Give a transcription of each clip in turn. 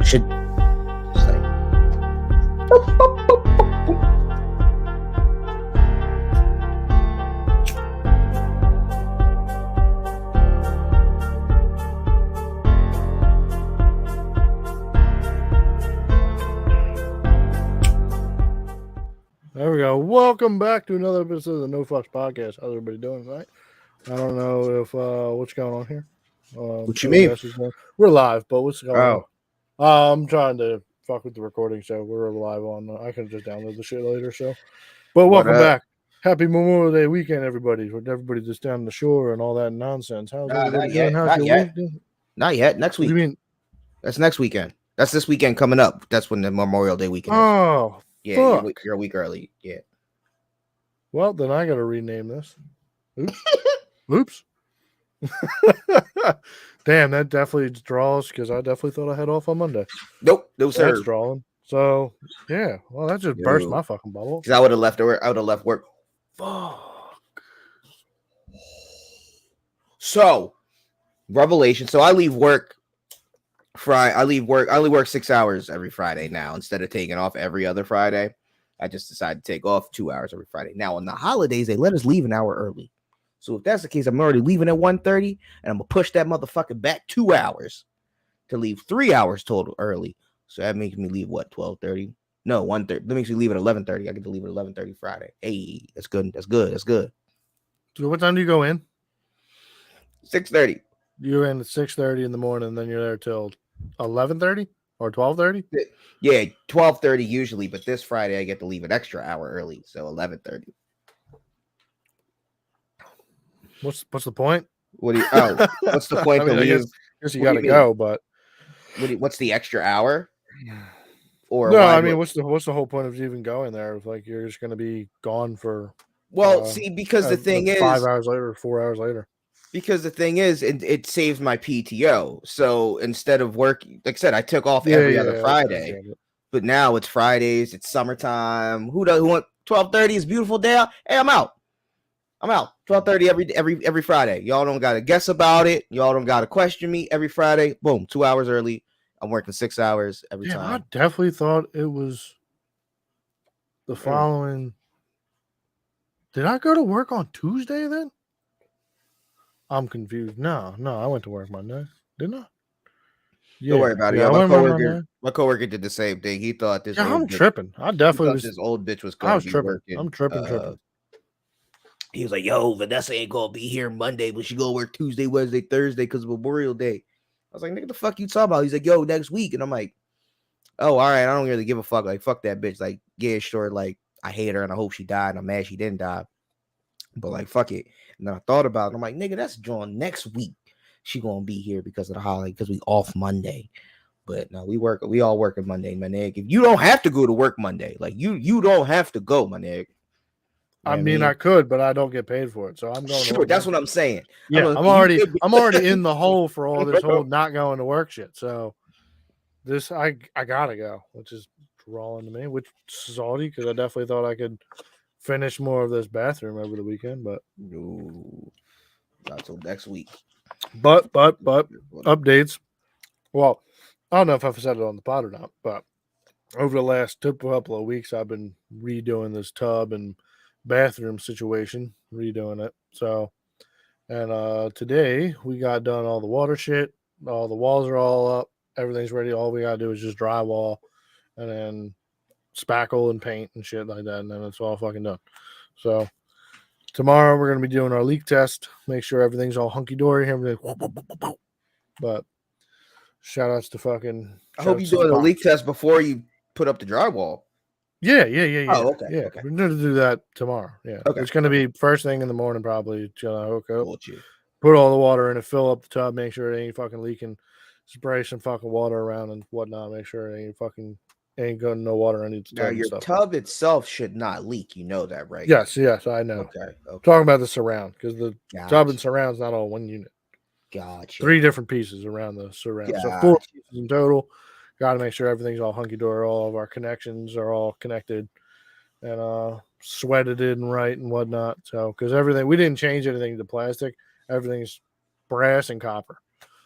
should. It's like, There we go. Welcome back to another episode of the No Fucks Podcast. How's everybody doing tonight? I don't know if what's going on here. What you mean? We're live, but what's going Oh. on? I'm trying to fuck with the recording, so we're live on. I can just download the shit later. So, but welcome back. Happy Memorial Day weekend, everybody. For everybody that's down the shore and all that nonsense. How's everybody doing? How's your week doing? Not yet. Next week. What do you mean? That's next weekend. That's this weekend coming up. That's when the Memorial Day weekend is. Oh, yeah, you're a week early. Yeah. Well, then I got to rename this. Oops. Oops. Damn, that definitely draws because I definitely thought I had off on Monday. Nope, no sir. That's drawing. So yeah, well, that just burst my fucking bubble. Because I would have left work. I would have left work. Fuck. So, Revelation. So I leave work. I leave work. I only work 6 hours every Friday now instead of taking off every other Friday. I just decided to take off 2 hours every Friday. Now on the holidays, they let us leave an hour early. So if that's the case, I'm already leaving at 1:30, and I'm gonna push that motherfucker back 2 hours to leave 3 hours total early. So that makes me leave what 12:30? No, 1:30. That makes me leave at 11:30. I get to leave at 11:30 Friday. Hey, that's good. That's good. That's good. So what time do you go in? 6:30. You're in at 6:30 in the morning, and then you're there till 11:30 or 12:30. Yeah, 12:30 usually, but this Friday I get to leave an extra hour early, so 11:30. What's the point? What's the point to leave? I guess you got to go, but what's the extra hour? Or no, I mean, what's the whole point of even going there? If like you're just going to be gone for see, because the thing is 5 hours later, 4 hours later. Because the thing is, it saves my PTO. So instead of working, like I said, I took off every other Friday, but now it's Fridays. It's summertime. Who want 12:30 is a beautiful day out? Hey, I'm out. 12:30 every Friday. Y'all don't got to guess about it. Y'all don't got to question me every Friday. Boom, 2 hours early. I'm working 6 hours every time. I definitely thought it was the following. Did I go to work on Tuesday then? I'm confused. No, I went to work Monday. Didn't I? Yeah. Don't worry about it. Yeah, my coworker did the same thing. He thought this. Yeah, I'm tripping. I definitely was. This old bitch was going to be working. I'm tripping. He was like, "Yo, Vanessa ain't gonna be here Monday, but she gonna work Tuesday, Wednesday, Thursday because of Memorial Day." I was like, "Nigga, the fuck you talking about?" He's like, "Yo, next week," and I'm like, "Oh, all right. I don't really give a fuck. Like, fuck that bitch. Like, yeah, sure. Like, I hate her and I hope she died. And I'm mad she didn't die, but like, fuck it." And then I thought about it. I'm like, "Nigga, that's John. Next week she gonna be here because of the holiday because we off Monday." But no, we all work on Monday, my nigga. If you don't have to go to work Monday, like you don't have to go, my nigga. I mean, I could, but I don't get paid for it, so I'm going. Sure, that's what I'm saying. Yeah, I'm already in the hole for all this whole not going to work shit. So this, I gotta go, which is drawing to me, which is salty because I definitely thought I could finish more of this bathroom over the weekend, but no, not till next week. But updates. Well, I don't know if I've said it on the pod or not, but over the last couple of weeks, I've been redoing this tub and bathroom situation, redoing it. So, and today we got done all the water shit. All the walls are all up. Everything's ready. All we gotta do is just drywall and then spackle and paint and shit like that, and then it's all fucking done. So tomorrow we're gonna be doing our leak test, make sure everything's all hunky dory. But shout outs to fucking. I hope you're doing a leak test before you put up the drywall. Yeah. Oh, okay. Yeah, okay. We're going to do that tomorrow. Yeah. Okay. It's going to be first thing in the morning, probably. Hook up, put all the water in it, fill up the tub, make sure it ain't fucking leaking, spray some fucking water around and whatnot, make sure it ain't going no water under the tub. Now, your tub itself should not leak. You know that, right? Yes, I know. Okay. Talking about the surround, because the tub and surround's not all one unit. Gotcha. 3 different pieces around the surround. Gotcha. So 4 pieces in total. Got to make sure everything's all hunky-dory. All of our connections are all connected and sweated in right and whatnot. So, because we didn't change anything to plastic. Everything's brass and copper.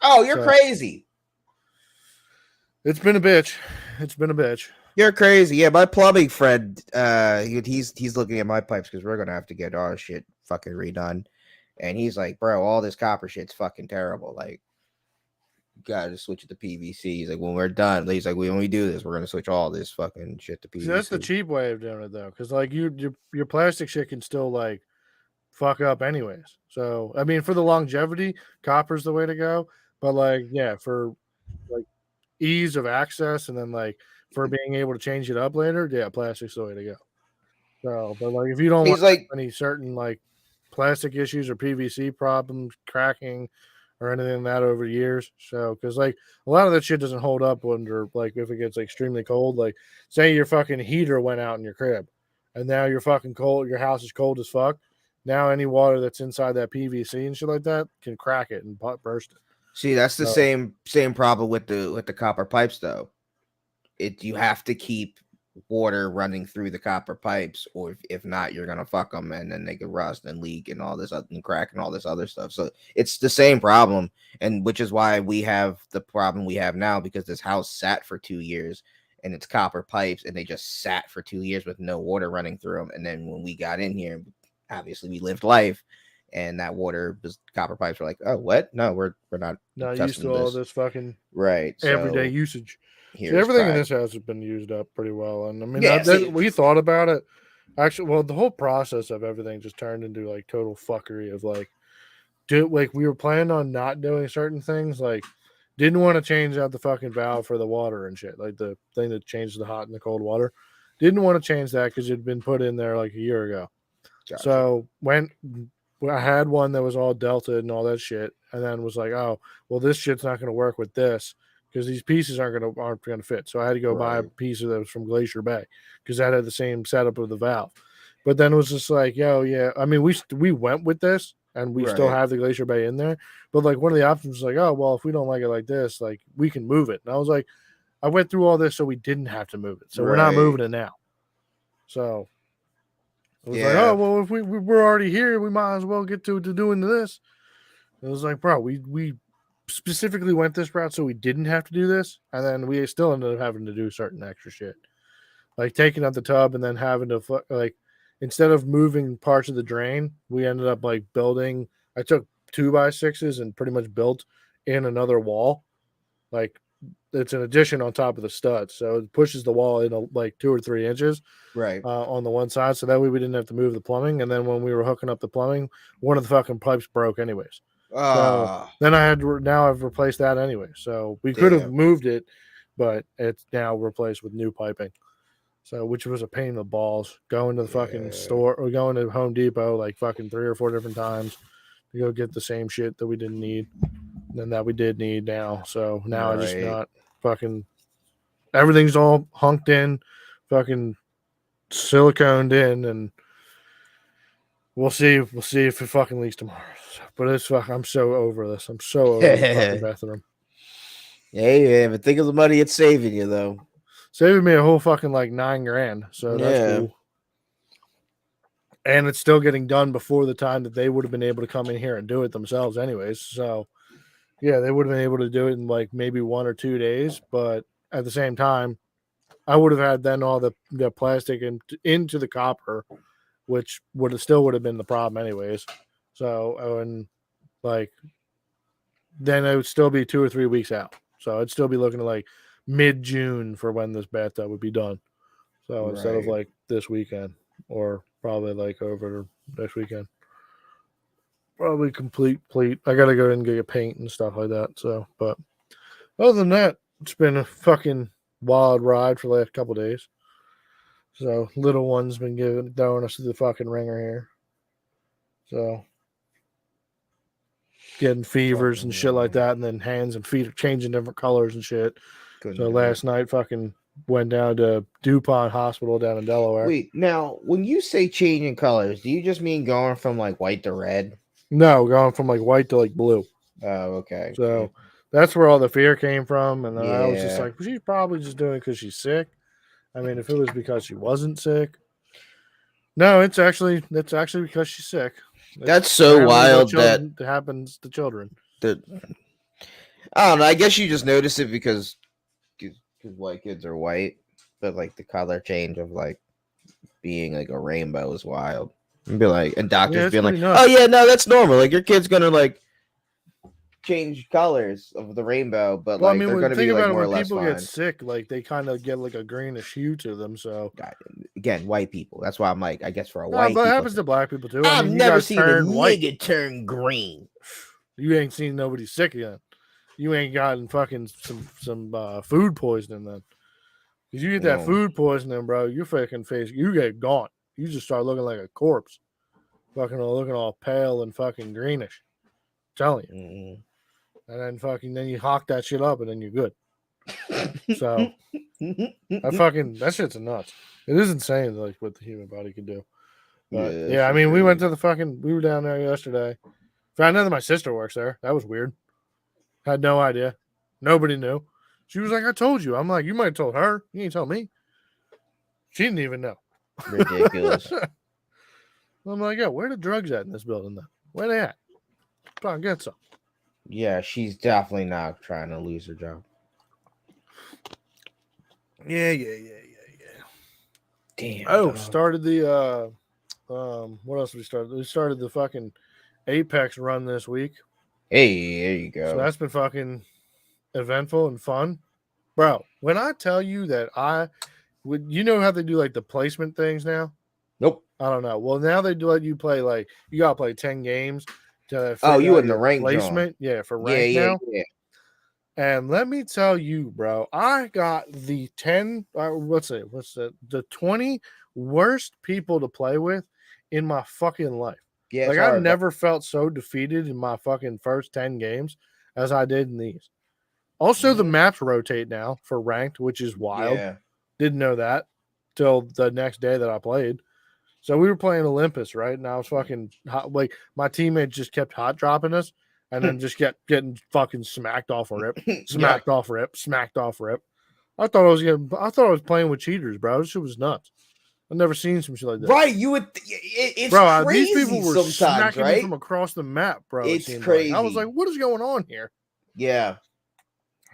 Oh, you're crazy. It's been a bitch. It's been a bitch. You're crazy. Yeah, my plumbing friend, he's looking at my pipes because we're gonna have to get our shit fucking redone. And he's like, bro, all this copper shit's fucking terrible. Like, you gotta switch it to PVC. He's like, when we're done, he's like, when we do this, we're gonna switch all this fucking shit to PVC. See, that's the cheap way of doing it though, because like your plastic shit can still like fuck up anyways. So I mean, for the longevity, copper's the way to go. But like, yeah, for like ease of access and then like for being able to change it up later, yeah, plastic's the way to go. So, but like if you don't want He's like, any certain like plastic issues or PVC problems, cracking or anything like that over the years. So, because like a lot of that shit doesn't hold up under like if it gets like, extremely cold. Like, say your fucking heater went out in your crib, and now you're fucking cold. Your house is cold as fuck. Now any water that's inside that PVC and shit like that can crack it and burst it. see, that's the same problem with the copper pipes though. You have to keep water running through the copper pipes, or if not, you're gonna fuck them, and then they could rust and leak and all this other and crack and all this other stuff. So it's the same problem, and which is why we have the problem we have now, because this house sat for 2 years and it's copper pipes, and they just sat for 2 years with no water running through them. And then when we got in here, obviously we lived life, and that water was copper pipes were like, oh, what? No, we're not used to all this fucking right everyday usage. See, everything in this house has been used up pretty well, and I mean, Yeah, we thought about it. Actually, well, the whole process of everything just turned into like total fuckery of like, like we were planning on not doing certain things, like didn't want to change out the fucking valve for the water and shit, like the thing that changes the hot and the cold water. Didn't want to change that because it had been put in there like a year ago. Gotcha. So I had one that was all delta and all that shit, and then was like, oh, well, this shit's not going to work with this, because these pieces aren't gonna fit. So I had to go buy a piece that was from Glacier Bay, because that had the same setup of the valve. But then it was just like, yo, yeah. I mean, we went with this, and we still have the Glacier Bay in there. But like one of the options was like, oh well, if we don't like it like this, like we can move it. And I was like, I went through all this so we didn't have to move it. So we're not moving it now. So it was like, oh well, if we're already here, we might as well get to doing this. It was like, bro, we specifically went this route so we didn't have to do this, and then we still ended up having to do certain extra shit, like taking out the tub and then having to like, instead of moving parts of the drain, we ended up like building. I took 2x6s and pretty much built in another wall, like it's an addition on top of the studs, so it pushes the wall in like 2 or 3 inches on the one side, so that way we didn't have to move the plumbing. And then when we were hooking up the plumbing, one of the fucking pipes broke anyways. So then I've replaced that anyway. So we could have moved it, but it's now replaced with new piping. So which was a pain in the balls, going to the fucking store or going to Home Depot like fucking 3 or 4 different times to go get the same shit that we didn't need and that we did need now. So now I just not fucking, everything's all hunked in, fucking siliconed in, and we'll see if it fucking leaks tomorrow. But it's I'm so over this. I'm so over the fucking bathroom. Yeah, but think of the money it's saving you though. Saving me a whole fucking like $9,000. So that's cool. And it's still getting done before the time that they would have been able to come in here and do it themselves anyways. So yeah, they would have been able to do it in like maybe 1 or 2 days. But at the same time, I would have had then all the plastic into the copper, which would have been the problem anyways. So, and like, then it would still be 2 or 3 weeks out. So I'd still be looking at like mid-June for when this bathtub would be done. So instead of like this weekend, or probably like over next weekend, probably complete. I got to go in and get paint and stuff like that. So, but other than that, it's been a fucking wild ride for the last couple of days. So little one's been throwing us to the fucking ringer here. So getting fevers and shit like that, and then hands and feet are changing different colors and shit. So last night fucking went down to DuPont Hospital down in Delaware. Wait, now when you say changing colors, do you just mean going from like white to red? No, going from like white to like blue. Oh, okay. So that's where all the fear came from. And then I was just like, well, she's probably just doing it because she's sick. I mean, if it was because she wasn't sick. No, it's actually because she's sick. That's so wild that happens to children. I don't know. I guess you just notice it because because white kids are white, but like the color change of like being like a rainbow is wild. And be like, and doctors it's being like, pretty nuts. oh yeah, no, that's normal. Like your kid's gonna like change colors of the rainbow, but Well, I like mean, they're gonna think be like about it. more or When less people get fine. sick, like they kind of get like a greenish hue to them. So God, again, white people. That's why I'm like, I guess for a no, white but it people happens to thing. black people too. I I've mean, you never guys seen a turn white. nigga turn green. You ain't seen nobody sick yet. You ain't gotten fucking some food poisoning then. Because you get that No. food poisoning, bro, your fucking face, you get gaunt. You just start looking like a corpse. Fucking looking all pale and fucking greenish. I'm telling you. Mm-mm. And then you hawk that shit up and then you're good. So that shit's nuts. It is insane like what the human body can do. But yeah, I mean, we went to we were down there yesterday. Found out that my sister works there. That was weird. Had no idea. Nobody knew. She was like, I told you. I'm like, you might have told her. You ain't tell me. She didn't even know. Ridiculous. I'm like, yeah, where the drugs at in this building then? Where they at? Try and get some. Yeah, she's definitely not trying to lose her job. Yeah. Damn. Oh, dog. started the what else we started? We started the fucking Apex run this week. Hey, there you go. So that's been fucking eventful and fun. Bro, when I tell you that you know how they do like the placement things now? Nope. I don't know. Well, now they do let you play like you gotta play 10 games to Oh, figure you out in the your rank placement. Yeah, for rank now. Yeah. And let me tell you, bro, I got the 10, the 20 worst people to play with in my fucking life. Yeah, Like, I've never felt so defeated in my fucking first 10 games as I did in these. Also, the maps rotate now for ranked, which is wild. Yeah. Didn't know that till the next day that I played. So we were playing Olympus, right? And I was fucking hot, like my teammate just kept hot dropping us and then just kept getting fucking smacked off a rip, smacked off rip. I thought I was playing with cheaters, bro. This shit was nuts. I've never seen some shit like that. Right, you would. It's bro, crazy. These people were sometimes, smacking right? me from across the map, bro. It's it crazy. Like. I was like, what is going on here? Yeah.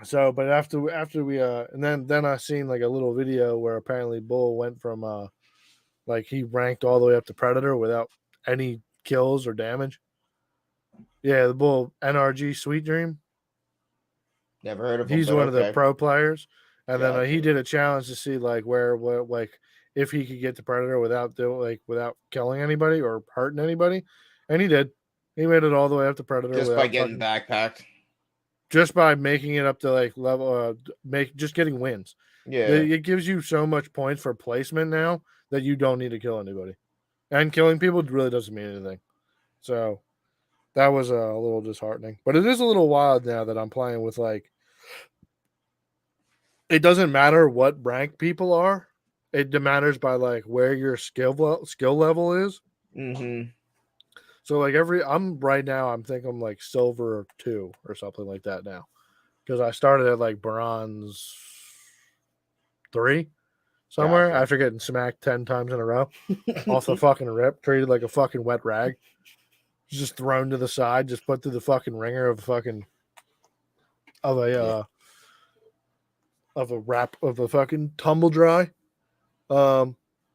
So, but after we and then I seen like a little video where apparently Bull went from like he ranked all the way up to Predator without any kills or damage. Yeah, the Bull NRG Sweet Dream. Never heard of him. He's one of the pro players, and then he Gotcha. did a challenge to see like if he could get to Predator without killing anybody or hurting anybody, and he did. He made it all the way up to Predator Just by getting backpacked. Just by making it up to like level, just getting wins. Yeah, it gives you so much points for placement now that you don't need to kill anybody, and killing people really doesn't mean anything. So that was a little disheartening, but it is a little wild now that I'm playing with like. It doesn't matter what rank people are; it matters by like where your skill level is. Mm-hmm. So like I'm like silver 2 or something like that now, because I started at like bronze 3 somewhere after getting smacked 10 times in a row off the fucking rip, treated like a fucking wet rag, just thrown to the side, just put through the fucking ringer of a fucking tumble dry.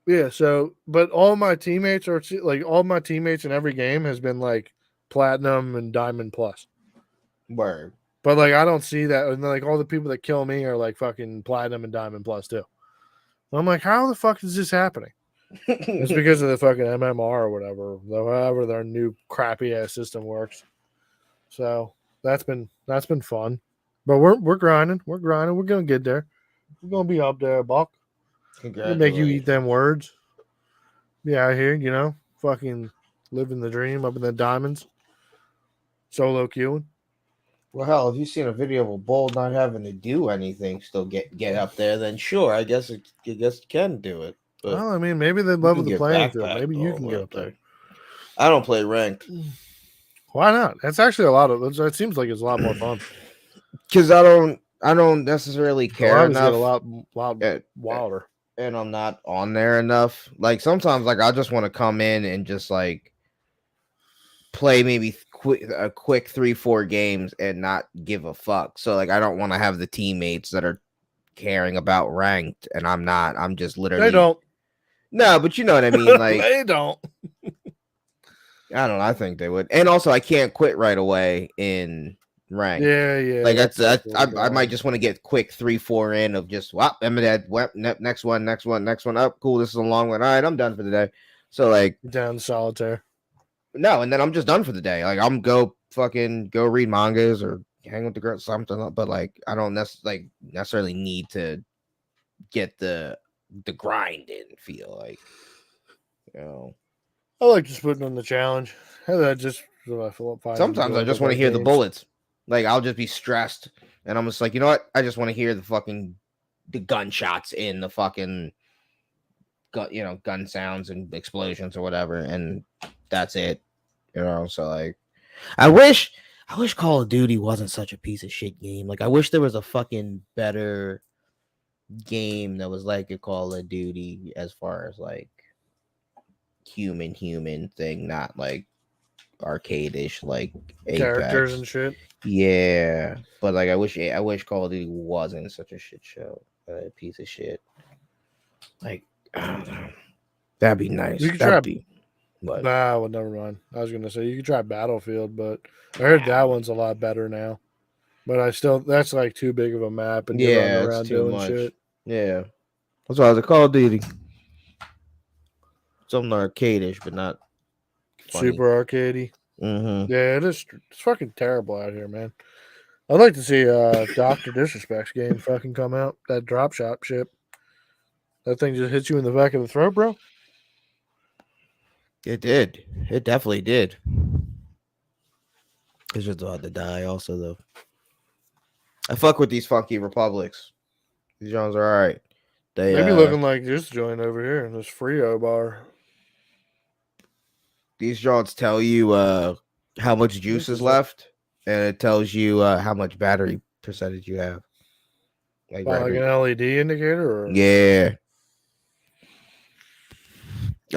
Yeah, so but all my teammates in every game has been like platinum and diamond plus. Word. But like I don't see that, and like all the people that kill me are like fucking platinum and diamond plus too. I'm like, how the fuck is this happening? It's because of the fucking MMR or whatever, however their new crappy ass system works. So that's been fun. But we're grinding. We're gonna get there. We're gonna be up there, Buck. We'll make you eat them words. Be out here, fucking living the dream up in the diamonds. Solo queuing. Well, hell, if you've seen a video of a bull not having to do anything, still get up there, then sure, I guess you can do it. But well, I mean, maybe they level the playing field. Maybe you can get up there. I don't play ranked. Why not? That's actually it seems like it's a lot more fun. Because I don't necessarily care enough. Get a lot wilder. And I'm not on there enough. Like sometimes, like I just want to come in and just like play maybe a quick 3-4 games and not give a fuck. So like I don't want to have the teammates that are caring about ranked, and I'm not. I'm just literally They don't. no, but you know what I mean. Like They don't. I don't know. I think they would, and also I can't quit right away in ranked. Yeah. Like that's that's where it's I might going. just want to get quick 3-4 in of just I'm that next one up. Cool, this is a long one. All right, I'm done for the day. So like Down solitaire. no, and then I'm just done for the day. Like I'm go read mangas or hang with the girls something. But like I don't necessarily need to get the grind in. Feel like you know. I like just putting on the challenge. I just I feel find Sometimes I just want to enjoyable hear the games. bullets. Like I'll just be stressed, and I'm just like, you know what? I just want to hear the gunshots in the fucking gun sounds and explosions or whatever, and that's it. So like, I wish Call of Duty wasn't such a piece of shit game. Like I wish there was a fucking better game that was like a Call of Duty as far as like human thing, not like arcade-ish like Characters Apex. and shit. Yeah, but like I wish Call of Duty wasn't such a shit show, a piece of shit. Like I don't know. That'd be nice. You could That'd try. be. But Nah, well, never mind. I was gonna say you could try Battlefield, but I heard that one's a lot better now. But that's like too big of a map, and you're running yeah, it's around too doing much. shit. Yeah, that's why I was a Call of Duty. Something arcade-ish, but not funny. Super arcadey. Mm-hmm. Yeah, it's fucking terrible out here, man. I'd like to see Doctor Disrespect's game fucking come out. That drop shot ship. That thing just hits you in the back of the throat, bro. It did. It definitely did. It's just about to die. Also, though, I fuck with these funky republics. These Jones are all right. They Maybe looking like this joint over here, this Frio bar. These Jones tell you how much juice is left, and it tells you how much battery percentage you have. Like an LED indicator, or yeah.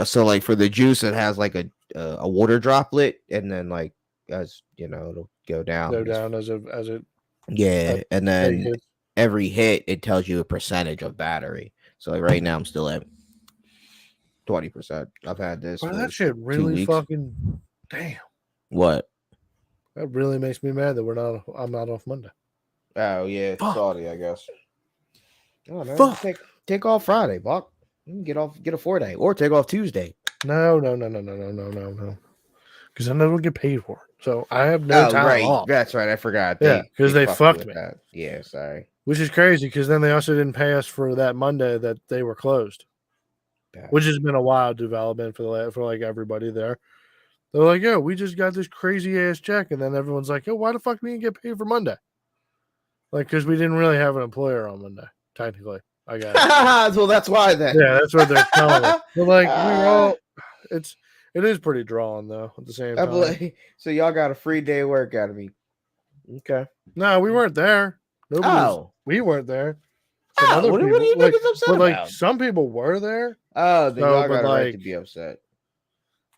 So like for the juice, it has like a water droplet, and then like as it'll go down. As it. Yeah, and then every hit it tells you a percentage of battery. So like right now I'm still at 20%. I've had this. Wow, that shit really fucking damn. What? That really makes me mad that I'm not off Monday. Oh yeah, it's Saudi, I guess. Oh man, take off Friday, Buck. Get a 4-day, or take off Tuesday. No. Because I never get paid for it. So I have no time off. That's right. I forgot. Yeah, because they fucked me. That. Yeah, sorry. Which is crazy because then they also didn't pay us for that Monday that they were closed. Which has been a wild development for like everybody there. They're like, "Yo, we just got this crazy ass check," and then everyone's like, "Yo, why the fuck we didn't get paid for Monday?" Like, because we didn't really have an employer on Monday, technically. I guess. Well, that's why then. Yeah, that's what they're telling us. But like, we're all. It is pretty drawn though. At the same time. So y'all got a free day of work out of me. Okay. No, we weren't there. We weren't there. What are you niggas upset about? Like some people were there. Oh, then y'all got a right to be upset.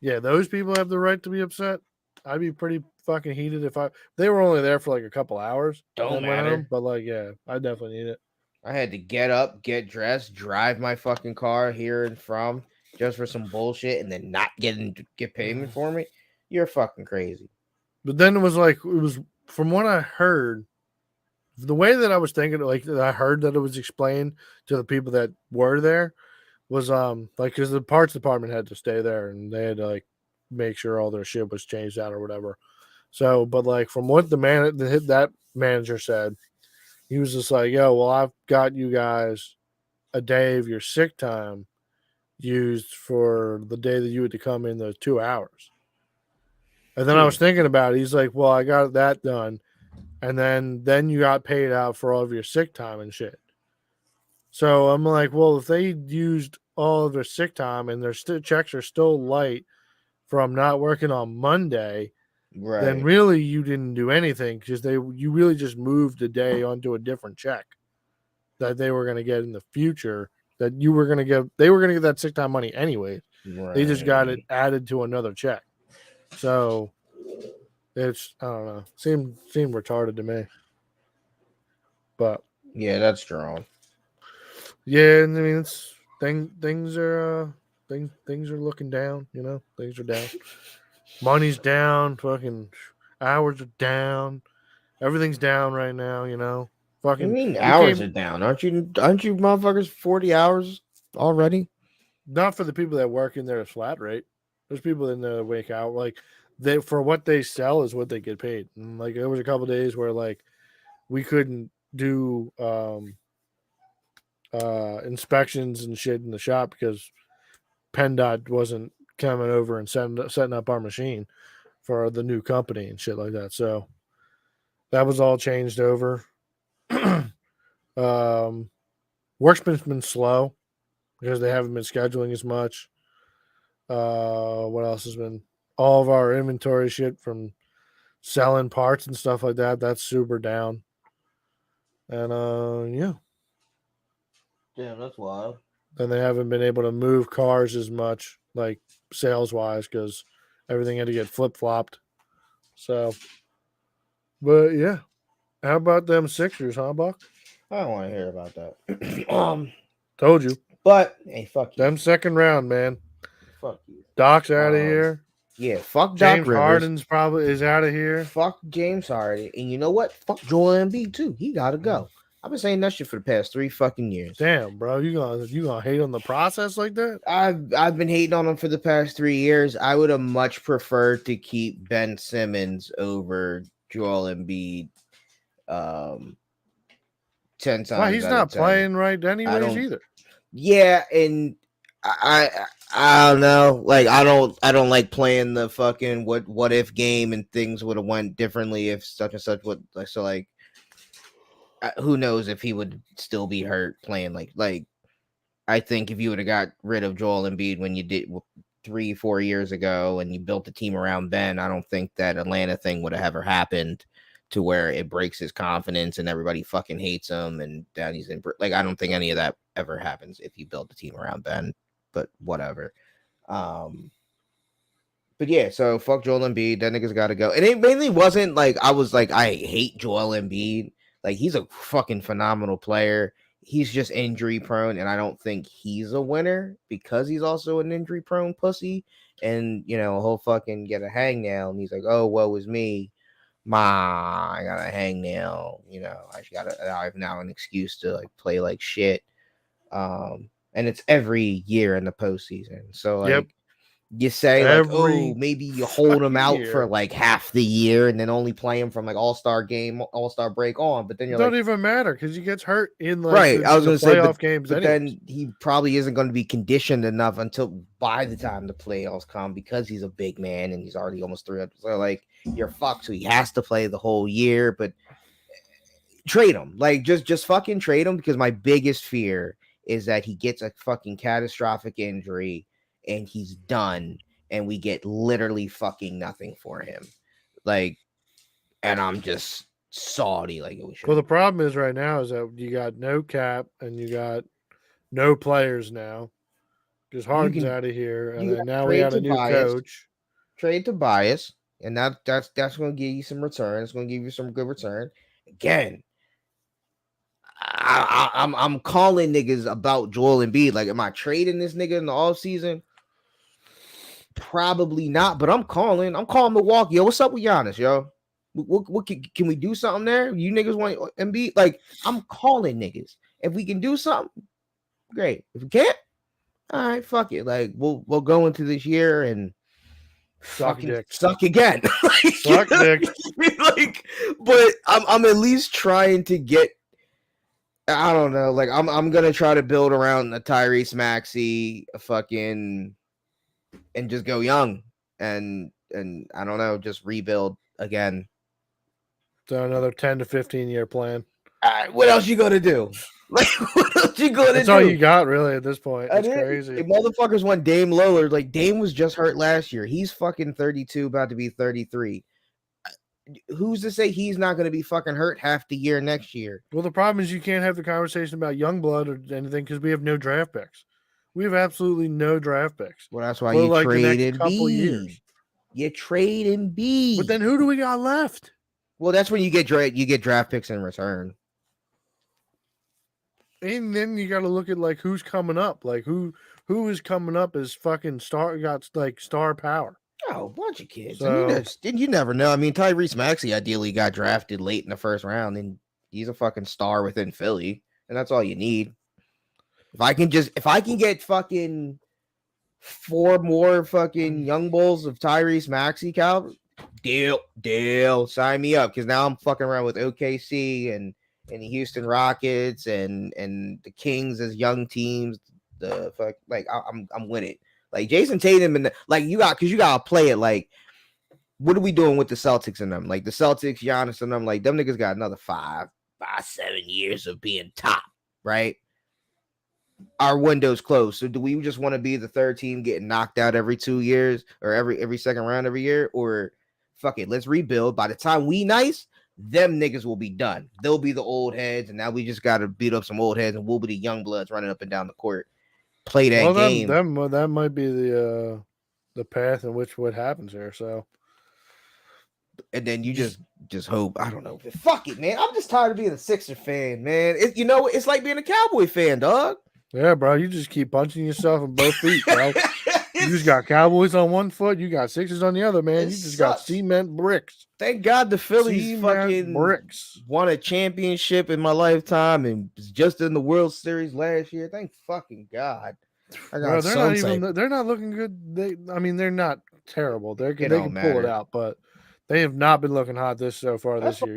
Yeah, those people have the right to be upset. I'd be pretty fucking heated if they were only there for like a couple hours. Don't matter. But like, yeah, I definitely need it. I had to get up, get dressed, drive my fucking car here and from just for some bullshit, and then not get payment for me. You're fucking crazy. But then it was from what I heard, the way that I was thinking, like I heard that it was explained to the people that were there was like because the parts department had to stay there and they had to like make sure all their shit was changed out or whatever. So, but like from what that manager said, he was just like, "Yo, well, I've got you guys a day of your sick time used for the day that you had to come in those 2 hours." And then I was thinking about it. He's like, "Well, I got that done, and then you got paid out for all of your sick time and shit." So I'm like, well, if they used all of their sick time and their checks are still light from not working on Monday, right, then really you didn't do anything because you really just moved the day onto a different check that they were going to get in the future. That they were going to get that sick time money anyway. Right. They just got it added to another check. So it's I don't know, seemed retarded to me. But yeah, that's drawn. Yeah, and I mean it's things are looking down. Things are down. Money's down. Fucking hours are down. Everything's down right now. I Fucking mean, we hours came are down. Aren't you motherfuckers 40 hours already? not for the people that work in there at flat rate. There's people in there that wake out like they for what they sell is what they get paid. And like there was a couple days where like we couldn't do inspections and shit in the shop because PennDOT wasn't coming over and setting up our machine for the new company and shit like that. So that was all changed over. Workman's been slow because they haven't been scheduling as much. What else has been? All of our inventory shit from selling parts and stuff like that. That's super down. And yeah. Damn, that's wild. Then they haven't been able to move cars as much, like sales wise, because everything had to get flip flopped. So, but yeah. How about them Sixers, huh, Buck? I don't want to hear about that. Told you. But hey, fuck you. Them second round, man. Fuck you. Doc's out of here. Yeah, fuck James Doc Rivers. Harden's probably is out of here. Fuck James Harden. And you know what? Fuck Joel Embiid too. He gotta go. I've been saying that shit for the past 3 fucking years. Damn, bro, you gonna hate on the process like that? I've been hating on him for the past 3 years. I would have much preferred to keep Ben Simmons over Joel Embiid. 10 times. Well, he's not playing right anyways either. Yeah, and I don't know. Like I don't like playing the fucking what if game, and things would have went differently if such and such would like. So like, who knows if he would still be hurt playing like. I think if you would have got rid of Joel Embiid when you did 3-4 years ago and you built the team around Ben, I don't think that Atlanta thing would have ever happened to where it breaks his confidence and everybody fucking hates him and that he's in like. I don't think any of that ever happens if you build the team around Ben. But whatever. But yeah, so fuck Joel Embiid. That nigga's got to go. And it mainly wasn't like I was like I hate Joel Embiid. Like he's a fucking phenomenal player. He's just injury prone, and I don't think he's a winner because he's also an injury prone pussy. And he'll fucking get a hangnail, and he's like, "Oh, woe is me, I got a hangnail. I have now an excuse to like play like shit." And it's every year in the postseason. So like you say like, maybe you hold him out for like half the year and then only play him from like All-Star break on. But then it don't even matter because he gets hurt in like right. I was going to say playoff games. But then he probably isn't going to be conditioned enough until by the time the playoffs come because he's a big man and he's already almost 300. So like you're fucked. So he has to play the whole year. But trade him, like just fucking trade him, because my biggest fear is that he gets a fucking catastrophic injury and he's done and we get literally fucking nothing for him. Like, and I'm just salty. Like, well, the problem is right now is that you got no cap and you got no players now because Harden's out of here. And then now we have a new coach. Trade Tobias, and that's going to give you some return. It's going to give you some good return. Again, I'm calling niggas about Joel Embiid. Like, am I trading this nigga in the offseason? Probably not, but I'm calling Milwaukee. Yo, what's up with Giannis, yo? What can we do something there? You niggas want Embiid? Like, I'm calling niggas. If we can do something, great. If we can't, all right, fuck it. Like, we'll go into this year and suck again. Suck dick. Like, but I'm at least trying to get. I don't know. Like, I'm gonna try to build around the Tyrese Maxey, fucking, and just go young and I don't know, just rebuild again. So another 10 to 15 year plan. All right, what else you gonna do? Like, what else you gonna do? That's all you got, really, at this point. It's crazy. If motherfuckers want Dame Lillard. Like, Dame was just hurt last year. He's fucking 32, about to be 33. Who's to say he's not going to be fucking hurt half the year next year? Well, the problem is you can't have the conversation about young blood or anything because we have no draft picks. We have absolutely no draft picks. Well, that's why you trade Embiid. You trade Embiid. But then who do we got left? Well, that's when you get draft picks in return. And then you got to look at like who's coming up, like who is coming up as fucking star power. Oh, a bunch of kids. So And you never know. I mean, Tyrese Maxey ideally got drafted late in the first round, and he's a fucking star within Philly, and that's all you need. If I can get fucking 4 more fucking young bulls of Tyrese Maxey caliber, deal, sign me up, because now I'm fucking around with OKC and the Houston Rockets and the Kings as young teams. The fuck, like I'm with it. Like Jason Tatum and you gotta play it like, what are we doing with the Celtics and them? Like the Celtics, Giannis and them, like them niggas got another 7 years of being top, right? Our window's closed. So do we just want to be the third team getting knocked out every 2 years or every second round every year? Or fuck it, let's rebuild. By the time we nice, them niggas will be done. They'll be the old heads, and now we just gotta beat up some old heads, and we'll be the young bloods running up and down the court. Play that game. That might be the path in which what happens here. So, and then you just hope. I don't know. Fuck it, man. I'm just tired of being a Sixer fan, man. It's like being a Cowboy fan, dog. Yeah, bro. You just keep punching yourself in both feet, bro. You just got Cowboys on one foot. You got Sixers on the other, man. You just got cement bricks. Thank God the Phillies fucking bricks won a championship in my lifetime and was just in the World Series last year. Thank fucking God. Bro, they're not looking good. They're not terrible. They can pull it out, but they have not been looking hot this year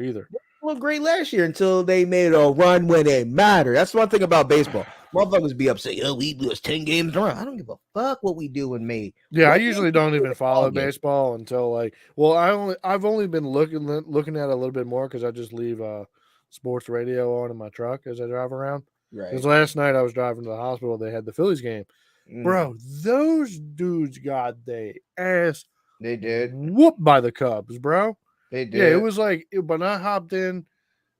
either. They looked great last year until they made a run when it mattered. That's one thing about baseball. Motherfuckers be upset. We lost 10 games in a row. I don't give a fuck what we do in May. Yeah, I usually don't even follow baseball until I've only been looking at it a little bit more because I just leave sports radio on in my truck as I drive around. Right. Because last night I was driving to the hospital. They had the Phillies game. Bro, those dudes got their ass. They did. Whooped by the Cubs, bro. They did. Yeah, it was like when I hopped in,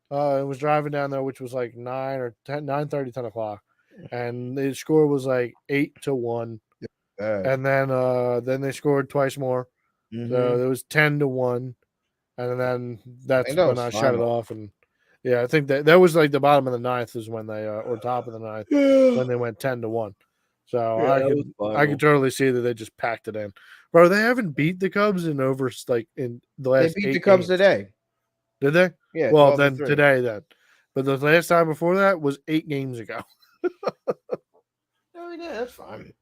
and was driving down there, which was like 9:30, 10 o'clock. And the score was like 8-1, and then they scored twice more, so it was 10-1, and then that's when I shut it off. And yeah, I think that was like the bottom of the ninth is when they or top of the ninth when they went 10-1. So I could totally see that they just packed it in, bro. They haven't beat the Cubs in over in the last. They beat the Cubs today. Did they? Yeah. Well, then today then, but the last time before that was 8 games ago. Oh, yeah, that's fine.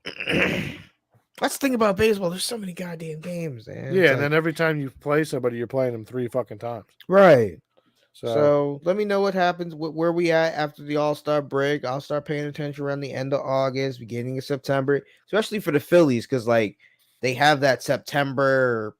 That's the thing about baseball. There's so many goddamn games, man. Yeah, and then every time you play somebody, you're playing them 3 fucking times. Right. So let me know what happens, where we at after the All-Star break. I'll start paying attention around the end of August, beginning of September, especially for the Phillies, because like they have that September.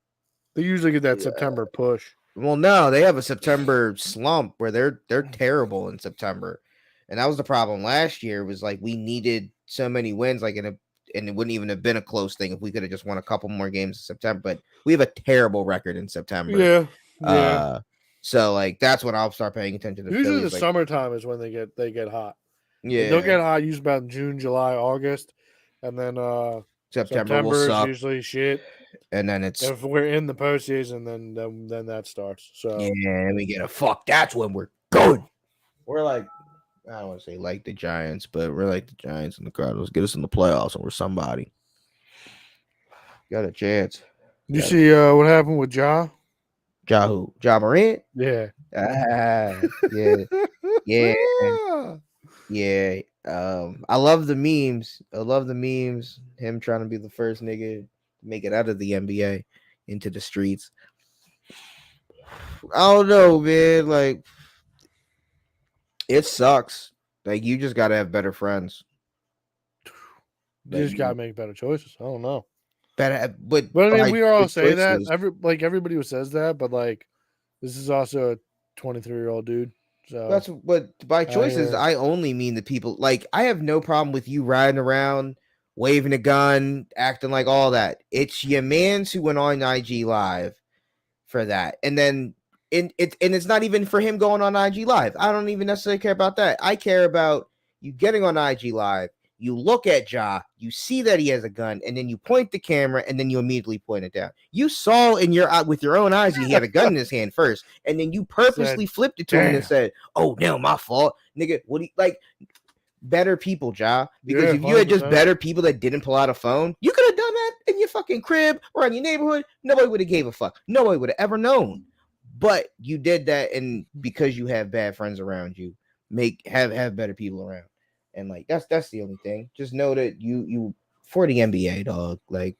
They usually get that September push. Well, no, they have a September slump where they're terrible in September. And that was the problem last year, was like we needed so many wins, and it wouldn't even have been a close thing if we could have just won a couple more games in September. But we have a terrible record in September. Yeah. So like that's when I'll start paying attention to. Usually Phillies, the summertime is when they get hot. Yeah, they'll get hot usually about June, July, August, and then September will suck. Usually shit. And then if we're in the postseason, then that starts. So yeah, we get a fuck. That's when we're good. We're like, I don't want to say like the Giants, but we're like the Giants and the Cardinals. Get us in the playoffs, and we're somebody. Got a chance. You see what happened with Ja? Ja who? Ja Morant? Yeah. Yeah. Yeah. I love the memes. Him trying to be the first nigga to make it out of the NBA into the streets. I don't know, man. Like, it sucks. Like, you just gotta have better friends. You just gotta make better choices. I don't know. But I mean, we all say that. Everybody who says that, but like, this is also a 23-year-old dude. So that's what by choices I only mean the people. Like, I have no problem with you riding around, waving a gun, acting like all that. It's your mans who went on IG Live for that, and then it's not even for him going on IG Live. I don't even necessarily care about that. I care about you getting on IG Live. You look at Ja, you see that he has a gun, and then you point the camera, and then you immediately point it down. You saw with your own eyes he had a gun in his hand first, and then you purposely flipped it to him and said, "Oh, no, my fault, nigga." What do you like? better people, Ja. Because Yeah, if you had just 100%. better people that didn't pull out a phone, you could have done that in your fucking crib or in your neighborhood. Nobody would have gave a fuck. Nobody would have ever known. But you did that, and because you have bad friends around you, have better people around. And like that's the only thing. Just know that you for the NBA, dog, like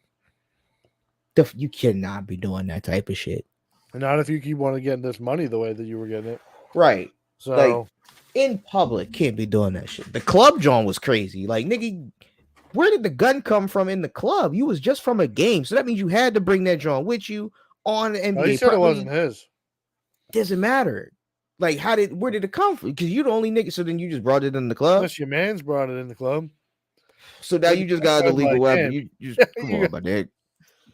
you cannot be doing that type of shit. And not if you keep wanting to get this money the way that you were getting it. Right. So Like in public, can't be doing that shit. The club John was crazy. Like, nigga, where did the gun come from in the club? You was just from a game. So that means you had to bring that John with you on the NBA. he said it wasn't his. Doesn't matter. Like, where did it come from? Because you the only nigga. So then you just brought it in the club. Unless your man's brought it in the club. So now you just got a legal weapon. You just come you on, my dick.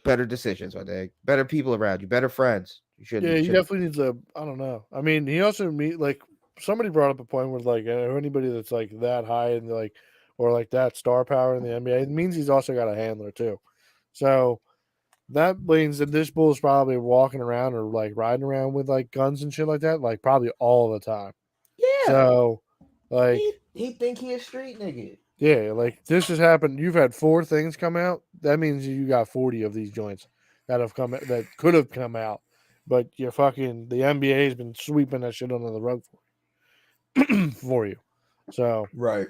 Better decisions, my dick. Better people around you. Better friends. You should. Yeah, he definitely needs a. I don't know. I mean, he also like somebody brought up a point where like anybody that's like that high and like or like that star power in the NBA, it means he's also got a handler too. So that means that this bull is probably walking around or like riding around with like guns and shit like that, like probably all the time. Yeah. So like he think he a street nigga. Yeah, like this has happened. You've had 4 things come out. That means you got 40 of these joints that have come that could have come out, but the NBA has been sweeping that shit under the rug for you. So right,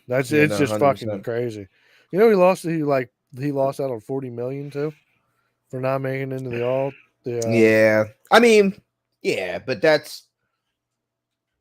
it's just 100%. Fucking crazy. You know, he lost out on 40 million too for not making it into the all. Yeah, I mean, yeah, but that's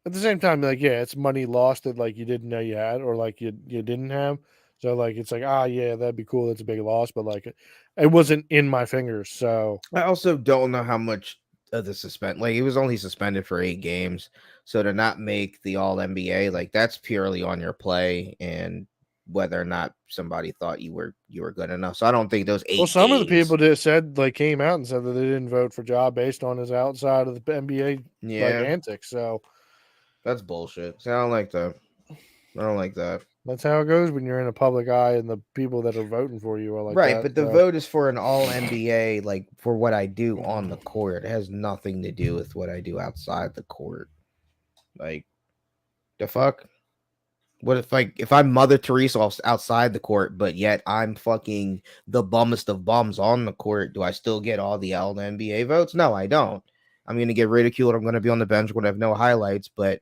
at the same time, like, yeah, it's money lost that like you didn't know you had or like you didn't have. So like it's like, yeah, that'd be cool. That's a big loss, but like it wasn't in my fingers. So I also don't know how much of the suspend. Like, he was only suspended for 8 games, so to not make the All NBA, like, that's purely on your play and whether or not somebody thought you were good enough. So I don't think those 8. Well, some of the people that said like came out and said that they didn't vote for Ja based on his outside of the NBA like antics. So that's bullshit. So I don't like that. I don't like that. That's how it goes when you're in a public eye and the people that are voting for you are like right. That, but the vote is for an All NBA, like for what I do on the court. It has nothing to do with what I do outside the court. Like, the fuck? What if I'm Mother Teresa outside the court, but yet I'm fucking the bummest of bums on the court? Do I still get all the All NBA votes? No, I don't. I'm gonna get ridiculed. I'm gonna be on the bench when I have no highlights, but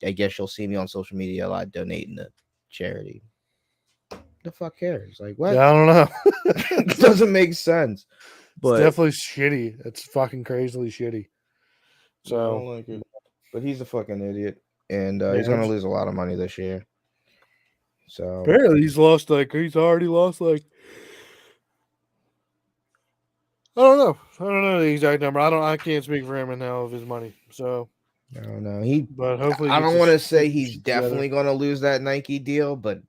I guess you'll see me on social media a lot donating to charity. The fuck cares? Like, what? Yeah, I don't know. It doesn't make sense. But it's definitely shitty. It's fucking crazily shitty. So I don't like it. But he's a fucking idiot, and he's gonna lose a lot of money this year. So apparently he's already lost like I don't know the exact number. I can't speak for him and how of his money. So I don't know. But hopefully I don't want to say he's definitely going to lose that Nike deal, but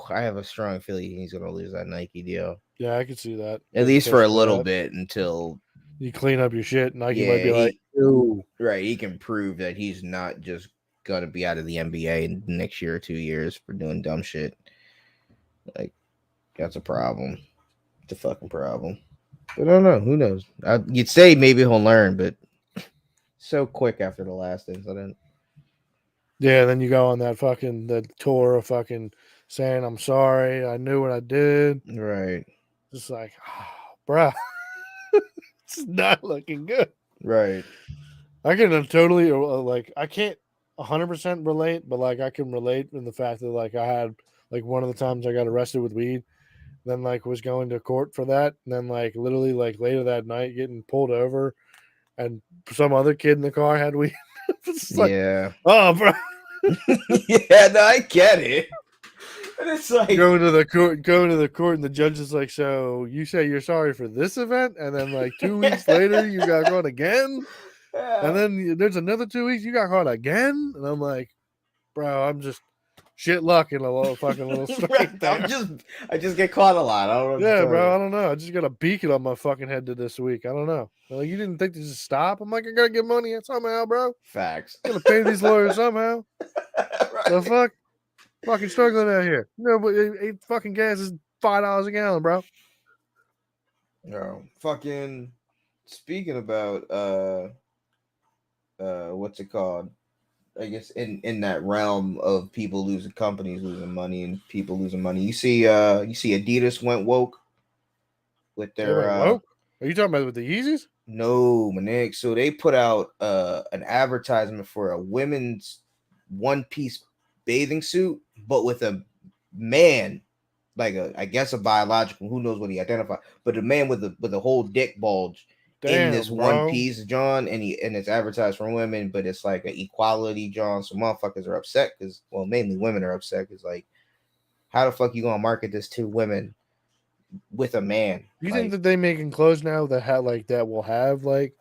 I have a strong feeling he's going to lose that Nike deal. Yeah, I could see that. At least for a little bit until you clean up your shit. Nike might be like, "Ooh, right." He can prove that he's not just going to be out of the NBA in the next year or 2 years for doing dumb shit. Like, that's a problem. It's a fucking problem. But I don't know. Who knows? You'd say maybe he'll learn, but so quick after the last incident. Yeah, then you go on the tour of fucking saying, I'm sorry, I knew what I did. Right. Just like, bro, it's not looking good. Right. I can totally, like, I can't 100% relate, but, like, I can relate in the fact that, like, I had, like, one of the times I got arrested with weed, then, like, was going to court for that, and then, like, literally, like, later that night getting pulled over, and some other kid in the car had weed. Like, yeah. Oh, bro. Yeah, no, I get it. And it's like going to the court, and the judge is like, "So you say you're sorry for this event, and then like 2 weeks later you got caught again, and then there's another 2 weeks you got caught again," and I'm like, "Bro, I'm just shit luck in a little straight there. I just get caught a lot. I don't know. Yeah, bro, I don't know. I just got a beacon on my fucking head to this week. I don't know. Like, you didn't think this would stop? I'm like, I gotta get money somehow, bro. Facts. I gotta pay these lawyers somehow. Right. The fuck? Fucking struggling out here. No, but fucking gas is $5 a gallon, bro. No, fucking. Speaking about what's it called? I guess in that realm of people losing companies losing money and people losing money. You see Adidas went woke with They their went woke. Are you talking about with the Yeezys? no, Manik. So they put out an advertisement for a women's one piece bathing suit, but with a man, like I guess a biological, who knows what he identified, but a man with a whole dick bulge in this Damn, one bro. piece, John, and it's advertised for women, but it's like an equality, John. So motherfuckers are upset because, well, mainly women are upset because, like, how the fuck you gonna market this to women with a man? You think Like, that they making clothes now that will have like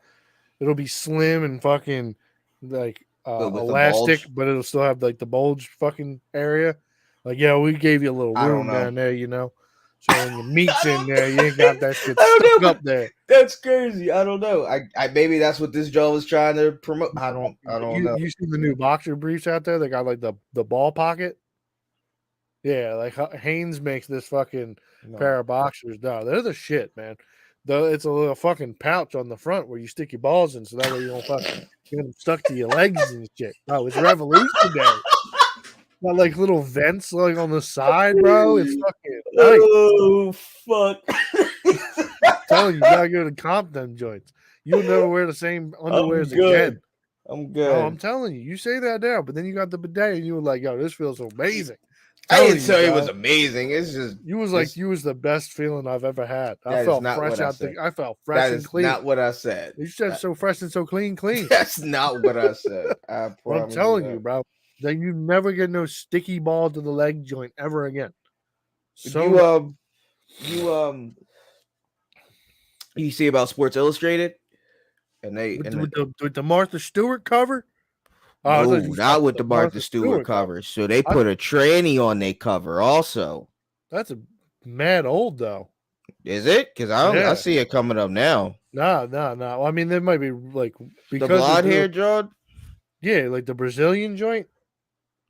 it'll be slim and fucking like but with the elastic, bulge, but it'll still have like the bulge fucking area. Like, yeah, we gave you a little I don't room know. down there, So when your meat's I in don't there, know. you ain't got that shit I don't stuck know, up there. that's crazy. I don't know. I maybe that's what this Joe was trying to promote. I don't know. You see the new boxer briefs out there? They got like the ball pocket. Yeah, like Hanes makes this fucking No. pair of boxers. No, they're the shit, man. It's a little fucking pouch on the front where you stick your balls in, so that way you don't fucking get them stuck to your legs and shit. Oh, it's revolutionary. Got like little vents like on the side, bro. It's fucking nice. Oh fuck! I'm telling you, you gotta go to Compton joints. You'll never wear the same underwears again. I'm No, I'm good. telling you. You say that now, but then you got the bidet and you were like, yo, this feels amazing. I didn't Telling tell you it bro. was amazing. It's just You was the best feeling I've ever had. I that is felt not fresh what I out said. I felt fresh That and is clean. not what I said. You said so fresh and so clean. That's not what I said. I promise. I'm telling you, bro. Then you never get no sticky ball to the leg joint ever again. So you see about Sports Illustrated, and with the Martha Stewart cover. No, not with the Martha Stewart cover. So they put a tranny on their cover also. That's a mad old though. Is it? Because I see it coming up now. No. I mean, there might be like because the blonde hair, John. Yeah, like the Brazilian joint.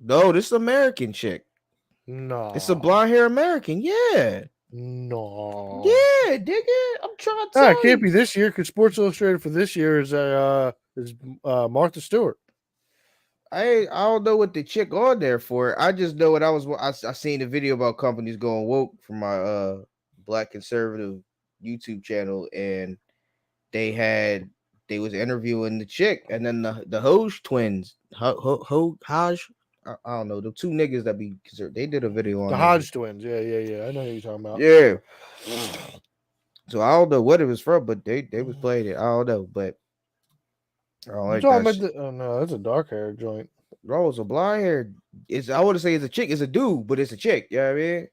No, this is American chick. No, it's a blonde hair American. Yeah. No. Yeah, dig it. I'm trying to tell it can't be this year because Sports Illustrated for this year is Martha Stewart. I don't know what the chick on there for. I just know what I seen a video about companies going woke from my black conservative YouTube channel, and they was interviewing the chick, and then the Hoj twins, Hoj. I don't know, the two niggas that be considered. They did a video on the Hodge twins. Yeah. I know who you're talking about. Yeah. So I don't know what it was from, but they was playing it. I don't know, but I don't like that shit. Oh no, that's a dark hair joint. Bro, it's a blonde hair. I wouldn't say it's a chick. It's a dude, but it's a chick. You know what I mean?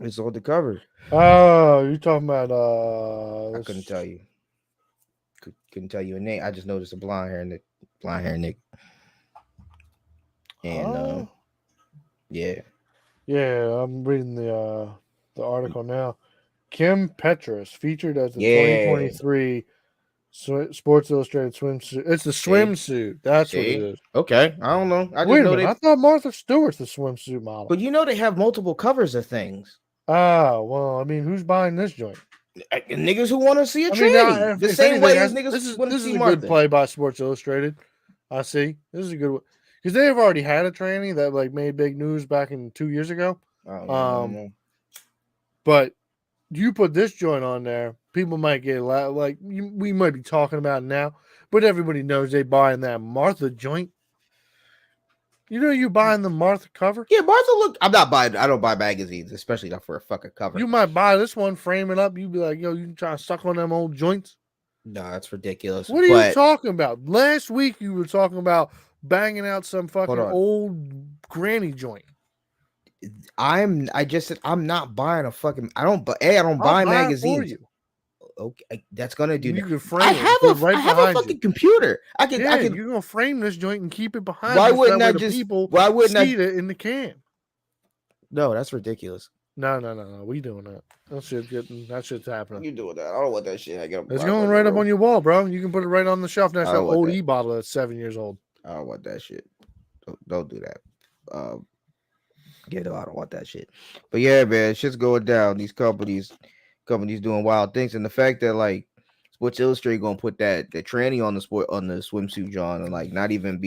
It's on the cover. Oh, you're talking about I couldn't tell you. Couldn't tell you a name. I just noticed a blonde hair Nick. And yeah. Yeah, I'm reading the article now. Kim Petras featured as the 2023 Sports Illustrated swimsuit. It's the swimsuit. That's what it is. Okay, I don't know. I thought Martha Stewart's the swimsuit model. But they have multiple covers of things. Well, I mean, who's buying this joint? Niggas who want to see a tranny. The same way as niggas want to see Martha. This is a good play by Sports Illustrated. I see. This is a good one. Because they have already had a tranny that like made big news back in 2 years ago. But you put this joint on there, people might get like we might be talking about it now, but everybody knows they buying that Martha joint. You buying the Martha cover? Yeah, Martha look. I'm not buying. I don't buy magazines, especially not for a fucking cover. You might buy this one, frame it up. You be like, yo, you trying to suck on them old joints? No, that's ridiculous. What are you talking about? Last week you were talking about banging out some fucking old granny joint. I just said I'm not buying a fucking. I don't buy magazines. Okay, that's gonna do. You that. can frame I have a fucking computer. I can. You're gonna frame this joint and keep it behind. Why wouldn't I just? Why wouldn't I eat it in the can? No, that's ridiculous. No. We doing that. That shit's happening. You doing that? I don't want that shit. It's going right up on your wall, bro. You can put it right on the shelf. That's that old e-bottle that's 7 years old. I don't want that shit. Don't do that. I don't want that shit. But yeah, man, shit's going down. These companies doing wild things, and the fact that Sports Illustrated gonna put that tranny on the swimsuit John and like not even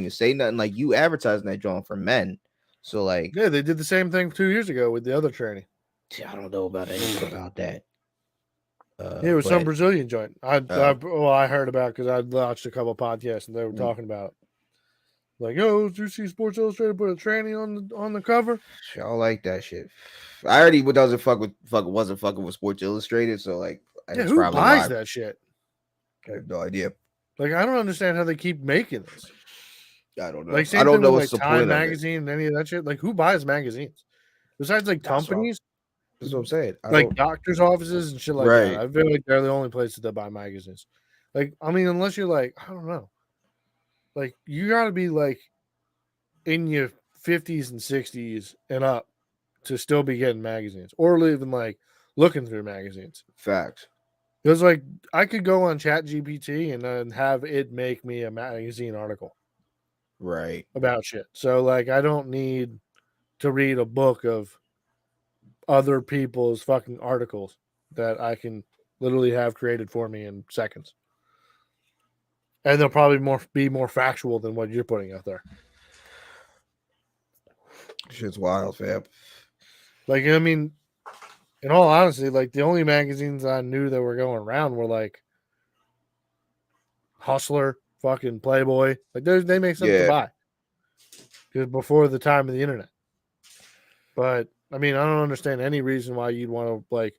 say nothing. Like you advertising that John for men. So like Yeah, they did the same thing 2 years ago with the other tranny. I don't know about anything about that. Yeah, it was some But Brazilian joint. I heard about because I watched a couple podcasts and they were talking about it. Like, oh, did you see Sports Illustrated put a tranny on the cover? y'all like that shit. I already wasn't fucking with Sports Illustrated, so like Yeah, that's who probably buys why. that shit? I have no idea. Like, I don't understand how they keep making this. I don't know. Like, I same don't thing know with what's like the Time point of it. Magazine and any of that shit. Like, who buys magazines besides like That's companies, what I'm saying. like doctors' offices and shit like Right. that? I feel like they're the only places that buy magazines. Like, I mean, unless you're like, I don't know, like you got to be like in your 50s and 60s and up to still be getting magazines or even like looking through magazines. Facts. Because like I could go on Chat GPT and then have it make me a magazine article Right. about shit. So like I don't need to read a book of other people's fucking articles that I can literally have created for me in seconds. And they'll probably be more factual than what you're putting out there. Shit's wild, fam. Like, I mean, in all honesty, like the only magazines I knew that were going around were like Hustler, fucking Playboy. Like they make sense to buy because before the time of the internet. But I mean, I don't understand any reason why you'd want to like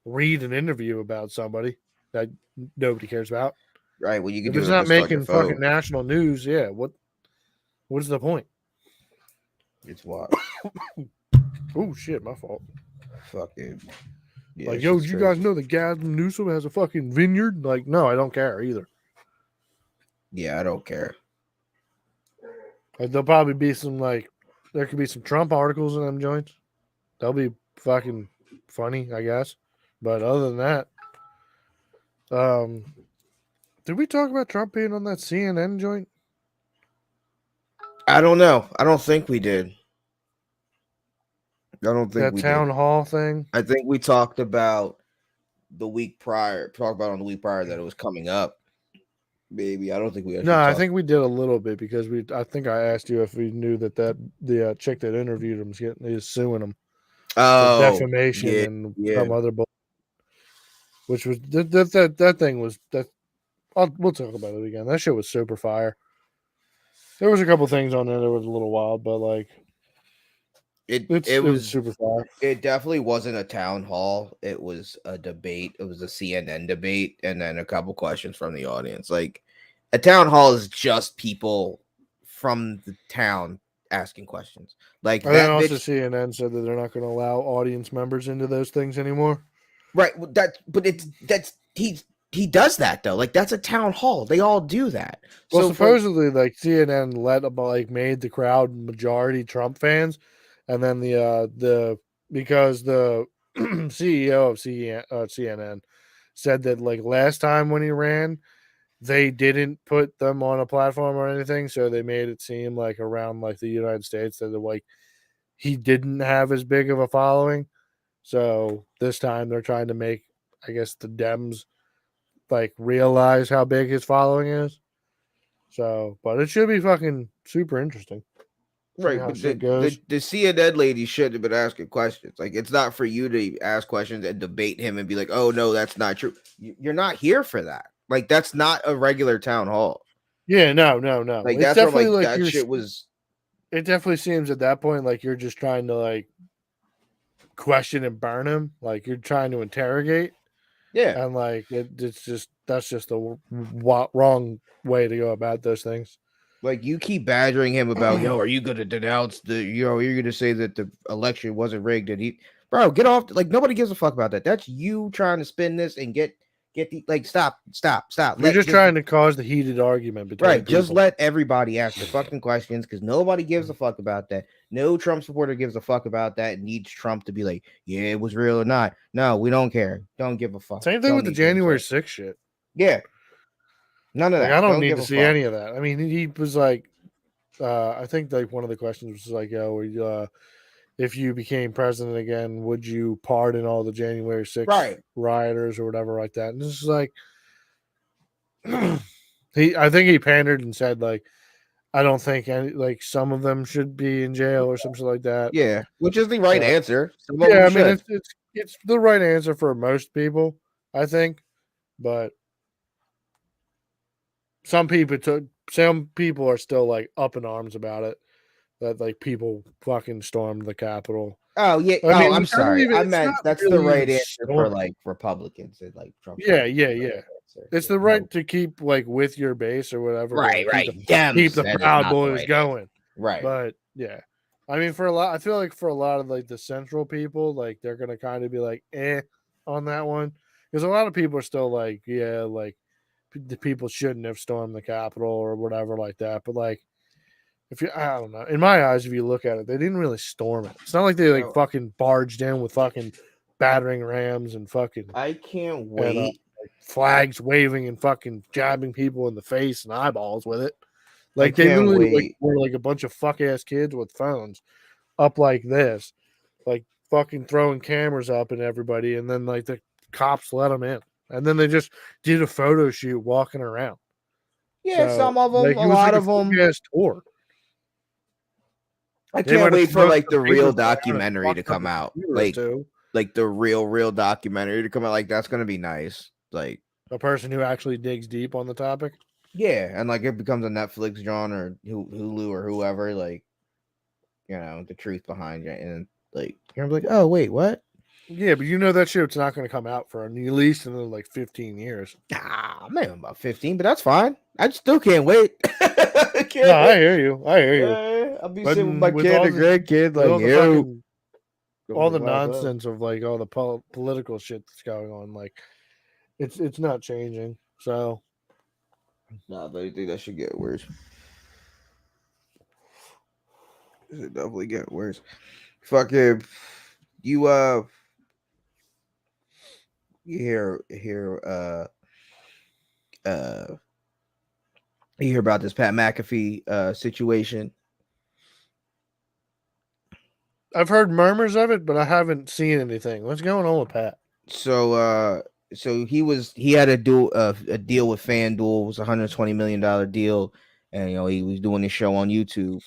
read an interview about somebody that nobody cares about. Right. Well, you can If do it's it not just on your making phone. fucking national news, yeah. What's the point? It's wild. Oh shit, my fault. Fucking. Yeah, Like, yo, did you guys know that Gavin Newsom has a fucking vineyard? Like, no, I don't care either. Yeah, I don't care. Like, there'll probably be there could be some Trump articles in them joints. They'll be fucking funny, I guess. But other than that, did we talk about Trump being on that CNN joint? I don't know. I don't think we did. I don't think That we town did. hall thing. I think we talked about the week prior. Talked about on the week prior that it was coming up. Maybe I don't think we actually. No, I think we did a little bit because I think I asked you if we knew that the chick that interviewed him is suing him for defamation and some other which was that thing was that. We'll talk about it again. That shit was super fire. There was a couple things on there that was a little wild, but like it was super fire. It definitely wasn't a town hall. It was a debate. It was a CNN debate, and then a couple questions from the audience. Like a town hall is just people from the town asking questions. Like and then also CNN said that they're not going to allow audience members into those things anymore. Right. He does that though. Like that's a town hall. They all do that. Well, so supposedly, like CNN made the crowd majority Trump fans, and then because the CEO of CNN said that like last time when he ran, they didn't put them on a platform or anything, so they made it seem like around like the United States that like he didn't have as big of a following. So this time they're trying to make, I guess, the Dems like realize how big his following is. So, but it should be fucking super interesting. Right, but the CNN lady should have been asking questions. Like, it's not for you to ask questions and debate him and be like, "Oh no, that's not true." You're not here for that. Like, that's not a regular town hall. Yeah, no. Like, it's that's definitely where, like that shit was. It definitely seems at that point like you're just trying to like question and burn him. Like you're trying to interrogate. Yeah, and like that's just the wrong way to go about those things. Like you keep badgering him about, yo, are you gonna denounce you're gonna say that the election wasn't rigged? And bro, get off. Like nobody gives a fuck about that. That's you trying to spin this and get the like stop. You're just trying to cause the heated argument between right. People. Just let everybody ask the fucking questions because nobody gives a fuck about that. No Trump supporter gives a fuck about that and needs Trump to be like, yeah, it was real or not. No, we don't care. Don't give a fuck. Same thing with the January 6th shit. Yeah. None of that. I don't need to see any of that. I mean, he was like, I think like one of the questions was like, yo, if you became president again, would you pardon all the January 6th Right. rioters or whatever like that? And this is like, I think he pandered and said like, I don't think like some of them should be in jail or something like that. Yeah, which is the right answer. Some of Yeah, them I mean should. it's the right answer for most people, I think, but some people are still like up in arms about it. That like people fucking stormed the Capitol. Oh yeah. I mean, I'm which I don't sorry. even. I It's not meant that's the really right even answer for storming. like Republicans and like Trump. Yeah. Answer. It's Yeah, the right no. to keep like with your base or whatever. To, Right, like, right. keep Dems. the That is Proud not the Boys right going. answer. Right. But yeah, I mean, for a lot, I feel like for a lot of like the central people, like they're gonna kind of be like, on that one, because a lot of people are still like, yeah, like the people shouldn't have stormed the Capitol or whatever like that. But like, if you, I don't know, in my eyes, if you look at it, they didn't really storm it. It's not like they like No. fucking barged in with fucking battering rams and fucking I can't and wait. flags waving and fucking jabbing people in the face and eyeballs with it. I Like they can't literally like wait. were like a bunch of fuck ass kids with phones up like this, like fucking throwing cameras up and everybody, and then like the cops let them in, and then they just did a photo shoot walking around. Yeah, So, some of them, like a it was lot like a of them. fuck ass tour. I They can't might have wait for smoked like some the real papers around and documentary to fucked up come a out. computer or two. Like the real documentary to come out. Like that's gonna be nice. Like A person who actually digs deep on the topic. yeah, and like it becomes a Netflix John or Hulu or whoever. Like the truth behind it, and like you're like, oh wait, what? Yeah, but you know that shit's not going to come out for at least another like 15 years. Ah, maybe about 15, but that's fine. I still can't wait. I can't No, I wait. hear you. I hear you. I'll be But sitting with my with kid all and the grandkid, with like all the yo. fucking all the nonsense of like all the political shit that's going on, like it's not changing. So Nah, but I think that should get worse. It should definitely get worse. Fucking you you hear about this Pat McAfee situation. I've heard murmurs of it, but I haven't seen anything. What's going on with Pat? So he had a deal with FanDuel. It was $120 million deal, and he was doing his show on YouTube.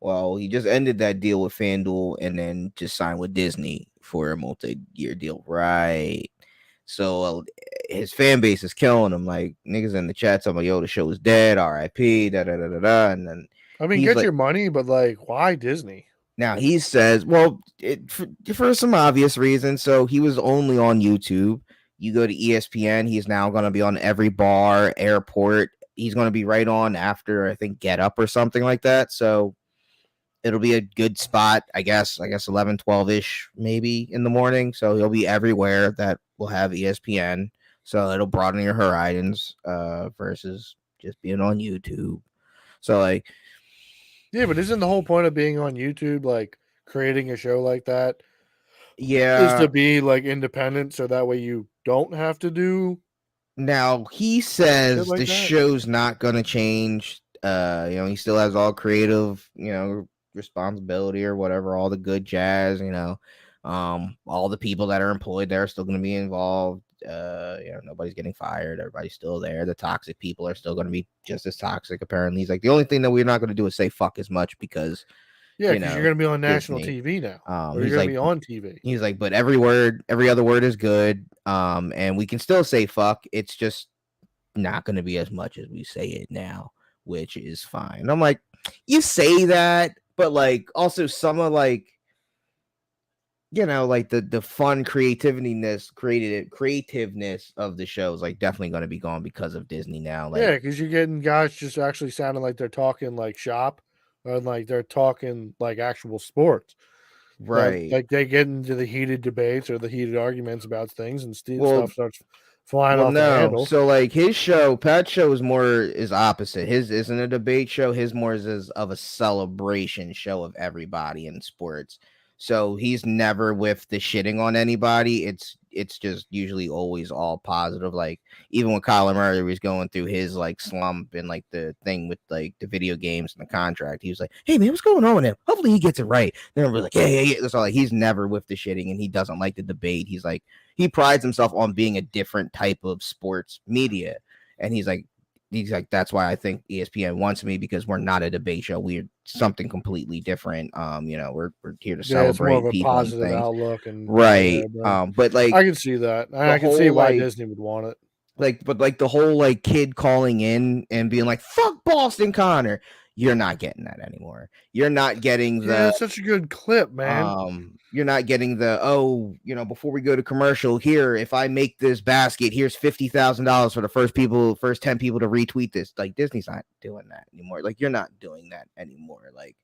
Well, he just ended that deal with FanDuel and then just signed with Disney for a multi-year deal, right? So his fan base is killing him. Like niggas in the chat talking about, yo, the show is dead, RIP, da da da da da. And then I mean, he's get like, your money, but like, why Disney? now he says, well, for some obvious reasons. So he was only on YouTube. You go to ESPN, he's now going to be on every bar, airport. He's going to be right on after, I think, Get Up or something like that. So it'll be a good spot, I guess 11, 12-ish maybe in the morning. So he'll be everywhere that will have ESPN. So it'll broaden your horizons versus just being on YouTube. So like, yeah, but isn't the whole point of being on YouTube like creating a show like that? Yeah, is to be like independent, so that way you don't have to do. Now he says like the that? show's not gonna change. He still has all creative, responsibility or whatever, all the good jazz, all the people that are employed there are still gonna be involved. Nobody's getting fired, everybody's still there. The toxic people are still gonna be just as toxic, apparently. He's like, the only thing that we're not gonna do is say fuck as much because Yeah, because you're gonna be on national Disney. TV now. Or He's you're gonna like, be on TV. He's like, but every other word is good. And we can still say fuck. It's just not going to be as much as we say it now, which is fine. And I'm like, you say that, but like also some of like, like the fun creativeness of the show is like definitely going to be gone because of Disney now. Like, Yeah, because you're getting guys just actually sounding like they're talking like shop, or like they're talking like actual sports. right? Like they get into the heated debates or the heated arguments about things, and stuff starts flying off the handle. So like his show, Pat's show is opposite. His isn't a debate show. His more is of a celebration show of everybody in sports. So he's never with the shitting on anybody. It's it's just usually always all positive. Like even when Kyler Murray was going through his like slump and like the thing with like the video games and the contract, he was like, "Hey man, what's going on with him? Hopefully he gets it right." Then everybody's like, "Yeah." That's all. Like he's never with the shitting, and he doesn't like the debate. He's like, he prides himself on being a different type of sports media, and he's like, that's why I think ESPN wants me, because we're not a debate show. We're something completely different. We're here to Yeah, it's more of celebrate a people and positive things. outlook, and Right. yeah, But like I can see that. I can whole, see why like, Disney would want it. But the whole like kid calling in and being like, "Fuck Boston Connor," you're not getting that anymore. You're not getting the it's such a good clip, man. you're not getting the before we go to commercial, here, if I make this basket, here's $50,000 for the first 10 people to retweet this. Like Disney's not doing that anymore. Like you're not doing that anymore. Like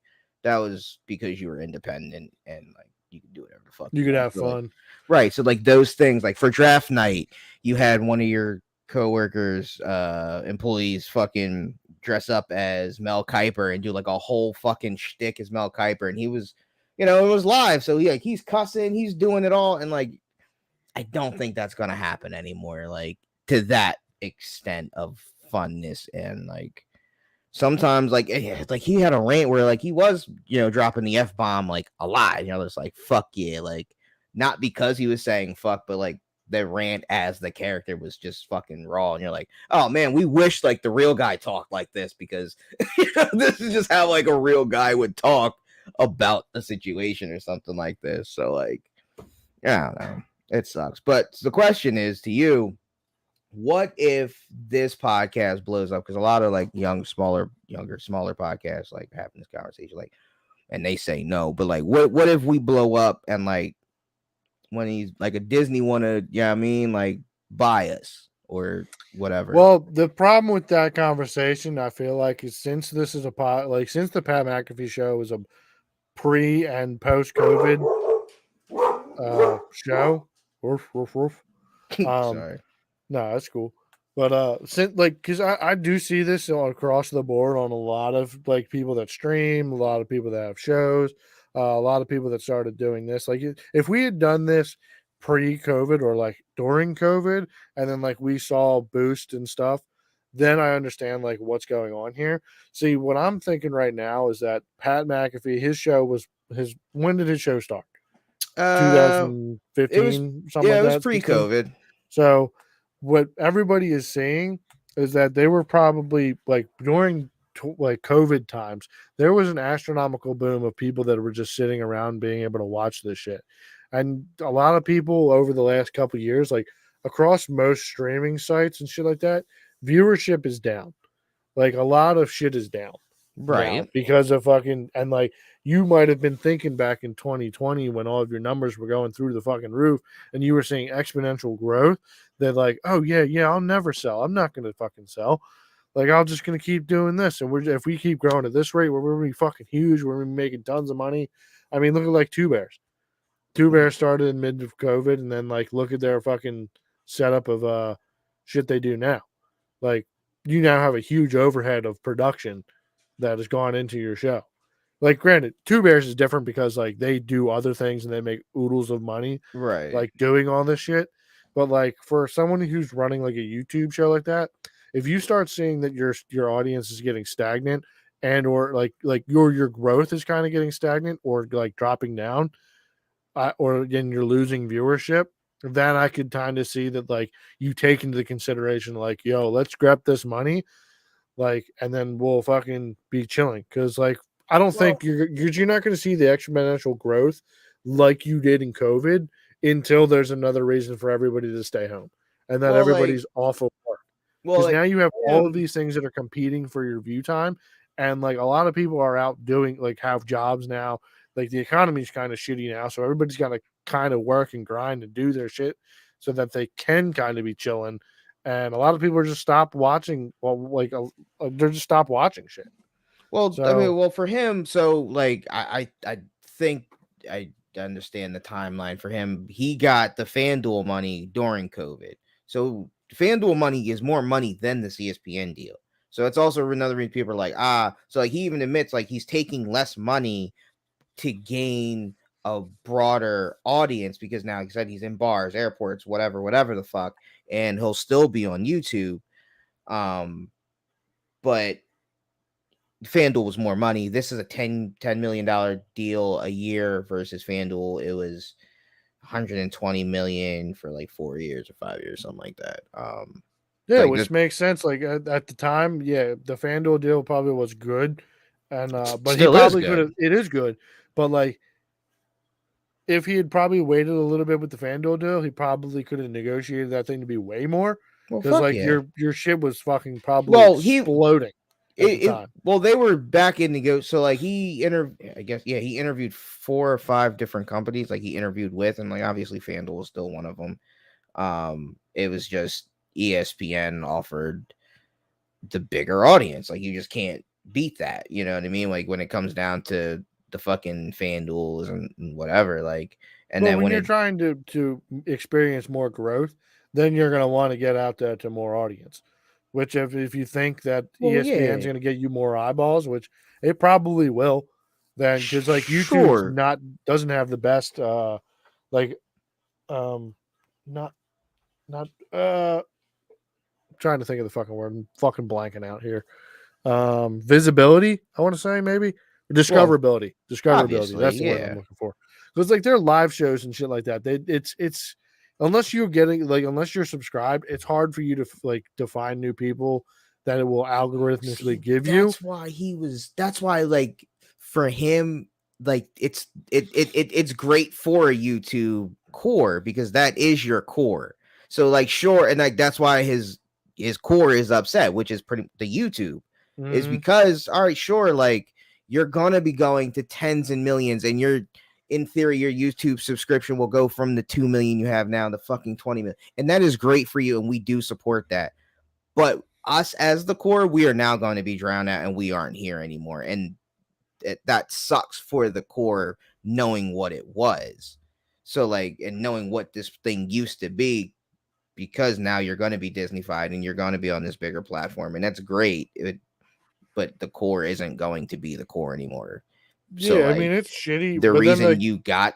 that was because you were independent and like you could do whatever the fuck you could have so, like, fun. right. So like those things, like for draft night, you had one of your coworkers, employees fucking dress up as Mel Kiper and do like a whole fucking shtick as Mel Kiper, and he was, it was live, so he's cussing, he's doing it all, and like I don't think that's gonna happen anymore, like to that extent of funness. And like sometimes like he had a rant where like he was dropping the F-bomb like a lot, it's like fuck yeah, like not because he was saying fuck, but like the rant as the character was just fucking raw, and you're like, oh man, we wish like the real guy talked like this, because this is just how like a real guy would talk about a situation or something like this. So like, I don't know, it sucks. But the question is to you, what if this podcast blows up? Because a lot of like smaller podcasts like having this conversation, like, and they say no, but like what if we blow up and like when he's like a Disney want to, like buy us or whatever? Well, the problem with that conversation, I feel like, is since this is since the Pat McAfee show was a pre and post COVID show. Sorry. No, that's cool. But since because I do see this across the board on a lot of like people that stream, a lot of people that have shows, a lot of people that started doing this. Like if we had done this pre-COVID or like during COVID, and then like we saw boost and stuff, then I understand like what's going on here. See, what I'm thinking right now is that Pat McAfee, his show was when did his show start? 2015, something like that. It was pre-COVID. So what everybody is saying is that they were probably like during like COVID times, there was an astronomical boom of people that were just sitting around being able to watch this shit. And a lot of people over the last couple of years, like across most streaming sites and shit like that, viewership is down. Like a lot of shit is down. Right. Because of fucking, and like you might have been thinking back in 2020 when all of your numbers were going through the fucking roof and you were seeing exponential growth, that like, oh yeah, I'll never sell. I'm not going to fucking sell. Like, I'm just going to keep doing this. And if we keep growing at this rate, we're going to be fucking huge. We're going to be making tons of money. I mean, look at like Two Bears. Two Bears started in mid of COVID, and then like look at their fucking setup of shit they do now. Like, you now have a huge overhead of production that has gone into your show. Like, granted, Two Bears is different because like they do other things and they make oodles of money, right, like doing all this shit. But like for someone who's running like a YouTube show like that, if you start seeing that your audience is getting stagnant and or like your growth is kind of getting stagnant or like dropping down, or again you're losing viewership, then I could kind of see that like you take into the consideration like, yo, let's grab this money, like, and then we'll fucking be chilling. Because like I don't think you're not going to see the exponential growth like you did in COVID until there's another reason for everybody to stay home and that everybody's off of work. Because now you have all of these things that are competing for your view time, and like a lot of people are out doing like have jobs now. Like the economy's kind of shitty now, so everybody's got to kind of work and grind and do their shit so that they can kind of be chilling. And a lot of people are just stop watching. Well, like they're just stop watching shit. Well, so, I mean, well, for him, so like I think I understand the timeline for him. He got the FanDuel money during COVID, so FanDuel money is more money than the ESPN deal. So it's also another reason people are like, so like he even admits like he's taking less money to gain a broader audience because now he said he's in bars, airports, whatever the fuck, and he'll still be on YouTube. But FanDuel was more money. This is a $10 million deal a year versus FanDuel. It was 120 million for like 4 years or 5 years, something like that. Yeah, like which makes sense. Like at the time, yeah, the FanDuel deal probably was good, and but he Still is probably could good. have. It is good, but like if he had probably waited a little bit with the FanDuel deal, he probably could have negotiated that thing to be way more. Well, Because fuck like yeah. your shit was fucking probably Well, exploding at the time. Well, they were back in the go. So like he he interviewed 4 or 5 different companies. Like he interviewed with, and like obviously FanDuel was still one of them. It was just ESPN offered the bigger audience. Like you just can't beat that. You know what I mean? Like when it comes down to the fucking FanDuels and whatever. Like, and But then when when you're it trying to experience more growth, then you're gonna want to get out there to more audience. Which if you think that well, ESPN's yeah, gonna get you more eyeballs, which it probably will, then because like YouTube's sure. doesn't have the best like not not trying to think of the fucking word. I'm fucking blanking out here. Visibility, I want to say maybe discoverability. Discoverability. Obviously, That's the word I'm yeah. looking for. Because like their live shows and shit like that, it's unless you're getting like unless you're subscribed, it's hard for you to like to find new people that it will algorithmically See, give you. that's why like for him, like it's great for a YouTube core because that is your core. So like sure, and like that's why his core is upset, which is pretty the YouTube is because all right, sure, like you're gonna be going to tens and millions, and you're in theory your YouTube subscription will go from the 2 million you have now to fucking 20 million, and that is great for you, and we do support that. But us as the core, we are now going to be drowned out, and we aren't here anymore, and that sucks for the core knowing what it was. So like, and knowing what this thing used to be, because now you're going to be Disneyfied and you're going to be on this bigger platform, and that's great. But the core isn't going to be the core anymore. So Yeah, I mean like it's shitty, the but then reason like you got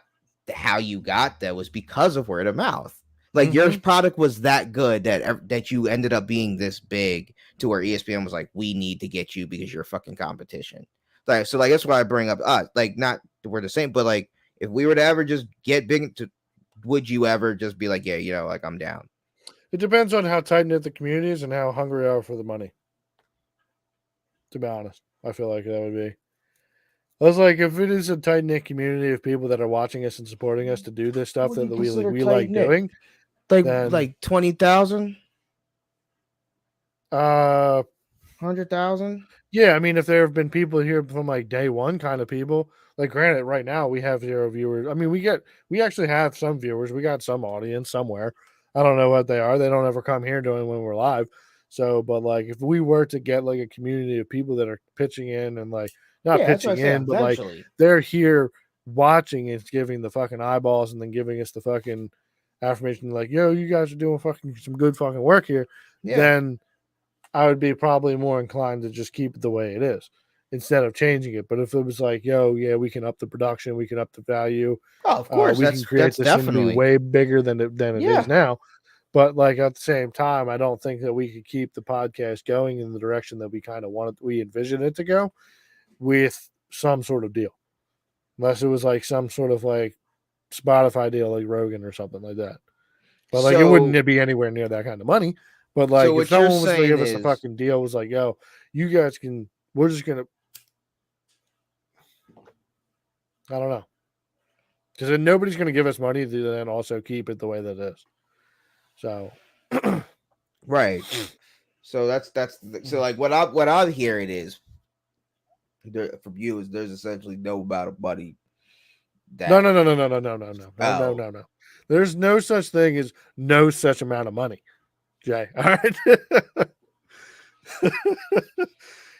how you got that was because of word of mouth. Like your product was that good that you ended up being this big to where ESPN was like, we need to get you because you're fucking competition. Like so, like that's why I bring up us. Like not we're the same, but like if we were to ever just get big, would you ever just be like, yeah, you know, like I'm down? it depends on how tight knit the community is and how hungry they are for the money. To be honest, I feel like that would be. I was like, if it is a tight knit community of people that are watching us and supporting us to do this stuff that we like doing, then 20,000, uh 100,000. yeah, I mean if there have been people here from like day one kind of people, like granted right now we have 0 viewers. I mean we actually have some viewers, we got some audience somewhere. I don't know what they are. They don't ever come here doing when we're live. So but like if we were to get like a community of people that are pitching in and like not Yeah, that's what I pitching say. in, but like Eventually, they're here watching and giving the fucking eyeballs and then giving us the fucking affirmation like, yo, you guys are doing fucking some good fucking work here, yeah. then I would be probably more inclined to just keep it the way it is instead of changing it. But if it was like, yo, yeah, we can up the production, we can up the value, Oh, of course, we can create that's this thing to be definitely way bigger than it yeah. is now. But like at the same time, I don't think that we could keep the podcast going in the direction that we envision it to go with some sort of deal, unless it was like some sort of like Spotify deal, like Rogan or something like that. But like it wouldn't be anywhere near that kind of money. But like So if what you're someone was to saying give us a is fucking deal, was like, yo, you guys can, we're just gonna, I don't know, because then nobody's gonna give us money to then also keep it the way that it is. So right. So that's so like what I hear it is there, from you is there's essentially no amount of money that no. There's no such thing as no such amount of money, Jay. All right.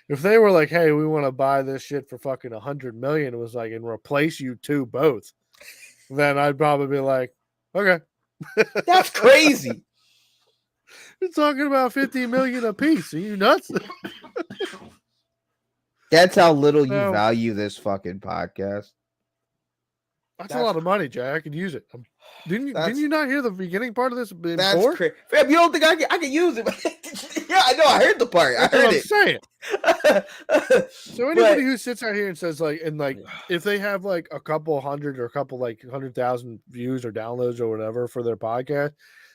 If they were like, hey, we want to buy this shit for fucking 100 million, it was like, and replace you two both, then I'd probably be like, okay. That's crazy. You're talking about 50 million a piece. Are you nuts? That's how little you value this fucking podcast. That's a lot of money, Jay. I could use it. Didn't you not hear the beginning part of this before? That's crazy. Fam, you don't think I can use it? Yeah, I know. I heard the part. That's I heard what I'm saying. So anybody who sits out here and says if they have like a couple hundred or a couple like 100,000 views or downloads or whatever for their podcast,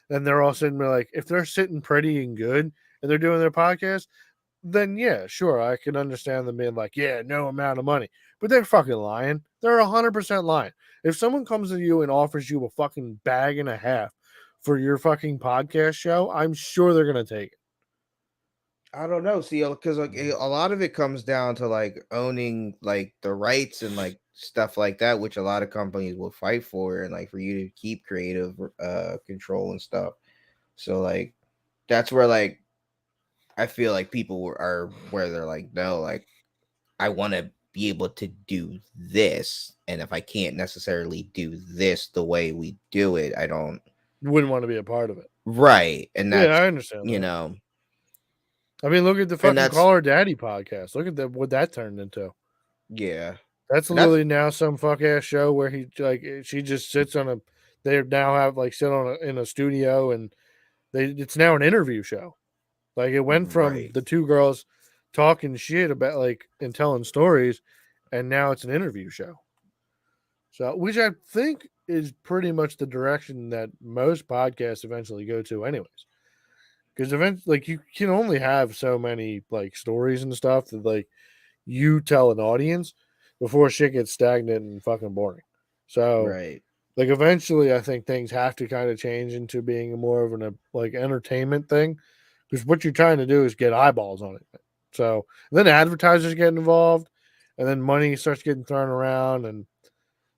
then they're all sitting there like, if they're sitting pretty and good and they're doing their podcast, then yeah, sure, I can understand them being like, yeah, no amount of money. But they're fucking lying. They're 100% lying. If someone comes to you and offers you a fucking bag and a half for your fucking podcast show, I'm sure they're gonna take it. I don't know. See, because like a lot of it comes down to like owning like the rights and like stuff like that, which a lot of companies will fight for, and like for you to keep creative control and stuff. So like that's where like I feel like people are where they're like, no, like I want to be able to do this, and if I can't necessarily do this the way we do it, I wouldn't want to be a part of it. Right. And that's, I understand. You know, I mean, look at the fucking Call Her Daddy podcast. Look at what that turned into. Yeah. That's literally now some fuck ass show where she just sits on they now have like sit on in a studio, and it's now an interview show. Like it went from the two girls talking shit about like and telling stories, and now it's an interview show. So, which I think is pretty much the direction that most podcasts eventually go to, anyways. Because eventually, like you can only have so many like stories and stuff that like you tell an audience before shit gets stagnant and fucking boring. So, like eventually, I think things have to kind of change into being more of an like entertainment thing. Because what you're trying to do is get eyeballs on it. So then advertisers get involved, and then money starts getting thrown around, and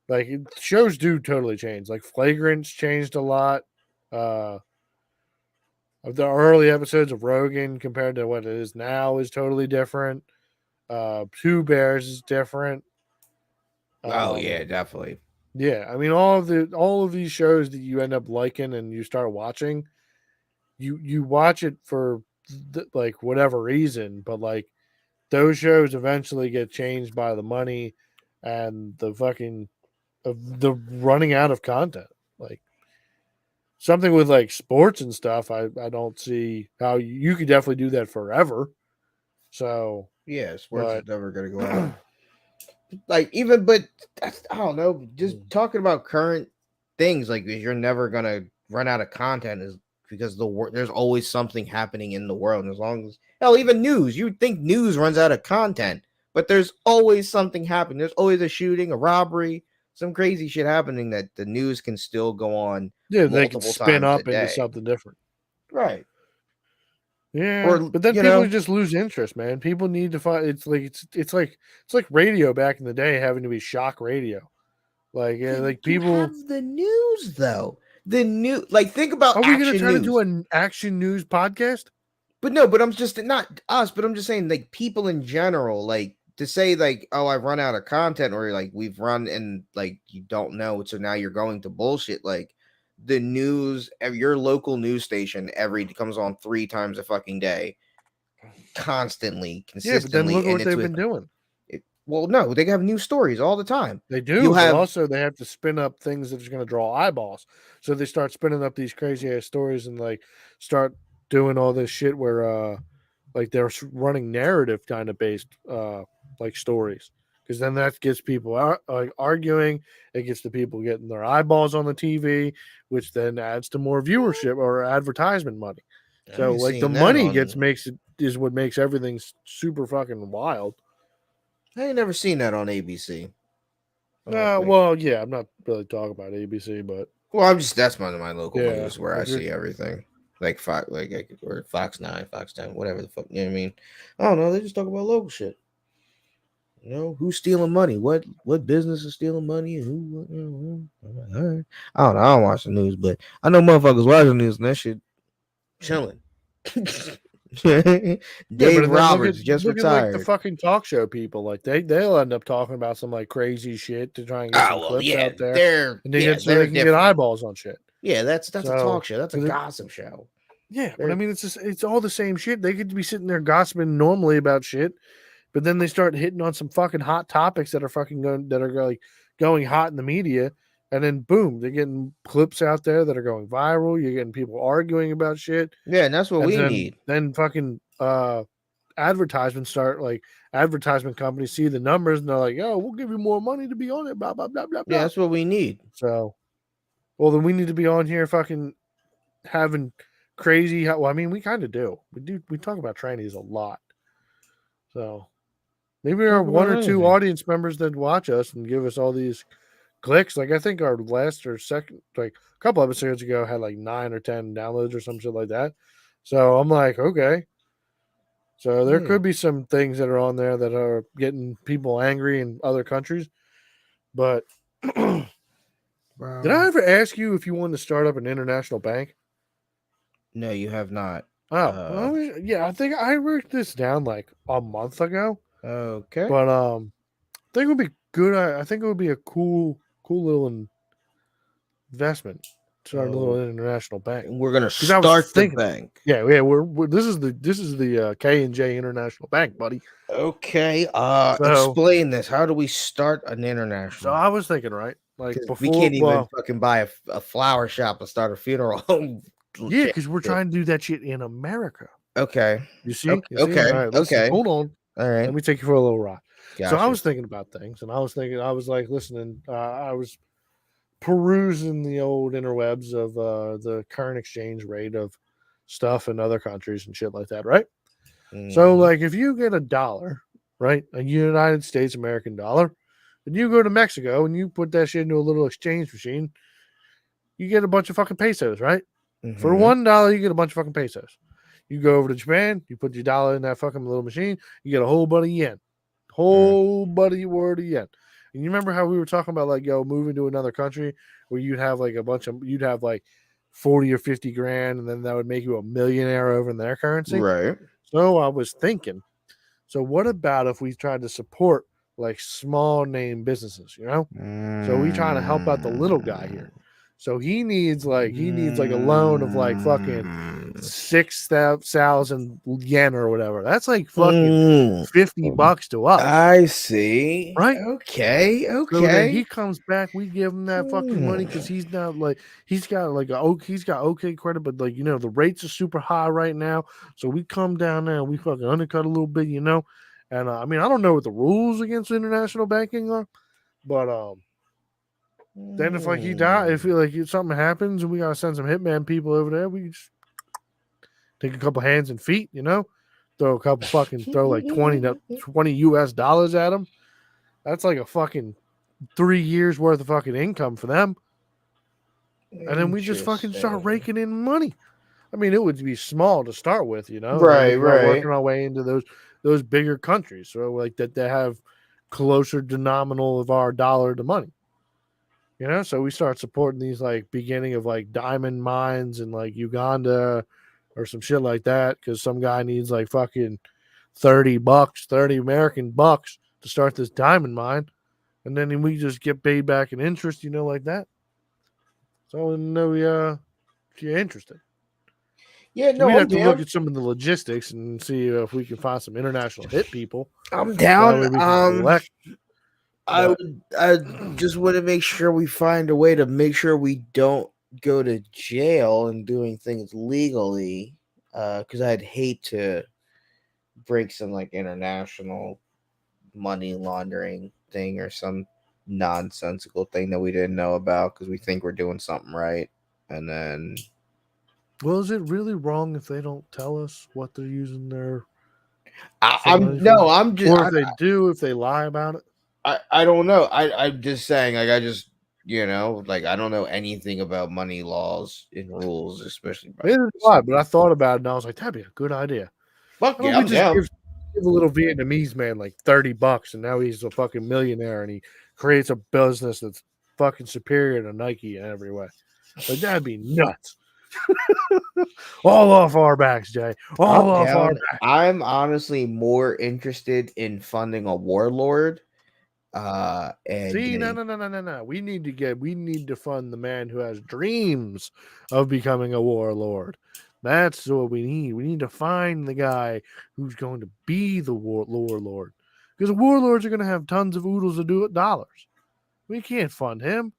like shows do totally change. Like Flagrant's changed a lot. Of the early episodes of Rogan compared to what it is now is totally different. Two Bears is different. Oh yeah, definitely. Yeah, I mean all of these shows that you end up liking and you start watching, you watch it for like whatever reason, but like those shows eventually get changed by the money and the fucking the running out of content. Like something with like sports and stuff, I don't see how you could definitely do that forever. So yeah, sports is never gonna go out. Like even, but I don't know. Just talking about current things, like you're never gonna run out of content, is because there's always something happening in the world. And as long as hell, even news, you'd think news runs out of content, but there's always something happening. There's always a shooting, a robbery, some crazy shit happening that the news can still go on. Yeah, they can spin up into something different. Right. Yeah, but then people just lose interest, man. People need to find it's like radio back in the day having to be shock radio. Like like people have the news though. The new like think about are we gonna turn into an action news podcast? But no, but I'm just not us, but I'm just saying like people in general, like to say like, oh, I've run out of content, or like we've run and like you don't know, so now you're going to bullshit. Like the news, your local news station comes on 3 times a fucking day, constantly, consistently. Yeah, but then look what they've been doing. Well, no, they have new stories all the time. They do, but also they have to spin up things that are going to draw eyeballs. So they start spinning up these crazy ass stories and like start doing all this shit where like they're running narrative kind of based like stories. Because then that gets people like arguing. It gets the people getting their eyeballs on the TV, which then adds to more viewership or advertisement money. So like the money is what makes everything super fucking wild. I ain't never seen that on ABC. Well, yeah, I'm not really talking about ABC, but that's one of my local news where I see everything. Like Fox, or Fox 9, Fox 10, whatever the fuck, you know what I mean? I don't know. They just talk about local shit. You know, who's stealing money? What business is stealing money? And who? I'm like, all right. I don't know. I don't watch the news, but I know motherfuckers watch the news and that shit chilling. Dave Roberts just retired. Like the fucking talk show people, like they'll end up talking about some like crazy shit to try and get some clips out there, and they can get eyeballs on shit. Yeah, that's a talk show. That's a gossip show. Yeah, but I mean, it's all the same shit. They could be sitting there gossiping normally about shit, but then they start hitting on some fucking hot topics that are fucking going hot in the media, and then boom, they're getting clips out there that are going viral. You're getting people arguing about shit, Yeah, and that's what and we then need. fucking advertisements start, like advertisement companies see the numbers and they're like, "Yo, we'll give you more money to be on it." Blah blah blah blah Yeah, blah. that's what we need. So, well, then we need to be on here fucking having crazy. Well, I mean, we kind of do. We talk about trannies a lot. So maybe there are Talk one about or two anything. audience members that watch us and give us all these clicks. Like I think our last or second, like a couple episodes ago, had like 9 or 10 downloads or some shit like that. So I'm like, okay. So there Yeah. could be some things that are on there that are getting people angry in other countries. But did I ever ask you if you wanted to start up an international bank? No, you have not. Oh, well, yeah, I think I wrote this down like a month ago. Okay. But I think it would be good. I think it would be a cool little investment. Start a little international bank. We're gonna 'Cause I was start the thinking, bank. yeah, we're this is the K&J International Bank, buddy. Okay. So Explain this. How do we start an so international? I was thinking, right, like Because we before, can't even fucking buy a flower shop and start a funeral home. yeah, because we're trying to do that shit in America. Okay. You see? Okay. You see? Okay. All right, listen, Okay. hold on. All right. Let me take you for a little ride. So I Gotcha. was thinking about things, and I was like listening. I was perusing the old interwebs of the current exchange rate of stuff in other countries and shit like that, right? So, Mhm. like, if you get a dollar, right, a United States American dollar, and you go to Mexico and you put that shit into a little exchange machine, you get a bunch of fucking pesos, right? For Mhm. $1, you get a bunch of fucking pesos. You go over to Japan, you put your dollar in that fucking little machine, you get a whole bunch of yen. Whole buddy word of yen. And you remember how we were talking about like moving to another country where you'd have like you'd have like 40 or 50 grand, and then that would make you a millionaire over in their currency. Right. So I was thinking, so what about if we tried to support like small name businesses, you know? So we trying to help out the little guy here. So he needs like a loan of like fucking 6,000 yen or whatever. That's like fucking $50 to us, I see. right? Okay. So then he Okay. comes back, we give him that fucking money because he's not like he's got okay credit, but like the rates are super high right now. So we come down there and we fucking undercut a little bit, And I mean, I don't know what the rules against international banking are, but then if like he die, if something happens and we gotta send some hitman people over there, we just take a couple hands and feet, throw like 20 US dollars at him. That's like a fucking 3 years worth of fucking income for them. And then we just fucking start raking in money. I mean, it would be small to start with, and then Right. we start Right. working our way into those bigger countries. So like that they have closer to nominal of our dollar to money. So we start supporting these like beginning of like diamond mines in like Uganda or some shit like that because some guy needs like fucking $30, 30 American bucks to start this diamond mine. And then we just get paid back in interest, like that. So no, if you're interested. Yeah. So No, we'd I'm have to look down. at some of the logistics and see if we can find some international hit people. I'm So that down. way we can collect. I just want to make sure we find a way to make sure we don't go to jail and doing things legally. Because I'd hate to break some like international money laundering thing or some nonsensical thing that we didn't know about because we think we're doing something right, and then Well, is it really wrong if they don't tell us what they're using their I'm no, I'm just or if they do, if they lie about it? I don't know. I'm just saying, like, I just like I don't know anything about money laws and rules, especially by Neither do I, but I thought about it and I was like, that'd be a good idea. fuck Why yeah, don't we I'm just down. give a little Vietnamese man like $30 and now he's a fucking millionaire and he creates a business that's fucking superior to Nike in every way. Like that'd be nuts. All off our backs, Jay. All I'm off our down. backs. I'm honestly more interested in funding a warlord. And See, no. getting We need to fund the man who has dreams of becoming a warlord. That's what we need. We need to find the guy who's going to be the warlord. Because warlords are going to have tons of oodles of dollars. We can't fund him.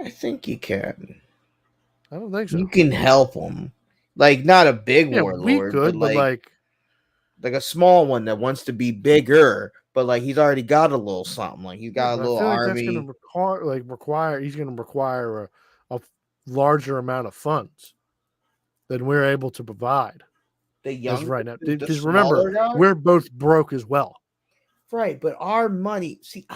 I think you can. I don't think so. You can help him. Like, not a big Yeah, we warlord, but could, but like a small one that wants to be bigger, but like he's already got a little something. Like he's yeah, got a but I little feel like that's going to army. require. He's going to require a larger amount of funds than we're able to provide The as younger, right now. the Because remember, smaller guy. we're both broke as well. Right, but our money. See,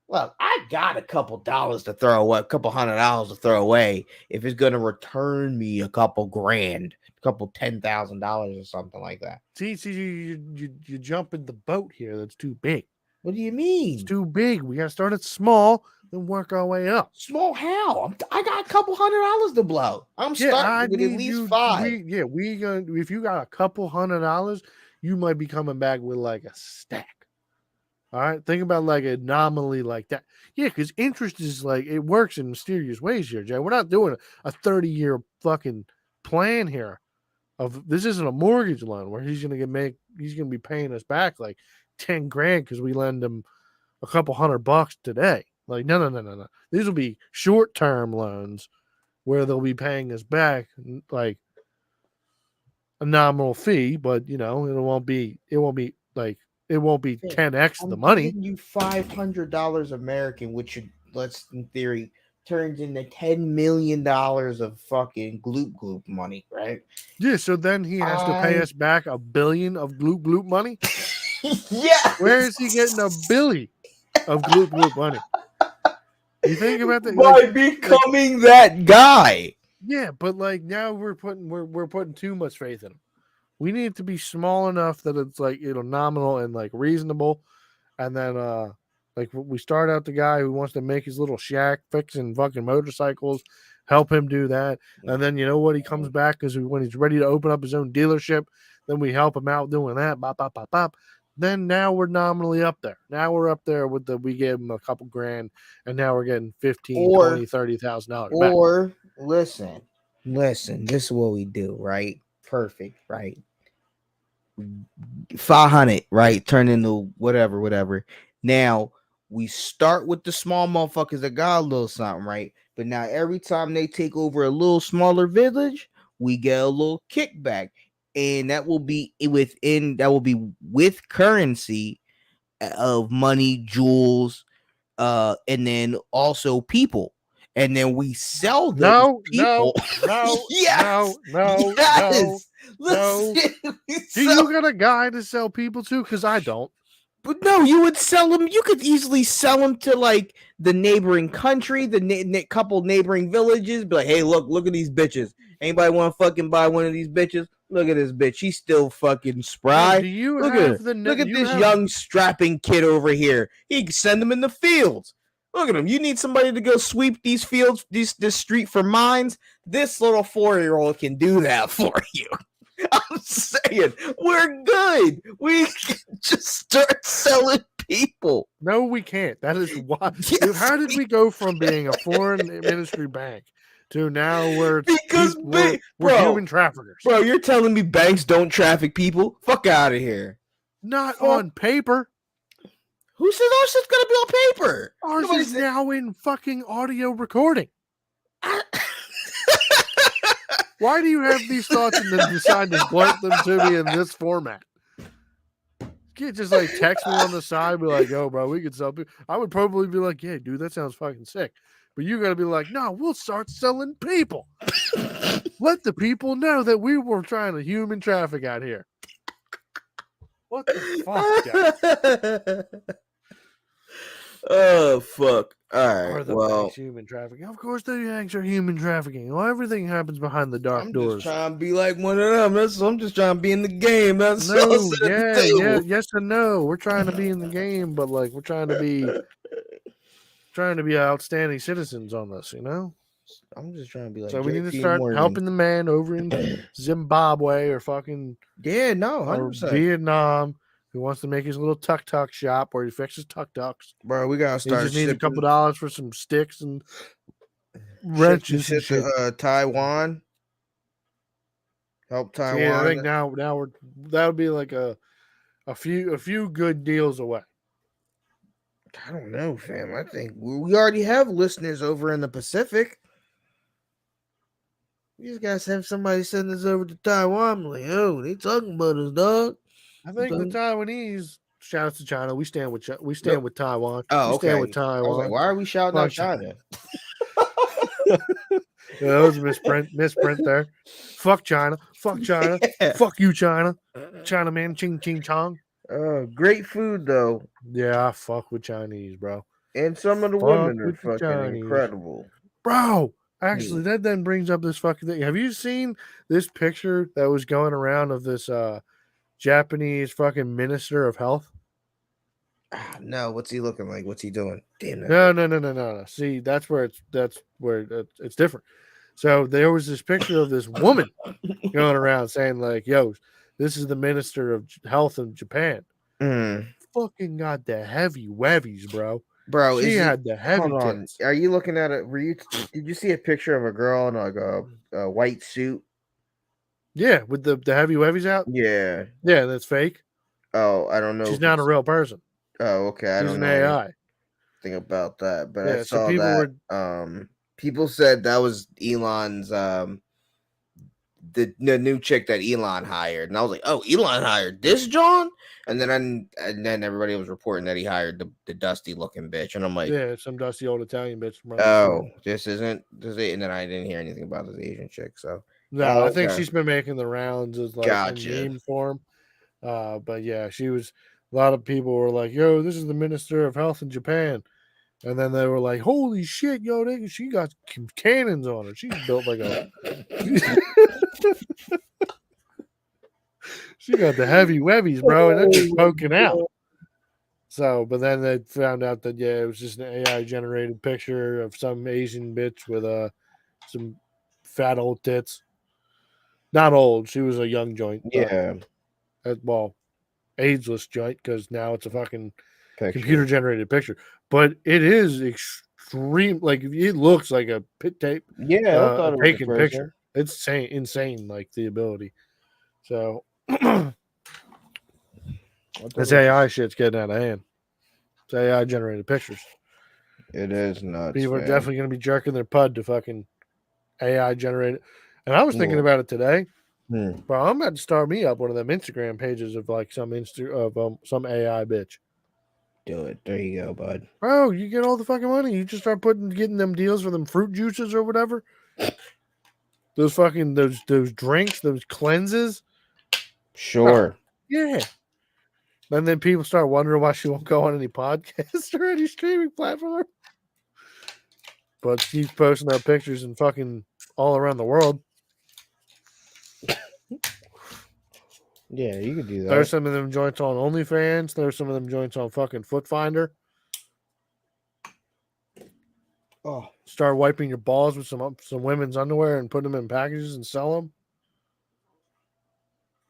look, I got a couple dollars to throw away, a couple $100 to throw away if it's gonna return me a couple grand, a couple $10,000 or something like that. See, you jump in the boat here. That's too big. What do you It's mean? too big. We got to start it small, then work our way up. Small how? I got a couple $100 to blow. I'm Yeah, I starting with at need least you. five. We gonna. If you got a couple $100, you might be coming back with like a stack. All right, think about like an anomaly like that. Yeah, because interest is like it works in mysterious ways here, Jay. We're not doing a 30-year fucking plan here. Of this isn't a mortgage loan where he's gonna be paying us back like 10 grand because we lend him a couple $100 today. Like no. These will be short-term loans where they'll be paying us back like a nominal fee, but it won't be like it won't be 10x the I'm money. giving you $500 American, which let's in theory turns into $10 million of fucking gloop money, right? Yeah, so then he has to pay us back $1 billion of gloop money. Yeah. Where is he getting $1 billion of gloop money? You think about that By becoming that guy. Yeah, but like now we're putting too much faith in him. We need it to be small enough that it's like nominal and like reasonable, and then like we start out the guy who wants to make his little shack fixing fucking motorcycles, help him do that, and then he comes back because when he's ready to open up his own dealership, then we help him out doing that. Bop bop bop bop. Then now we're nominally up there. Now we're up there with we gave him a couple grand, and now we're getting $15,000, $20,000, $30,000 back. Or listen, this is what we do, right? Perfect, right? 500, right? Turn into whatever. Now we start with the small motherfuckers that got a little something, right? But now every time they take over a little smaller village, we get a little kickback, and that will be with currency of money, jewels, and then also people. And then we sell those people. No. Yes. No. Listen, do you got a guy to sell people to? Because I don't. But no, you would sell them. You could easily sell them to like the neighboring country, the couple neighboring villages. Be like, hey, look at these bitches. Anybody want to fucking buy one of these bitches? Look at this bitch. She's still fucking spry. Do you look have at her. the Look at this young strapping kid over here. He can send them in the fields. Look at him. You need somebody to go sweep these fields, this street for mines. This little 4-year-old can do that for you. I'm saying we're good. We can just start selling people. No, we can't. That is why. Yes, Dude, how did we go from being a foreign ministry bank to now we're human traffickers? Bro, you're telling me banks don't traffic people? Fuck out of here. Not on paper. Who says our shit's gonna be on paper? Ours is now in fucking audio recording. Why do you have these thoughts and then decide to blurt them to me in this format? You can't just like text me on the side, be like, "Yo, bro, we could sell people." I would probably be like, "Yeah, dude, that sounds fucking sick." But you gotta be like, "No, we'll start selling people. Let the people know that we were trying to human traffic out here." What the fuck, guys? Oh fuck! All right, banks human trafficking. Of course, the banks are human trafficking. Well, everything happens behind the dark doors. I'm just trying to be like one of them. I'm just trying to be in the game. That's yes and no. We're trying to be in the game, but like we're trying to be outstanding citizens on this. I'm just trying to be like. So we need to start helping the man over in Zimbabwe or fucking 100%. Vietnam. Who wants to make his little tuk-tuk shop where he fixes tuk-tuks. Bro, we gotta start. He just needs a couple dollars for some sticks and wrenches and shit. Taiwan. Help Taiwan. Yeah, I think now that would be like a few good deals away. I don't know, fam. I think we already have listeners over in the Pacific. We just gotta have somebody send us over to Taiwan. I'm like, oh, they talking about us, dog. I think the Talking- Taiwanese. Shout out to China. We stand with Nope. with Taiwan. Oh, We stand okay. with I was like, Taiwan. why are we shouting out Fuck China. China? Yeah, that was a misprint there. Fuck China. Fuck China. Yeah. Fuck you, China. China man, ching ching chong. Great food though, Yeah, I fuck with Chinese, bro. and some of the Fuck women are with the fucking Chinese. incredible. Bro, actually, that then brings up this fucking thing. Have you seen this picture that was going around of this Japanese fucking minister of health? No, what's he looking like? What's he doing? Damn that. No. See, that's where it's different. So there was this picture of this woman going around saying like, "Yo, this is the minister of health in Japan." Fucking got the heavy webbies, bro. Bro, She is it, had the heavy hold on. tits. Are you looking at it? Did you see a picture of a girl in like a white suit? Yeah, with the heavy webbies out. Yeah. Yeah, that's fake. Oh, I don't know. She's if not a it's- real person. Oh, okay. I She's don't an know AI. anything about that, but I Yeah, so saw people that. were People said that was Elon's the new chick that Elon hired, and I was like, oh, Elon hired this John, and then everybody was reporting that he hired the dusty looking bitch, and I'm like, yeah, some dusty old Italian bitch. oh, this isn't this, and then I didn't hear anything about this Asian chick, so No, oh, I think okay. she's been making the rounds as like Gotcha. in meme form. But yeah, she was. A lot of people were like, "Yo, this is the minister of health in Japan," and then they were like, "Holy shit, yo, she got cannons on her. She's built like a." She got the heavy webbies, bro, and they're just poking out. So, but then they found out that yeah, it was just an AI generated picture of some Asian bitch with some fat old tits. Not old, she was a young joint. Yeah, Well, ageless joint because now it's a fucking picture. computer generated picture. But it is extreme. Like it looks like a pit tape. Yeah, I thought it was a taken person. picture. It's insane, like the ability. So this AI shit's getting out of hand. It's AI generated pictures. It is nuts. People are man. definitely going to be jerking their pud to fucking AI generated. And I was thinking about it today. Bro, I'm about to start me up one of them Instagram pages of like some some AI bitch. Do it. There you go, bud. Bro, you get all the fucking money. You just start getting them deals for them fruit juices or whatever. Those fucking those drinks, those cleanses. Sure. Yeah. And then people start wondering why she won't go on any podcasts or any streaming platform. But she's posting her pictures and fucking all around the world. Yeah, you could do that. There's some of them joints on OnlyFans. There's some of them joints on fucking Foot Finder. Oh, start wiping your balls with some women's underwear and put them in packages and sell them.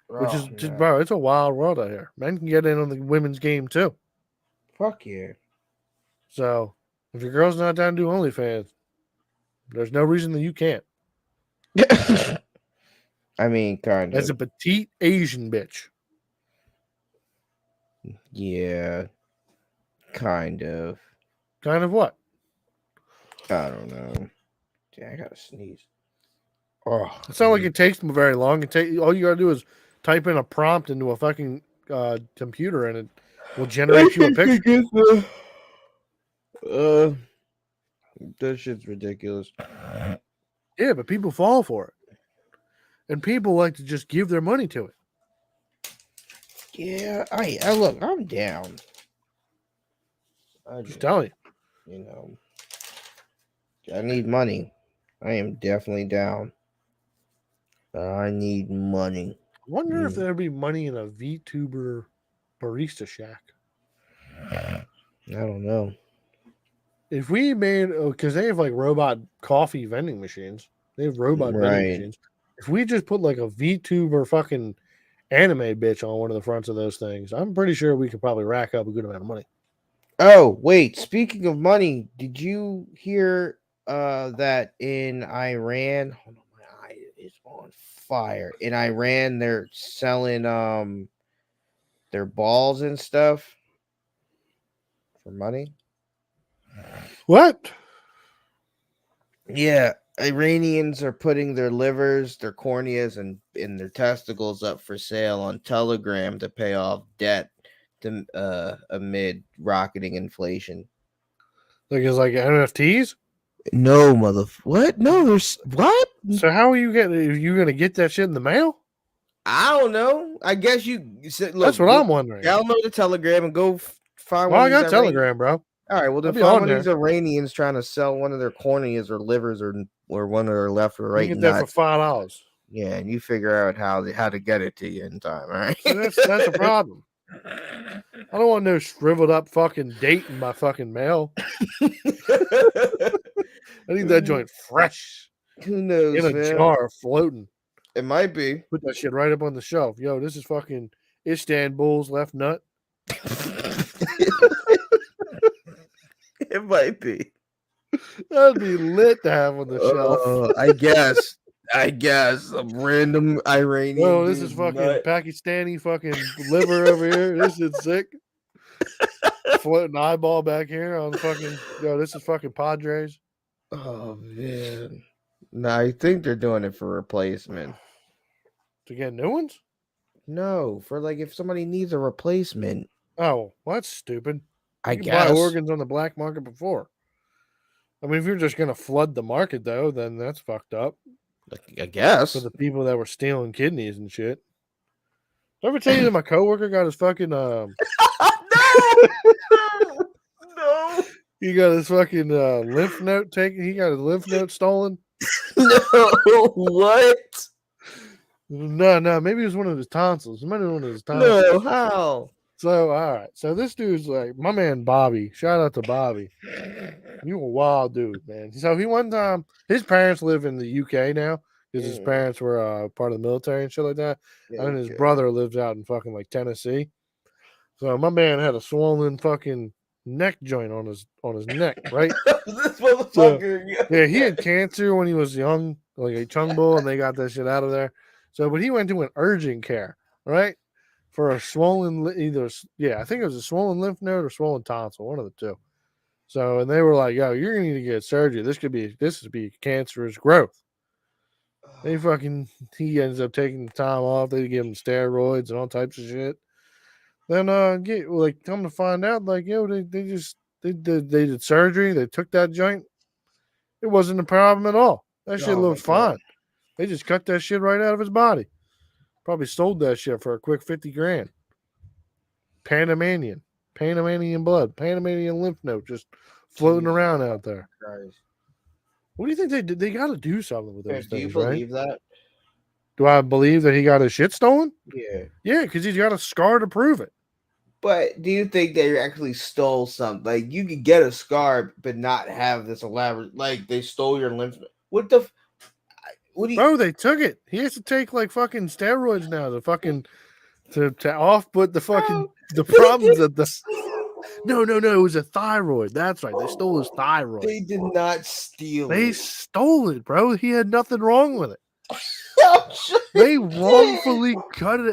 Which is just, bro, it's a wild world out here. Men can get in on the women's game too. Fuck yeah. So if your girl's not down to do OnlyFans, there's no reason that you can't. I mean, kind of. As a petite Asian bitch. Yeah. Kind of. Kind of what? I don't know. Yeah, I gotta sneeze. Oh, it's not like it takes them very long. All you gotta do is type in a prompt into a fucking computer and it will generate you a picture. That shit's ridiculous. Yeah, but people fall for it. And people like to just give their money to it. Yeah, I look, I'm down. I'm just telling you. You know, I need money. I am definitely down. I need money. I wonder if there'd be money in a VTuber barista shack. I don't know. If we made, because they have like robot coffee vending machines, they have robot vending machines. If we just put like a VTuber fucking anime bitch on one of the fronts of those things, I'm pretty sure we could probably rack up a good amount of money. Oh, wait. Speaking of money, did you hear that in Iran? Hold on, my eye is on fire. In Iran, they're selling their balls and stuff For money? What? Yeah, Iranians are putting their livers, their corneas, and their testicles up for sale on Telegram to pay off debt amid rocketing inflation. Like it's like NFTs? No, what? No, there's what? So how are you getting? Are you gonna get that shit in the mail? I don't know. I guess you said, look. That's what I'm wondering. Download the Telegram and go find Well, one I of got these Telegram, bro. All right, well then I'll be find on one of these there. Iranians trying to sell one of their corneas or livers or one of their left or You right can get that for nuts. $5. Yeah, and you figure out how to get it to you in time. All right. So that's a problem. I don't want no shriveled up fucking date in my fucking mail. I need that joint fresh Who knows, in a man? jar floating. It might be. Put that shit right up on the shelf. Yo, this is fucking Istanbul's left nut. It might be. That'd be lit to have on the shelf. I guess a random Iranian. Oh, this is fucking Pakistani fucking liver over here. This is sick. Floating eyeball back here on the fucking. Yo, this is fucking Padres. Oh man. No, I think they're doing it for replacement. To get new ones? No, for like if somebody needs a replacement. Oh, well, that's stupid. I You can guess buy organs on the black market before. I mean, if you're just gonna flood the market though, then that's fucked up. I guess. For the people that were stealing kidneys and shit. Did I ever tell you that my coworker got his fucking No. he got his fucking lymph node taken. He got his lymph node stolen. No, what? No, maybe it was one of his tonsils. It might have been one of his tonsils. No, how? So, all right. So this dude's like my man Bobby. Shout out to Bobby. You a wild dude, man. So he one time his parents live in the UK now because his parents were part of the military and shit like that. Yeah, and his brother lives out in fucking like Tennessee. So my man had a swollen fucking neck joint on his neck, right? This motherfucker. Yeah, he had cancer when he was young, like a chung bull, and they got that shit out of there. So, but he went to an urgent care, right? For a swollen, I think it was a swollen lymph node or swollen tonsil, one of the two. So, and they were like, "Yo, you're gonna need to get surgery. This could be cancerous growth." He ends up taking the time off. They give him steroids and all types of shit. Then, come to find out, like, yo, they did surgery. They took that joint. It wasn't a problem at all. That shit looked fine. They just cut that shit right out of his body. Probably sold that shit for a quick $50,000. Panamanian blood, Panamanian lymph node just floating around out there. Christ. What do you think they did? They got to do something with those things, Do you believe that? Do I believe that he got his shit stolen? Yeah. Yeah, because he's got a scar to prove it. But do you think they actually stole something? Like you could get a scar, but not have this elaborate. Like they stole your lymph node. What the? What do you? Bro, they took it. He has to take like fucking steroids now to fucking to off put the fucking the problems that the. No, it was a thyroid. That's right. They stole his thyroid. They did not steal it. They stole it, bro. He had nothing wrong with it. They wrongfully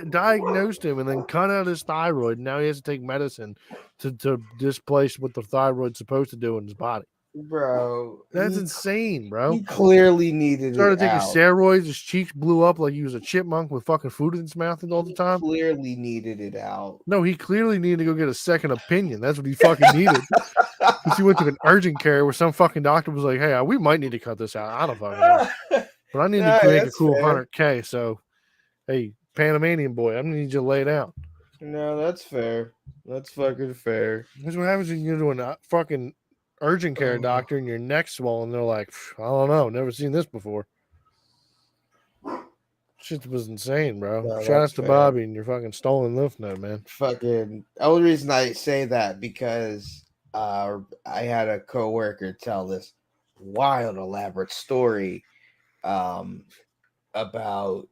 diagnosed him, and then cut out his thyroid. And now he has to take medicine to displace what the thyroid's supposed to do in his body. Bro, That's insane, bro. He clearly needed Started it taking out. steroids. His cheeks blew up like he was a chipmunk with fucking food in his mouth all the time. Clearly needed it out. No, he clearly needed to go get a second opinion. That's what he fucking needed. Because he went to an urgent care where some fucking doctor was like, "Hey, we might need to cut this out. I don't fucking know, but I need to make a cool $100K. So, hey, Panamanian boy, I'm gonna need you to lay it out." No, that's fair. That's fucking fair. That's what happens when you're doing a fucking urgent care doctor and your neck's swollen. They're like, "I don't know, never seen this before." Shit was insane, bro. No, shout out to Bobby and your fucking stolen lymph node, man. Fucking only reason I say that because I had a coworker tell this wild elaborate story about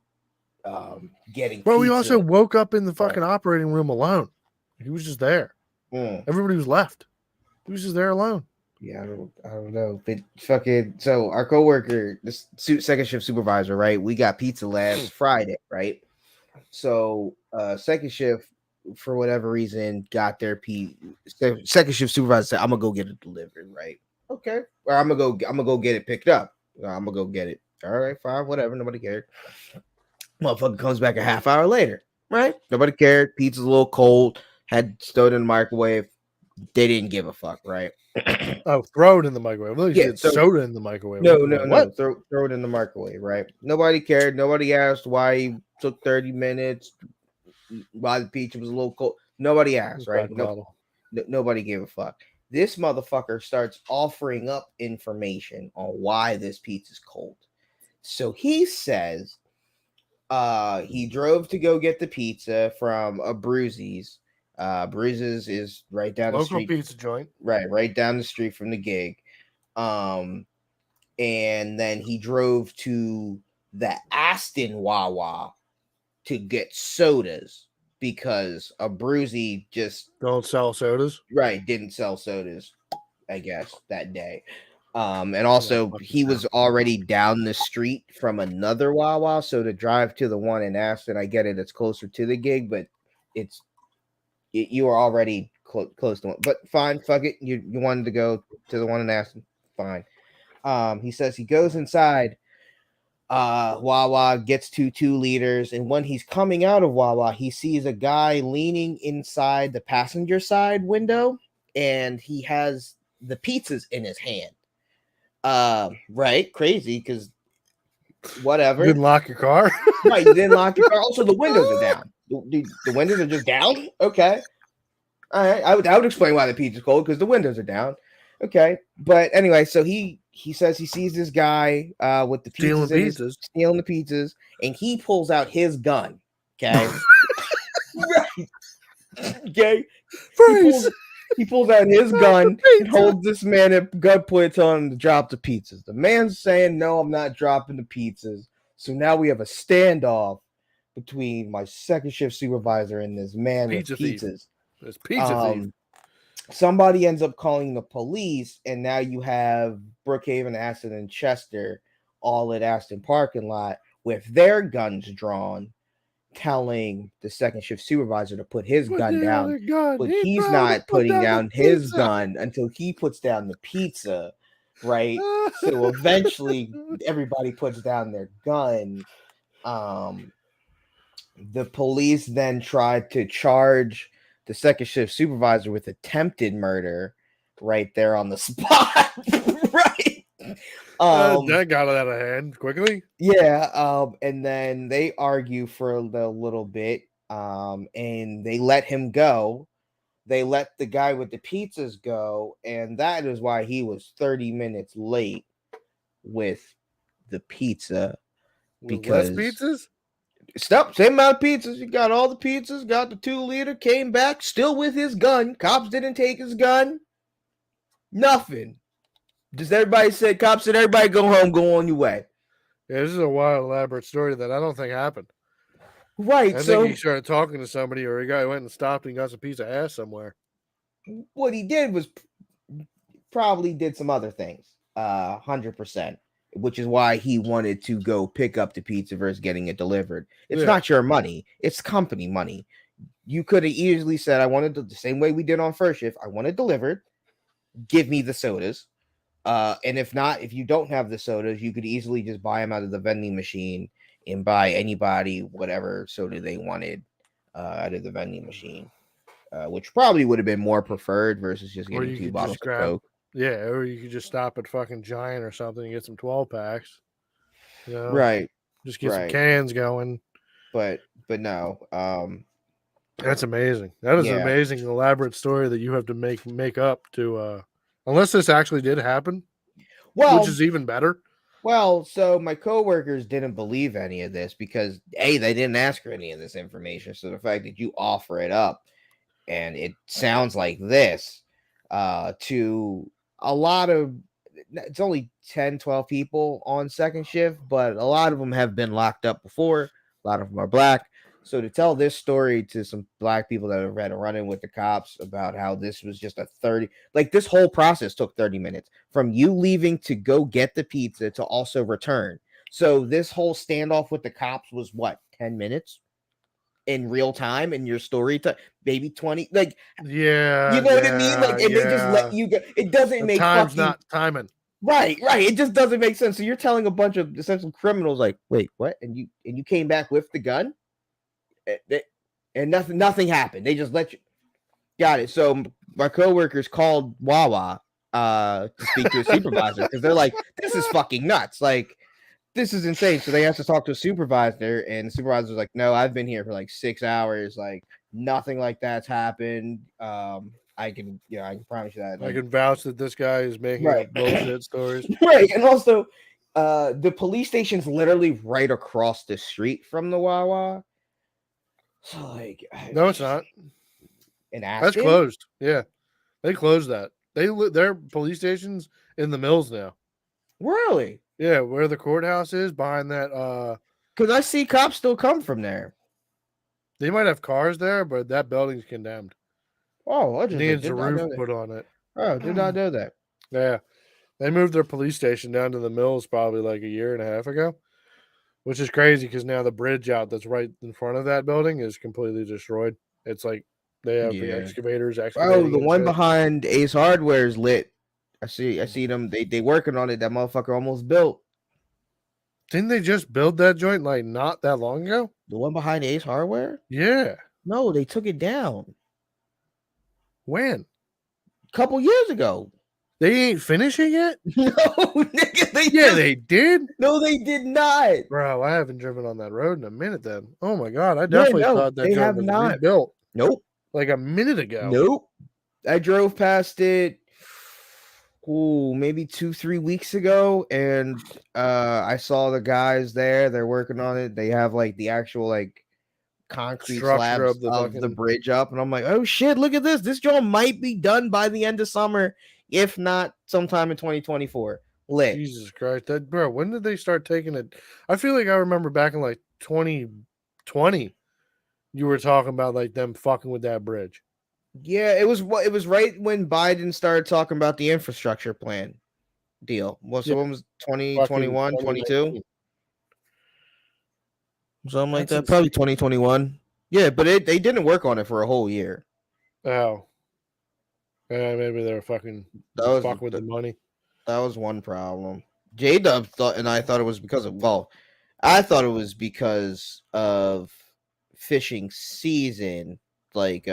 getting Bro, pizza. he also woke up in the fucking operating room alone. He was just there. Everybody was left. He was just there alone. Yeah, I don't know. But fucking so our coworker, this second shift supervisor, right? We got pizza last Friday, right? So second shift for whatever reason, got their second shift supervisor said, "I'm gonna go get it delivered." Right? Okay. Or I'm gonna go get it picked up. I'm gonna go get it. All right, fine, whatever. Nobody cared. Motherfucker comes back a half hour later. Right? Nobody cared. Pizza's a little cold. Had stowed in the microwave. They didn't give a fuck. Right? Oh, throw it in the microwave. Well, you Yeah, said so- soda in the microwave. No, I'm no, like, no. what? Throw it in the microwave. Right? Nobody cared. Nobody asked why he took 30 minutes. Why the pizza was a little cold. Nobody asked. Right? Back bottle. Nobody gave a fuck. This motherfucker starts offering up information on why this pizza's cold. So he says he drove to go get the pizza from a Bruises. Bruises is right down the Local street. pizza joint. Right down the street from the gig. And then he drove to the Aston Wawa to get sodas because a Bruisey just Don't sell sodas. didn't sell sodas, I guess, that day. And also he was already down the street from another Wawa, so to drive to the one in Aston, I get it, it's closer to the gig, but you are already close to one. But fine, fuck it, you wanted to go to the one in Aston, fine. He says he goes inside Wawa, gets 2 liters, and when he's coming out of Wawa, he sees a guy leaning inside the passenger side window, and he has the pizzas in his hand. Right, crazy, because whatever. Didn't lock your car. Right, you didn't lock your car. Also, the windows are down. The windows are just down. Okay, all right. I would explain why the pizza's cold, because the windows are down. Okay, but anyway, so he says he sees this guy with the pizzas stealing the pizzas, and he pulls out his gun. Okay, right. Okay, he pulls out his gun and holds this man at gunpoint, telling him to drop the pizzas. The man's saying, "No, I'm not dropping the pizzas." So now we have a standoff between my second shift supervisor and this man with pizzas. This pizza thief. Somebody ends up calling the police, and now you have Brookhaven, Aston, and Chester all at Aston parking lot with their guns drawn, telling the second shift supervisor to put his gun down. But he's not putting down his gun until he puts down the pizza, right? So eventually everybody puts down their gun. The police then tried to charge the second shift supervisor with attempted murder right there on the spot. Right. That got out of hand quickly. Yeah. And then they argue for a little bit. And they let him go. They let the guy with the pizzas go. And that is why he was 30 minutes late with the pizza. Because less pizzas? Stop, same amount of pizzas. You got all the pizzas, got the 2 liter, came back still with his gun. Cops didn't take his gun. Nothing. Just everybody said, cops said, everybody go home, go on your way. Yeah, this is a wild, elaborate story that I don't think happened. Right. I think he started talking to somebody, or a guy went and stopped and got some piece of ass somewhere. What he did was probably did some other things. 100%. Which is why he wanted to go pick up the pizza versus getting it delivered. It's not your money. It's company money. You could have easily said, I wanted the same way we did on first shift. I want it delivered. Give me the sodas. And if not, if you don't have the sodas, you could easily just buy them out of the vending machine and buy anybody whatever soda they wanted out of the vending machine, which probably would have been more preferred versus just getting 2 bottles of Coke. Yeah, or you could just stop at fucking Giant or something and get some 12 packs. You know? Right. Just get some cans going. But no. That's amazing. That is an amazing, elaborate story that you have to make up to unless this actually did happen. Well, which is even better. Well, so my coworkers didn't believe any of this because they didn't ask for any of this information. So the fact that you offer it up and it sounds like this to a lot of, it's only 10, 12 people on second shift, but a lot of them have been locked up before. A lot of them are black. So to tell this story to some black people that have had a run-in with the cops about how this was just a 30, like this whole process took 30 minutes from you leaving to go get the pizza to also return. So this whole standoff with the cops was what, 10 minutes? in real time in your story time, maybe 20, like, Yeah, you know what I mean? Like, and they just let you go. It doesn't The make time's fucking not timing. right. It just doesn't make sense. So you're telling a bunch of essential criminals, like, wait, what? And you came back with the gun, and nothing happened. They just let you. Got it. So my coworkers called Wawa to speak to a supervisor because they're like, this is fucking nuts. Like, this is insane. So they asked to talk to a supervisor, and the supervisor was like, no, I've been here for like 6 hours. Like, nothing like that's happened. I can promise you that. I Like, can vouch that this guy is making right. up bullshit stories. Right. And also, the police station's literally right across the street from the Wawa. So, like, No, it's not. in That's Aspen? closed. Yeah, they closed that. Their police stations in the mills now. Really? Yeah, where the courthouse is behind that. Because I see cops still come from there. They might have cars there, but that building's condemned. Oh, I It just needs did a not roof know that. put on it. Oh, did not know that. Yeah, they moved their police station down to the mills probably like a year and a half ago, which is crazy because now the bridge out that's right in front of that building is completely destroyed. It's like they have the Yeah. excavators Oh, excavating the and one shit. behind Ace Hardware is lit. I see them. They working on it. That motherfucker almost built. Didn't they just build that joint like not that long ago? The one behind Ace Hardware? Yeah. No, they took it down When? a couple years ago. They ain't finishing it? No, nigga, They did. No, they did not. Bro, I haven't driven on that road in a minute then. Oh my god, I Yeah, definitely no, thought that they joint have was not. rebuilt Nope. like a minute ago. Nope. I drove past it maybe 2-3 weeks ago, and I saw the guys there. They're working on it. They have like the actual like concrete Structure slabs of the of the fucking bridge up, and I'm like, oh shit, look at this. This joint might be done by the end of summer, if not sometime in 2024. Lit. Jesus Christ. That bro, when did they start taking it? I feel like I remember back in like 2020, you were talking about like them fucking with that bridge. Yeah, it was right when Biden started talking about the infrastructure plan deal. Well, so Yeah, when was fucking 2021, 22? 2019. Something like That's that. Probably 2021. Yeah, but they didn't work on it for a whole year. Oh. Yeah, maybe they're fucking fuck with the money. That was one problem. J-Dub I thought it was because of I thought it was because of fishing season, like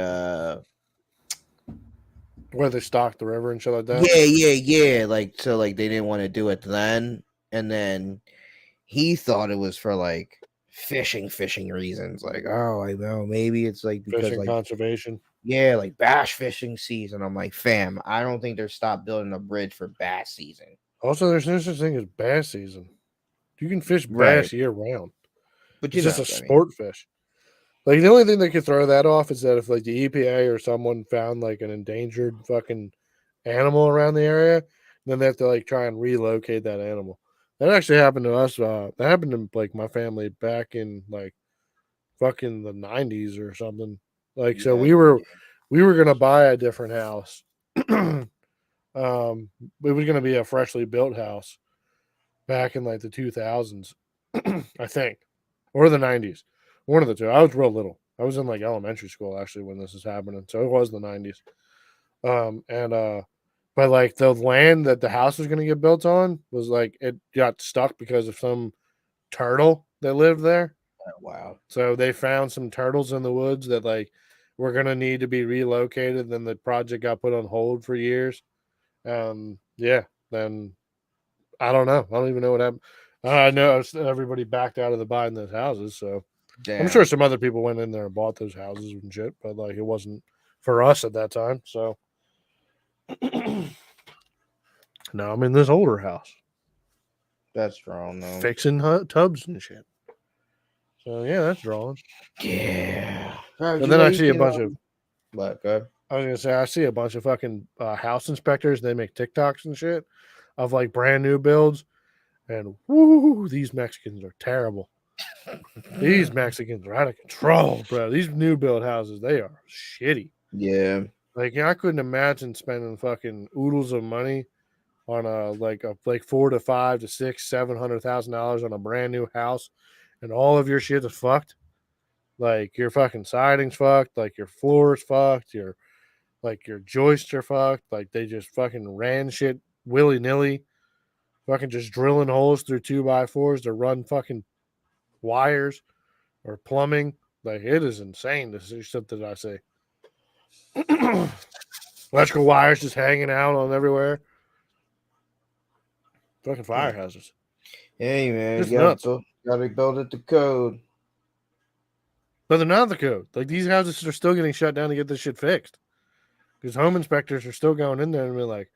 where they stock the river and shit like that. Yeah. Like, so like they didn't want to do it then, and then he thought it was for like fishing reasons. Like, oh, I know, maybe it's like because Fishing like conservation. yeah, like bass fishing season. I'm like, fam, I don't think they're stopped building a bridge for bass season. Also, there's no such thing as bass season. You can fish bass Right. year round. But It's just a sport fish. Like the only thing that could throw that off is that if like the EPA or someone found like an endangered fucking animal around the area, then they have to like try and relocate that animal. That actually happened to us. That happened to like my family back in like fucking the 90s or something. Like so we were gonna buy a different house. It was gonna be a freshly built house back in like the 2000s, I think, or the 90s. One of the two. I was real little. I was in like elementary school actually when this is happening. So it was the 90s. But like the land that the house was going to get built on was like it got stuck because of some turtle that lived there. Oh, wow. So they found some turtles in the woods that like were going to need to be relocated. Then the project got put on hold for years. Yeah. Then I don't know. I don't even know what happened. I know everybody backed out of the buying those houses. So Damn. I'm sure some other people went in there and bought those houses and shit, but like it wasn't for us at that time. So now I'm in this older house. That's drawn though. Fixing tubs and shit. So yeah, that's drawing. Yeah. And then I see a bunch of what? Go. I was gonna say I see a bunch of fucking house inspectors. They make TikToks and shit of like brand new builds, and woo, these Mexicans are terrible. These Mexicans are out of control, bro. These new build houses, they are shitty. Yeah. Like I couldn't imagine spending fucking oodles of money on like $400,000 to $500,000 to $600,000 $700,000 on a brand new house, and all of your shit is fucked. Like your fucking siding's fucked, like your floor's fucked, your joists are fucked. Like they just fucking ran shit willy nilly, fucking just drilling holes through 2x4s to run fucking wires or plumbing. Like it is insane to see shit that I see. Electrical wires just hanging out on everywhere. Fucking fire hazards. Hey man, Just you nuts. gotta build it to code. But they're not the code. Like these houses are still getting shut down to get this shit fixed. Because home inspectors are still going in there and be like,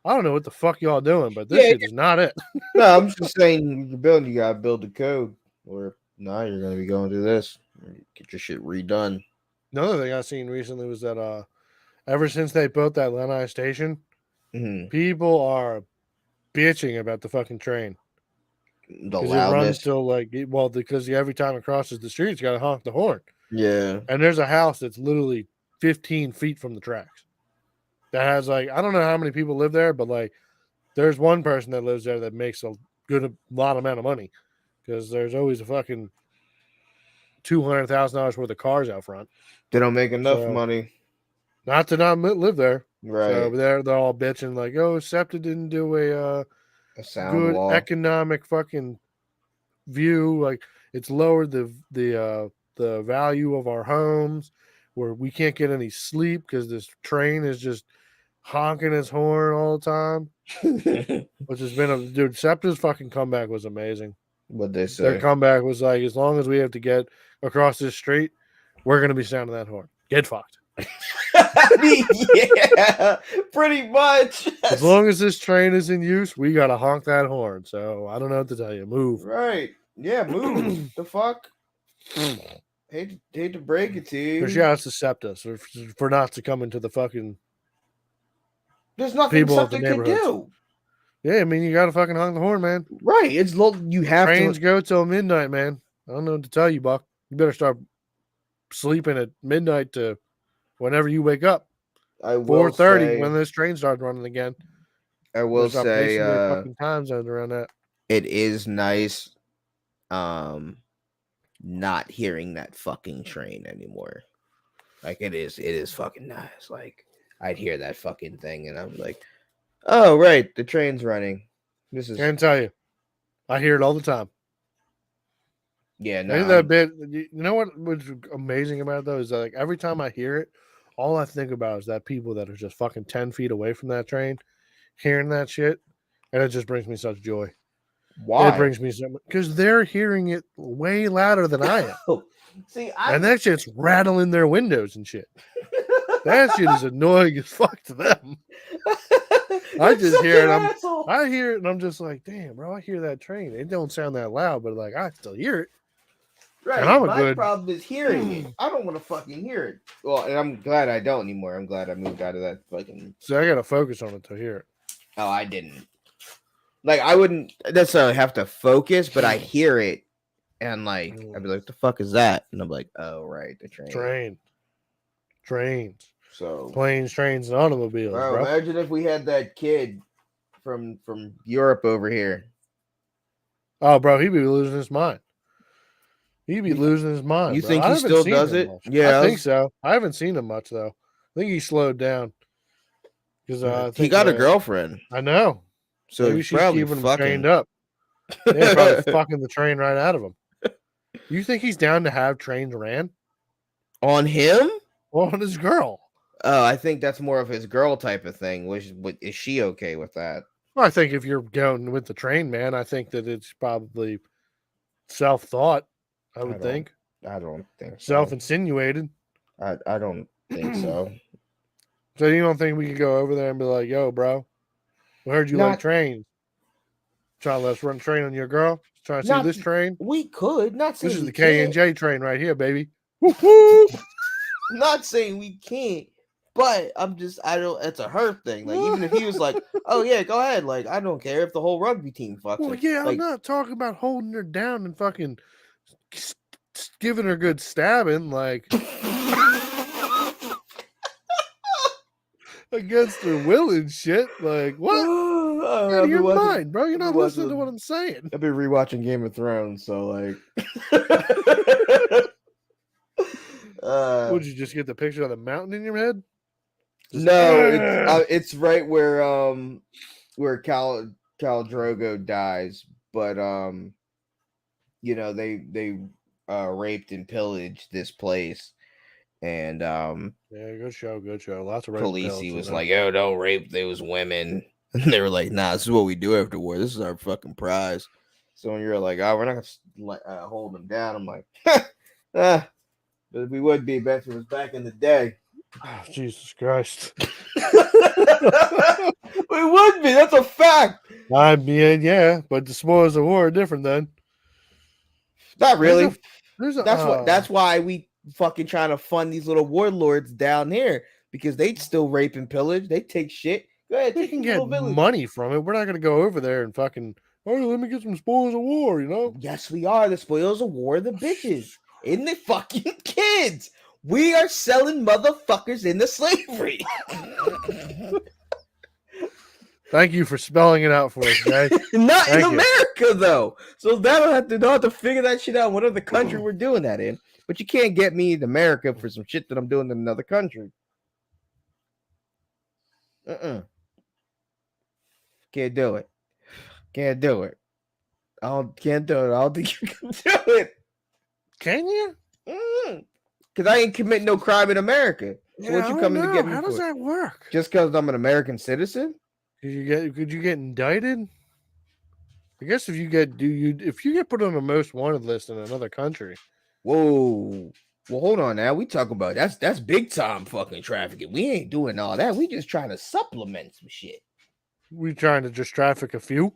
I don't know what the fuck y'all doing, but this shit is not it. No, I'm just saying you're building, you gotta build the code. Or no, you're gonna be going through this. Get your shit redone. Another thing I seen recently was that ever since they built that Lanai station, people are bitching about the fucking train. The Because it runs loudness. till because every time it crosses the street, it's got to honk the horn. Yeah. And there's a house that's literally 15 feet from the tracks. That has I don't know how many people live there, but there's one person that lives there that makes a lot amount of money because there's always a fucking $200,000 worth of cars out front. They don't make enough money. Not to not live there. Right. So they're all bitching like, oh, SEPTA didn't do a sound good wall. Economic fucking view. Like it's lowered the value of our homes where we can't get any sleep because this train is just honking his horn all the time. Which has been dude, SEPTA's fucking comeback was amazing. What'd they say? Their comeback was like, as long as we have to get across this street, we're gonna be sounding that horn. Get fucked. I mean, yeah, pretty much. As long as this train is in use, we gotta honk that horn. So I don't know what to tell you. Move. Right. Yeah, move. The fuck? Hate to break it to you. Shout outs to SEPTA for not succumbing to the fucking There's nothing something can do. Yeah, I mean you gotta fucking honk the horn, man. Right. It's you have Trains go till midnight, man. I don't know what to tell you, Buck. You better start sleeping at midnight to whenever you wake up. I will 4:30 when this train starts running again. I will say fucking time zones around that. It is nice not hearing that fucking train anymore. Like it is fucking nice. Like I'd hear that fucking thing and I'm like, oh right, the train's running. This is Can't tell you. I hear it all the time. Yeah, no. That bit, you know what was amazing about it though is that like every time I hear it, all I think about is that people that are just fucking 10 feet away from that train, hearing that shit, and it just brings me such joy. Why? It brings me so much because they're hearing it way louder than I am. See, and that shit's rattling their windows and shit. That shit is annoying as fuck to them. I just hear it. I hear it, and I'm just like, damn, bro. I hear that train. It don't sound that loud, but like I still hear it. Right. And my problem is hearing it. I don't want to fucking hear it. Well, and I'm glad I don't anymore. I'm glad I moved out of that fucking. So I gotta focus on it to hear it. Oh, I didn't. Like I wouldn't necessarily have to focus, but I hear it, and like I'd be like, "What the fuck is that?" And I'm like, "Oh, right, the train." Trains. So planes, trains, and automobiles. Bro, imagine if we had that kid from Europe over here. Oh, bro, he'd be losing his mind. He'd be losing his mind. You think he still does it? Yeah, I think so. I haven't seen him much though. I think he slowed down because he got a girlfriend. I know. So maybe she's keeping him chained up. Yeah, probably fucking the train right out of him. You think he's down to have trains ran on him or on his girl? Oh, I think that's more of his girl type of thing. Is she okay with that? Well, I think if you're going with the train, man, I think that it's probably self-thought. I would think. I don't think so. Self-insinuated. I don't think so. So you don't think we could go over there and be like, "Yo, bro, we heard you like trains. Trying to let's run a train on your girl. Trying to see this train. We could not. This is the K&J train right here, baby. Not saying we can't, but I don't. It's a her thing. Like even if he was like, "Oh yeah, go ahead," like I don't care if the whole rugby team fucks. Well, yeah, I'm not talking about holding her down and fucking giving her good stabbing, like against her will and shit. Like what? Out of your mind, bro. You're not listening to what I'm saying. I've been rewatching Game of Thrones, so like Would you just get the picture of the mountain in your head? Just, No, it's right where Cal Drogo dies, but you know they raped and pillaged this place, and yeah, good show. Lots of Khaleesi was like, "Oh, don't rape those women," and they were like, "Nah, this is what we do after war. This is our fucking prize." So when you're like, "Oh, we're not gonna hold them down," I'm like, but we would be if it was back in the day. Oh, Jesus Christ. We would be. That's a fact. I mean, yeah, but the spoils of war are different then. Not really. That's That's why we fucking trying to fund these little warlords down here because they still rape and pillage. They take shit. Go ahead, they can get money from it. We're not gonna go over there and fucking let me get some spoils of war, you know? Yes, we are. The spoils of war, the bitches. In the fucking kids. We are selling motherfuckers into slavery. Thank you for spelling it out for us, guys. Not in America, though. So they'll have to figure that shit out. What other country we're doing that in? But you can't get me in America for some shit that I'm doing in another country. Can't do it. Can't do it. Can't do it. I don't think you can do it. Can you? Because I ain't commit no crime in America. So what you coming to get me How does that work? Just because I'm an American citizen? Could you get indicted? I guess if you get put on a most wanted list in another country. Whoa. Well, hold on now. We talk about that's big time fucking trafficking. We ain't doing all that. We just trying to supplement some shit. We trying to just traffic a few?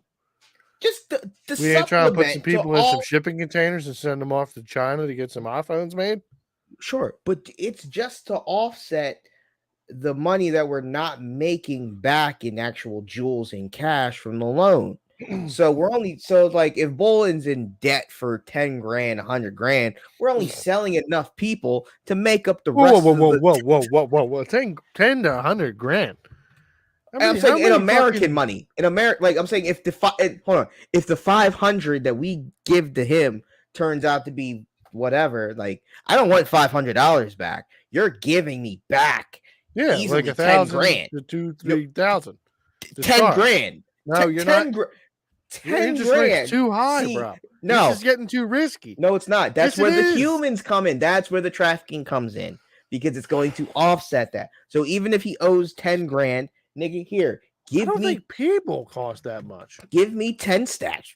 Just we ain't trying to put some people in some shipping containers and send them off to China to get some iPhones made? Sure, but it's just to offset the money that we're not making back in actual jewels and cash from the loan. So we're only like if Bolin's in debt for 10 grand, 100 grand, we're only selling enough people to make up the rest. Whoa. 10 to 100 grand. I'm saying in American money. In America, like I'm saying if the 500 that we give to him turns out to be whatever, like I don't want $500 back. You're giving me back. Yeah, easily like 1,000 grand to 2,000-3,000. 10 grand. No, you're not. 10 grand too high, bro. No, this is getting too risky. No, it's not. That's where the humans come in. That's where the trafficking comes in because it's going to offset that. So even if he owes 10 grand, nigga, here, I don't think people cost that much. Give me 10 stacks.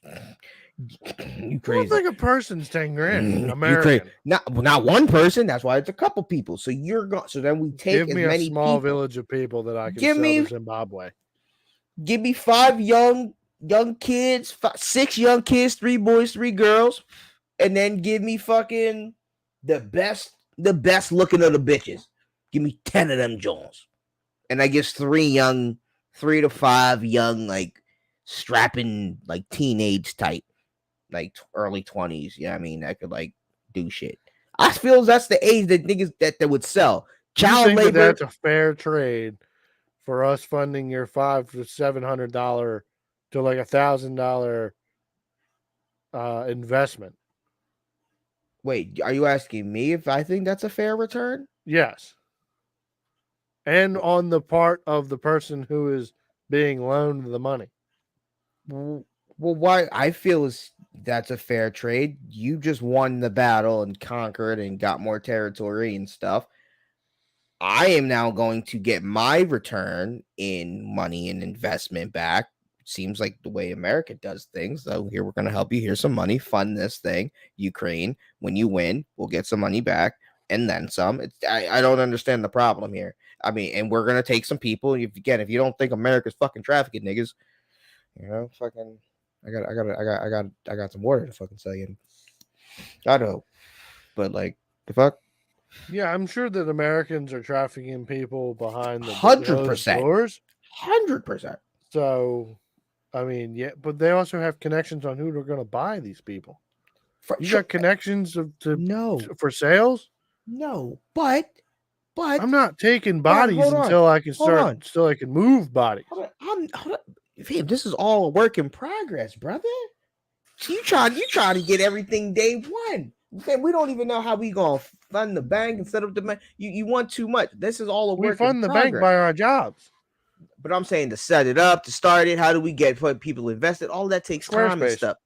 You crazy? I don't think a person's 10 grand. American. Not one person. That's why it's a couple people. So you're going. So then we take give me a small village of people that I can sell to Zimbabwe. Give me 5 young kids, 6 young kids, 3 boys, 3 girls, and then give me fucking the best looking of the bitches. Give me 10 of them Jones, and I guess 3 to 5 young, like strapping, like teenage type, like early 20s. Yeah, I mean, I could like do shit. I feel that's the age that niggas that would sell. Child labor. That's a fair trade for us funding your $500 to $700 to like $1,000 investment. Wait, are you asking me if I think that's a fair return? Yes. And on the part of the person who is being loaned the money. Well, why I feel that's a fair trade. You just won the battle and conquered and got more territory and stuff. I am now going to get my return in money and investment back. Seems like the way America does things. So here we're going to help you. Here's some money. Fund this thing. Ukraine. When you win, we'll get some money back and then some. I don't understand the problem here. I mean, and we're going to take some people. If you don't think America's fucking trafficking niggas, you know, fucking, I got some water to fucking sell you. I know, but like the fuck. Yeah, I'm sure that Americans are trafficking people behind the 100%. doors. 100%. So, I mean, yeah, but they also have connections on who they're going to buy these people. You got connections for sales? No, but I'm not taking bodies until I can still I can move bodies. Hold on. Fam, this is all a work in progress, brother. You try to get everything day one. Fam, we don't even know how we gonna fund the bank and set up the bank. You want too much. This is all a We work in fund the bank progress. by our jobs. But I'm saying to set it up, to start it, how do we get people invested? All that takes time and Squarespace. stuff.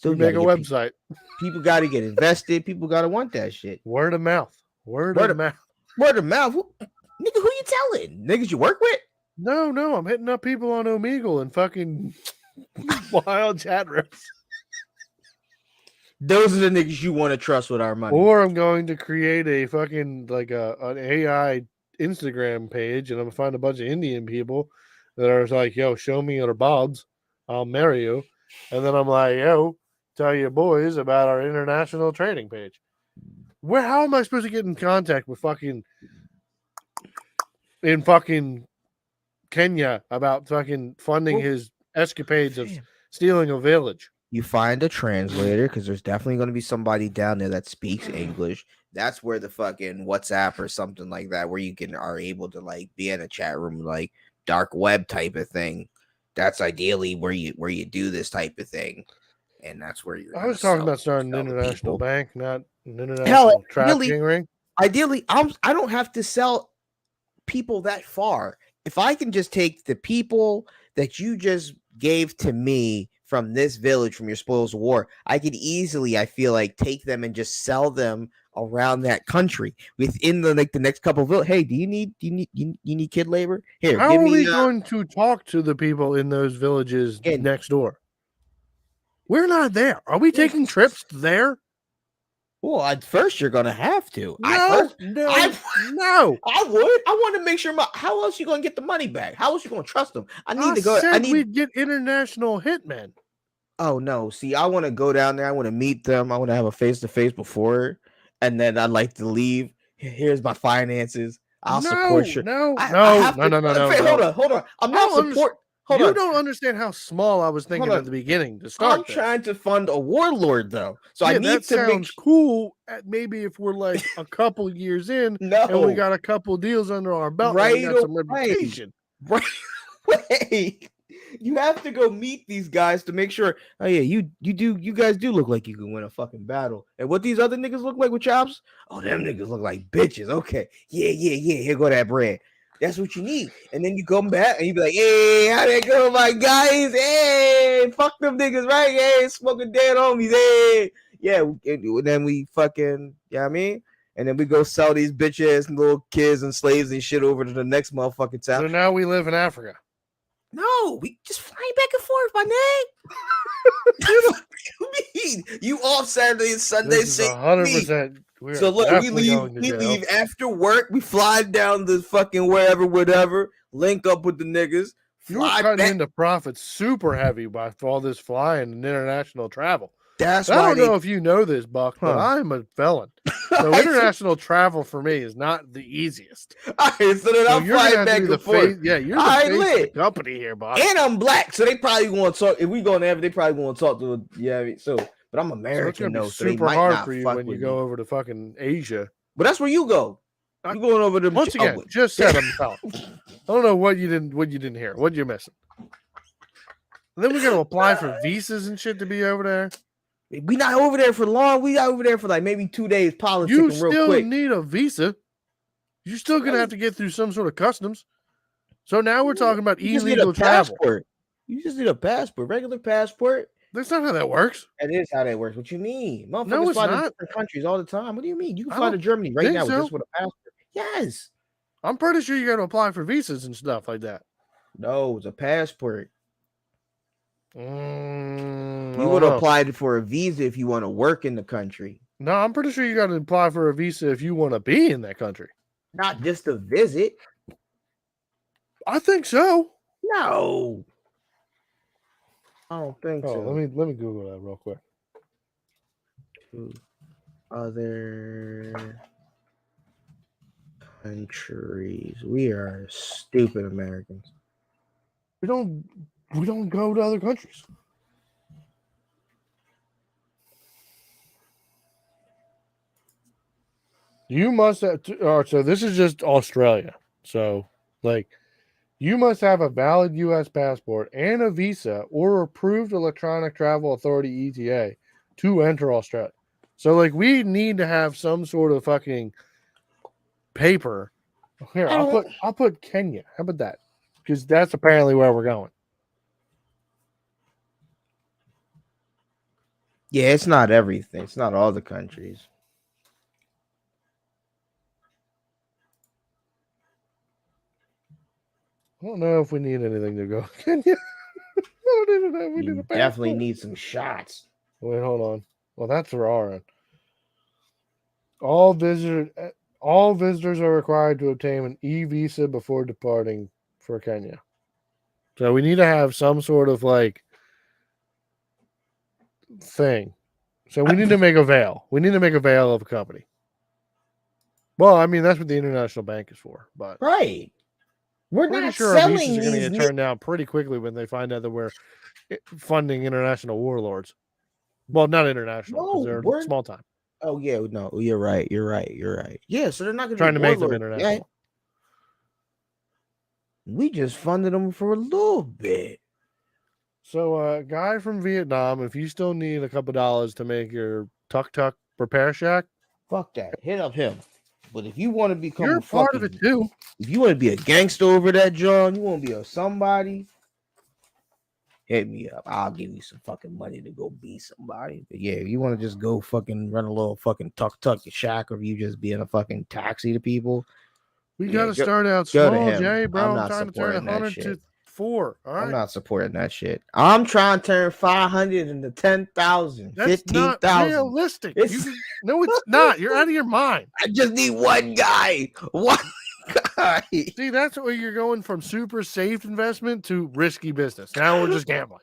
We make a website. People got to get invested. People got to want that shit. Word of mouth. Word of mouth. Word of mouth. Nigga, who you telling? Niggas you work with? No, I'm hitting up people on Omegle and fucking wild chat rooms. Those are the niggas you want to trust with our money. Or I'm going to create a fucking like an AI Instagram page, and I'm gonna find a bunch of Indian people that are like, "Yo, show me your bobs, I'll marry you," and then I'm like, "Yo, tell your boys about our international trading page." How am I supposed to get in contact with fucking Kenya about fucking funding his escapades of stealing a village? You find a translator because there's definitely going to be somebody down there that speaks English. That's where the fucking WhatsApp or something like that, where you are able to like be in a chat room, like dark web type of thing. That's ideally where you do this type of thing, and that's where you're. I was talking about starting an international bank, not an international trafficking ring. Ideally, I don't have to sell people that far. If I can just take the people that you just gave to me from this village, from your spoils of war, I could easily, I feel like, take them and just sell them around that country within the next couple of villages. Hey, do you need kid labor? Here, how are we going to talk to the people in those villages next door? We're not there. Are we taking trips there? Well, at first you're gonna have to. No. I would. I want to make sure. How else you gonna get the money back? How else you gonna trust them? We'd get international hitmen. Oh no! See, I want to go down there. I want to meet them. I want to have a face to face before, and then I'd like to leave. Here's my finances. I'll support you. No. Hold on. I'm not support. You don't understand how small I was thinking at the beginning to start. I'm trying to fund a warlord though, so I need that to sounds cool. Maybe if we're like a couple years in, and we got a couple deals under our belt, right? And we got some reputation. Right. Wait. You have to go meet these guys to make sure. Oh yeah, you guys do look like you can win a fucking battle. And what these other niggas look like with chops? Oh, them niggas look like bitches. Okay, yeah. Here go that bread. That's what you need. And then you come back and you be like, hey, how they go, my guys? Hey, fuck them niggas, right? Hey, smoking dead homies. Hey, yeah. And then we fucking, you know what I mean? And then we go sell these bitch ass little kids and slaves and shit over to the next motherfucking town. So now we live in Africa. No, we just flying back and forth, my nigga. You mean? You off Saturday and Sunday? 100%. So look, we leave after work. We fly down the fucking whatever. Link up with the niggas. You're cutting into profits super heavy by all this flying and international travel. That's why I don't know if you know this, Buck, but I'm a felon. So international travel for me is not the easiest. All right, so then I'm flying back and forth. Yeah, you're the face of the company here, Buck. And I'm black, so they probably want to talk. If we go in there, they probably want to talk to. Yeah, so. But I'm American, so it's super hard for you when you go over to fucking Asia. But that's where you go. You're going over to once again. Just said I'm felon. I don't know what you didn't hear. What you missing? And then we got to apply for visas and shit to be over there. We not over there for long. We got over there for like maybe 2 days. Politicking real quick. You still need a visa. You're still gonna have to get through some sort of customs. So now we're talking about illegal travel. You just need a passport, regular passport. That's not how that works. That is how that works. What you mean? Motherfuckers no, it's fly not. to different countries all the time. What do you mean? You can fly to Germany right now just with a passport. Yes. I'm pretty sure you got to apply for visas and stuff like that. No, it's a passport. You would apply for a visa if you want to work in the country. No, I'm pretty sure you got to apply for a visa if you want to be in that country. Not just to visit. I think so. No. I don't think so. Let me Google that real quick. Other countries. We are stupid Americans. We don't go to other countries. You must have. So this is just Australia. So you must have a valid U.S. passport and a visa or approved Electronic Travel Authority (ETA) to enter Australia. So like we need to have some sort of fucking paper. Here, I'll put Kenya. How about that? Because that's apparently where we're going. Yeah, it's not everything. It's not all the countries. I don't know if we need anything to go Kenya. We You need a definitely passport. need some shots. Wait, hold on. Well, that's Ferrara. All visitors are required to obtain an e-visa before departing for Kenya. So we need to have some sort of like thing. So we need to make a veil. We need to make a veil of a company. Well, I mean that's what the international bank is for. But Right. We're pretty not sure our visas selling are going to these. get turned down pretty quickly when they find out that we're funding international warlords. Well, not international because No, they're we're. small time. Oh yeah, no, you're right. You're right. You're right. Yeah, so they're not going Trying to make them warlords international. yet. We just funded them for a little bit. So, guy from Vietnam, if you still need a couple dollars to make your tuk-tuk repair shack, Fuck that. Hit up him. But if you want to become you're a part fucking, of it too. if you want to be a gangster over that, John, you want to be a somebody, hit me up. I'll give you some fucking money to go be somebody. But yeah, you want to just go fucking run a little fucking tuk shack, or if you just being a fucking taxi to people. We Yeah, got to start out go to small, him. Jay, bro. I'm I'm not trying to turn supporting that 100 to shit. 4. All right. I'm not supporting that shit. I'm trying to turn 500 into 10,000, That's 15,000. not realistic. No, it's not. You're out of your mind. I just need one guy. One guy. See, that's where you're going from super safe investment to risky business. Now we're just gambling.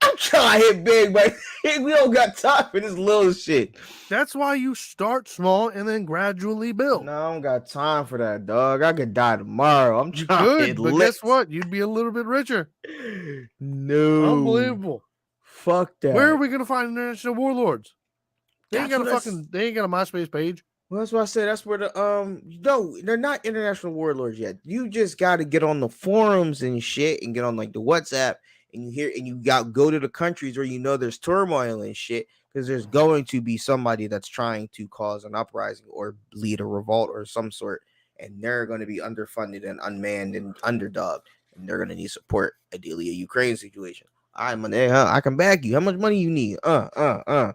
I'm trying to hit big, but we don't got time for this little shit. That's why you start small and then gradually build. No, I don't got time for that, dog. I could die tomorrow. I'm You trying to hit but guess what? You'd be a little bit richer. No. Unbelievable. Fuck that. Where are we gonna find international warlords? They ain't got a That's fucking. They ain't got a MySpace page. Well, that's what I said. That's where the no, they're not international warlords yet. You just got to get on the forums and shit, and get on like the WhatsApp, and you hear, and you got go to the countries where you know there's turmoil and shit, because there's going to be somebody that's trying to cause an uprising or lead a revolt or some sort, and they're going to be underfunded and unmanned and underdog, and they're going to need support. Ideally, a Ukraine situation. All right, money, I can back you. How much money you need? I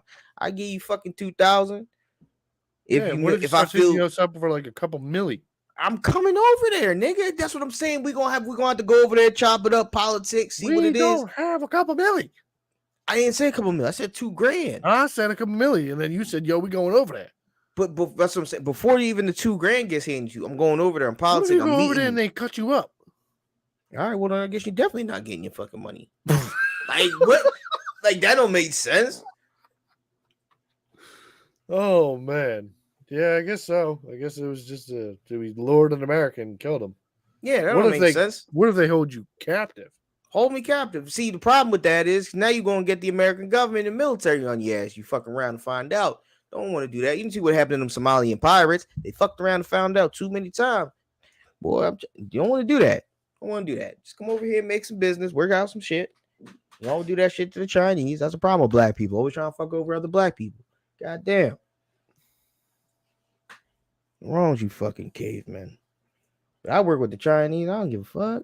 give you fucking 2,000. If I feel us up for like a couple milli, I'm coming over there, nigga. That's what I'm saying. We're gonna have to go over there, chop it up, politics, see what it is. We don't have a couple milli. I didn't say a couple million. I said $2,000. I said a couple milli, and then you said, "Yo, we going over there." But that's what I'm saying. Before even the $2,000 gets handed to you, I'm going over there in politics. What if you go over there and they cut you up? All right, well then I guess you're definitely not getting your fucking money. Like what? Like that don't make sense. Oh man. Yeah, I guess so. I guess it was just to be lured an American and killed him. Yeah, that don't make sense. What if they hold you captive? Hold me captive. See, the problem with that is now you're gonna get the American government and military on your ass. You fuck around and find out. Don't want to do that. You can see what happened to them Somalian pirates. They fucked around and found out too many times. Boy, you don't want to do that. Don't want to do that. Just come over here, make some business, work out some shit. You don't do that shit to the Chinese. That's a problem with black people. Always trying to fuck over other black people. God damn. What's wrong with you fucking cavemen? But I work with the Chinese. I don't give a fuck.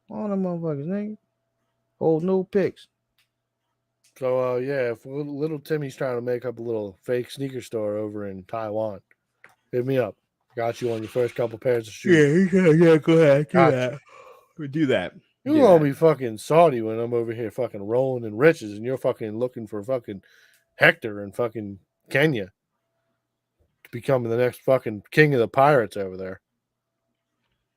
All them motherfuckers, nigga. Hold no pics. So, yeah, if little Timmy's trying to make up a little fake sneaker store over in Taiwan, hit me up. Got you on your first couple pairs of shoes. Yeah, go ahead. Do that. You're going to be fucking salty when I'm over here fucking rolling in riches and you're fucking looking for fucking Hector in fucking Kenya to become the next fucking king of the pirates over there.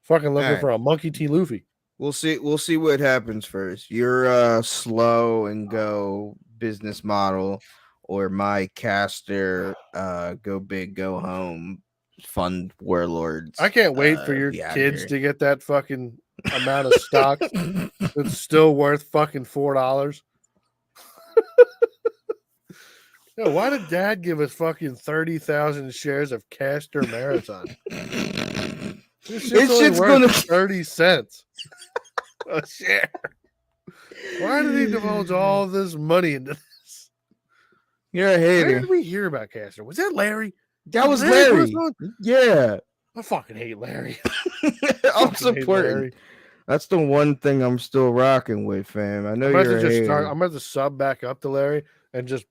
Fucking looking for a Monkey T. Luffy. We'll see what happens first. Your slow and go business model, or my Caster go big, go home, fund warlords. I can't wait for your kids to get that fucking amount of stock that's still worth fucking $4. Yo, why did Dad give us fucking 30,000 shares of Caster Marathon? This shit's only worth 30 cents a share. Why did he divulge all this money into this? You're a Where hater. did we hear about Castor? Was that Larry? That was Larry put Larry. us on? Yeah. I fucking hate Larry. I'm Fucking hate supporting. Larry. That's the one thing I'm still rocking with, fam. I know I'm about you're to a just hater. I'm about to sub back up to Larry and just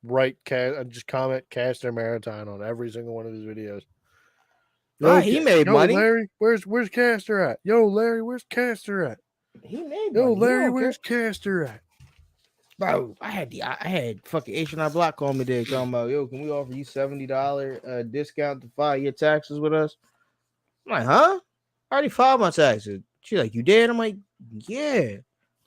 just comment Castor Maritime on every single one of his videos. He made yo, money. Larry, where's Castor at? Yo, Larry, where's Castor at? He made Yo, money. Larry, where's Castor at? Bro, I had fucking H&R Block call me today talking about, yo, can we offer you $70 discount to file your taxes with us? I'm like, huh? I already filed my taxes. She's like, you did? I'm like, yeah.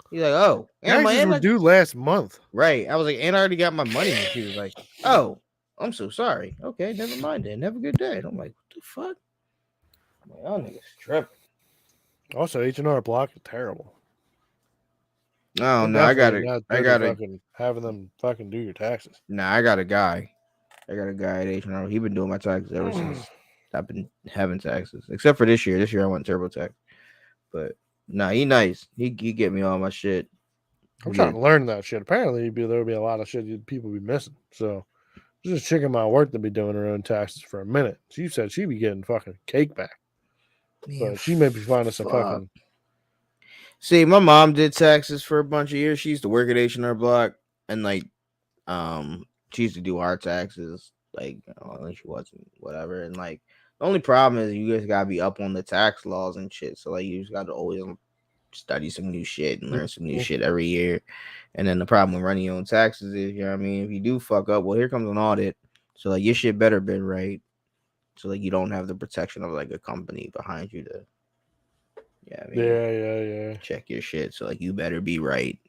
He's like, oh. And Taxes were due last month. Right. I was like, and I already got my money. And she was like, oh, I'm so sorry. Okay, never mind then. Have a good day. And I'm like, what the fuck? I'm like, oh, niggas tripping. Also, H&R Block is terrible. No, I got it. I got it. Having them fucking do your taxes. Nah, I got a guy. I got a guy at H&R. He been doing my taxes ever since I've been having taxes, except for this year. This year I went TurboTax, but nah, he nice. He get me all my shit. I'm trying to learn that shit. Apparently, there would be a lot of shit people be missing. So, just chick in my work to be doing her own taxes for a minute. She said she'd be getting fucking cake back. Man, but she may be finding some fucking. See, my mom did taxes for a bunch of years. She used to work at H&R Block, and like, she used to do our taxes. Like, when she wasn't, whatever. And like, the only problem is you guys gotta be up on the tax laws and shit. So like, you just gotta always study some new shit and learn some new shit every year. And then the problem with running your own taxes is, you know what I mean, if you do fuck up, well, here comes an audit. So like, your shit better be right. So like, you don't have the protection of like a company behind you to. Yeah, I mean, yeah. Check your shit. So like, you better be right.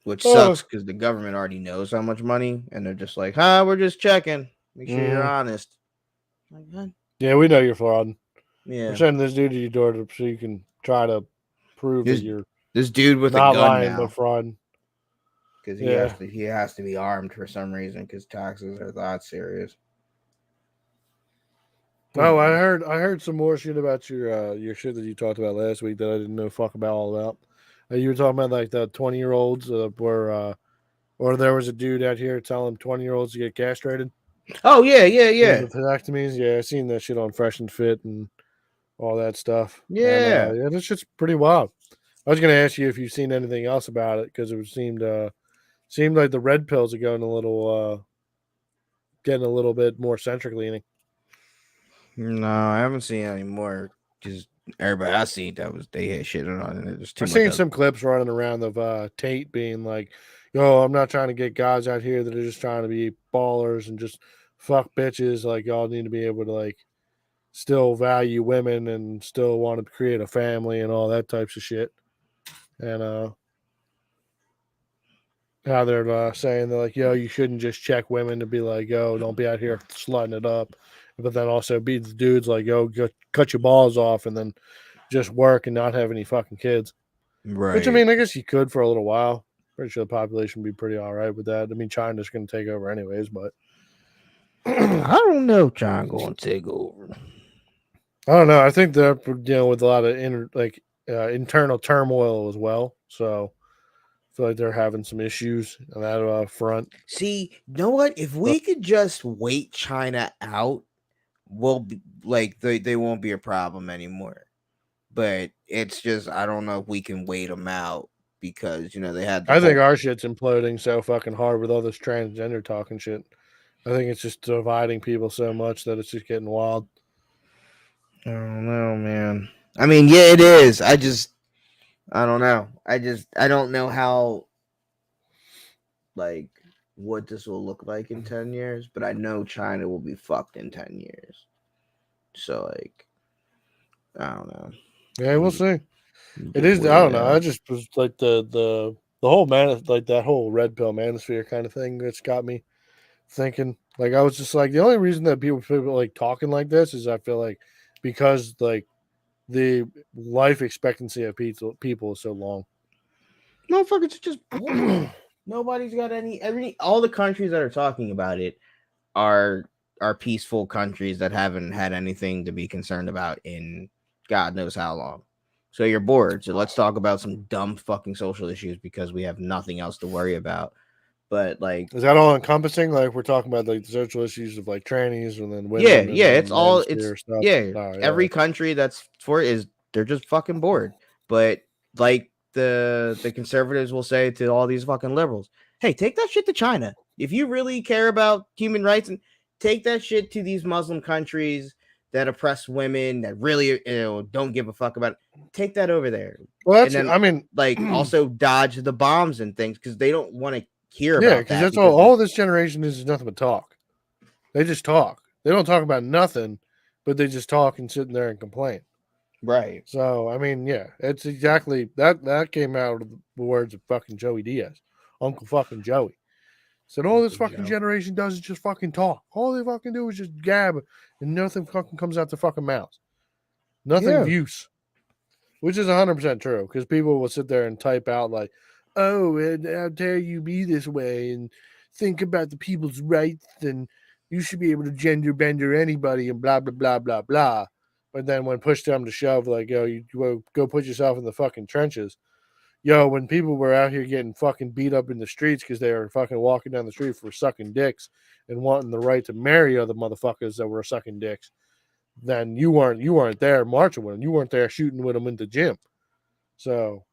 Which sucks because the government already knows how much money, and they're just like, we're just checking. Make sure you're honest. Like, huh? Yeah, we know you're fraud. Yeah. We're sending this dude to your door so you can try to prove that you're this dude with not a gun lying, now. but fraud. Because he has to be armed for some reason because taxes are that serious. Oh, I heard some more shit about your shit that you talked about last week that I didn't know fuck about all about. You were talking about like the 20-year-olds or there was a dude out here telling 20-year-olds to get castrated. Oh yeah. The vasectomies, yeah, I seen that shit on Fresh and Fit and all that stuff. Yeah, and, this shit's pretty wild. I was gonna ask you if you've seen anything else about it because it seemed like the red pills are getting a little bit more centric leaning. No, I haven't seen any more. Just everybody I seen they had shit on it. Just too I've seen some clips running around of Tate being like, "Yo, I'm not trying to get guys out here that are just trying to be ballers and just fuck bitches. Like, y'all need to be able to like still value women and still want to create a family and all that types of shit." And how they're saying they're like, "Yo, you shouldn't just check women to be like, yo, don't be out here slutting it up." But then also be the dudes like, yo, cut your balls off and then just work and not have any fucking kids. Right. Which, I mean, I guess you could for a little while. Pretty sure the population would be pretty all right with that. I mean, China's going to take over anyways, but. I don't know if China going to take over. I don't know. I think they're dealing with a lot of internal turmoil as well. So I feel like they're having some issues on that front. See, you know what? If we could just wait China out, we'll be like they won't be a problem anymore. But it's just I don't know if we can wait them out because they had. I think our shit's imploding so fucking hard with all this transgender talking shit. I think it's just dividing people so much that it's just getting wild. I don't know, man. I mean, yeah, it is. I don't know. I don't know how, like, what this will look like in 10 years, but I know China will be fucked in 10 years. So, like, I don't know. Yeah, we'll see. It is. I don't know. I just was like the whole like that whole red pill manosphere kind of thing that's got me thinking. Like, I was just like, the only reason that people like talking like this is I feel like because like the life expectancy of people is so long. Motherfuckers just nobody's got all the countries that are talking about it are peaceful countries that haven't had anything to be concerned about in God knows how long. So you're bored. So let's talk about some dumb fucking social issues because we have nothing else to worry about. But like, is that all encompassing? Like we're talking about like the social issues of like trannies and then women. yeah, and yeah, then it's all manosphere stuff. yeah. Oh, yeah. Every country that's for it is they're just fucking bored. But like the conservatives will say to all these fucking liberals, hey, take that shit to China. If you really care about human rights, and take that shit to these Muslim countries that oppress women, that really don't give a fuck about it. Take that over there. Well, And that's then I mean, like also dodge the bombs and things because they don't want to hear yeah, about because that. that's all this generation is nothing but talk. They just talk. They don't talk about nothing, but they just talk and sit there and complain. Right. So I mean, yeah, it's exactly that. That came out of the words of fucking Joey Diaz, Uncle fucking Joey. Said all this Uncle fucking Joe. generation does is just fucking talk. All they fucking do is just gab, and nothing fucking comes out their fucking mouths. Nothing of Yeah. use, which is 100% true. Because people will sit there and type out like, "Oh, and how dare you be this way?" and think about the people's rights, and you should be able to gender bender anybody, and blah blah blah blah blah. But then when push comes to shove, like, yo, you go put yourself in the fucking trenches. Yo, when people were out here getting fucking beat up in the streets because they were fucking walking down the street for sucking dicks and wanting the right to marry other motherfuckers that were sucking dicks, then you weren't there marching with them. You weren't there shooting with them in the gym. So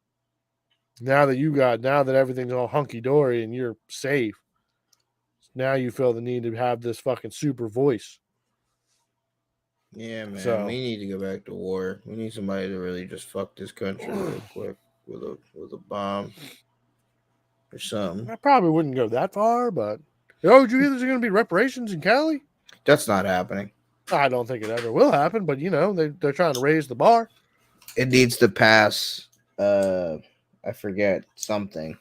now that everything's all hunky dory and you're safe, now you feel the need to have this fucking super voice. Yeah, man. So We need to go back to war. We need somebody to really just fuck this country real quick with a bomb or something. I probably wouldn't go that far, but did you hear there's going to be reparations in Cali? That's not happening. I don't think it ever will happen, but they're trying to raise the bar. It needs to pass. I forget something,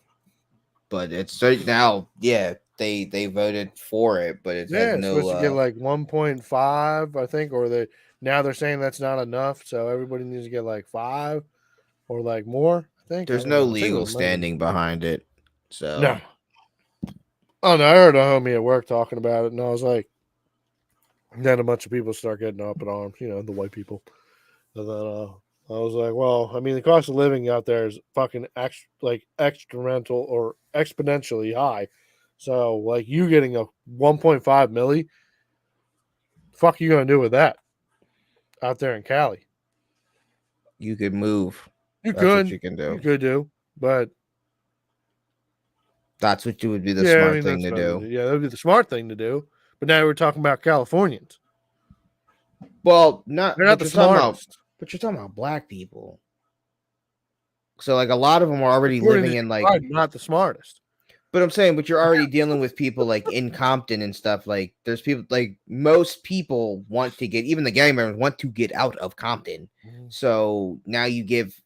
but it's right now. Yeah, they voted for it, but it has It's no. supposed to get like 1.5, I think, or they're saying that's not enough, so everybody needs to get like 5 or like more. I think There's I don't no know. I think it legal was money. standing behind it. So No. Oh no, I heard a homie at work talking about it, and I was like, then a bunch of people start getting up in arms, the white people. And then I was like, well, I mean, the cost of living out there is fucking exponentially high. So, like, you getting a 1.5 milli, fuck you gonna do with that out there in Cali? you could move. You That's what could, you can do. you could do, but That's what would be the yeah, smart thing to do. Yeah, that would be the smart thing to do. But now we're talking about Californians. Well, They're not the smartest. But you're talking about black people. So like a lot of them are already living in like not the smartest. But I'm saying, but you're already dealing with people like in Compton and stuff. Like there's people like most people want to get, even the gang members want to get out of Compton. So now you give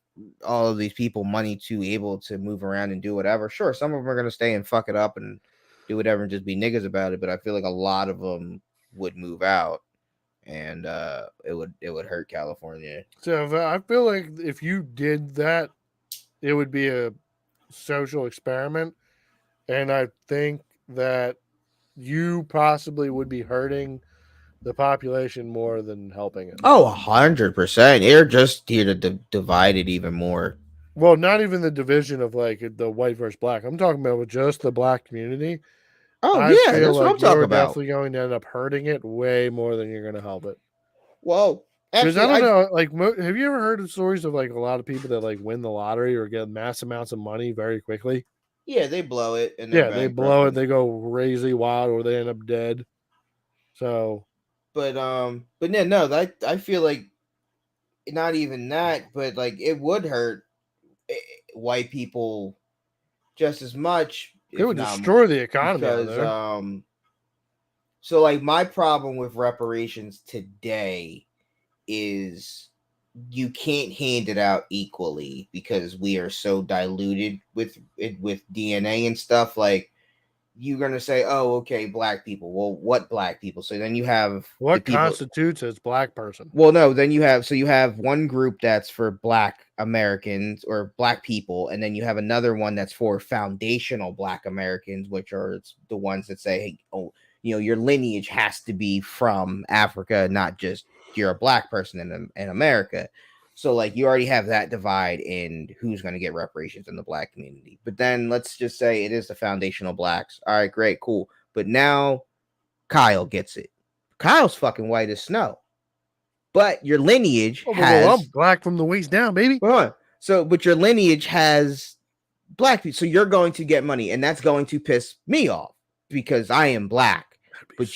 all of these people money to able to move around and do whatever. Sure, some of them are gonna stay and fuck it up and do whatever and just be niggas about it. But I feel like a lot of them would move out, and it would hurt California. So I feel like if you did that, it would be a social experiment, and I think that you possibly would be hurting the population more than helping it. Oh, 100%. They're just here to divide it even more. Well, not even the division of like the white versus black. I'm talking about with just the black community. Oh, I yeah, feel that's what like I'm talking you're about. definitely going to end up hurting it way more than you're going to help it. Well, Because actually, I don't know, like, have you ever heard of stories of like a lot of people that like win the lottery or get mass amounts of money very quickly? Yeah, they blow it, and Yeah, they blow it, they go crazy wild, or they end up dead. So, but yeah, no, that I feel like not even that, but like it would hurt white people just as much. it would destroy the economy because so like my problem with reparations today is you can't hand it out equally because we are so diluted with DNA and stuff. Like you're gonna say, oh, okay, black people. Well, what black people? So then you have what constitutes as black person? Well, no, then you have one group that's for black Americans or black people, and then you have another one that's for foundational black Americans, which are the ones that say, hey, oh, your lineage has to be from Africa, not just you're a black person in America. So like you already have that divide in who's going to get reparations in the black community. But then let's just say it is the foundational blacks. All right, great, cool. But now Kyle gets it. Kyle's fucking white as snow. But your lineage has I'm black from the waist down, baby. hold on. So but your lineage has black people. So you're going to get money, and that's going to piss me off because I am black. But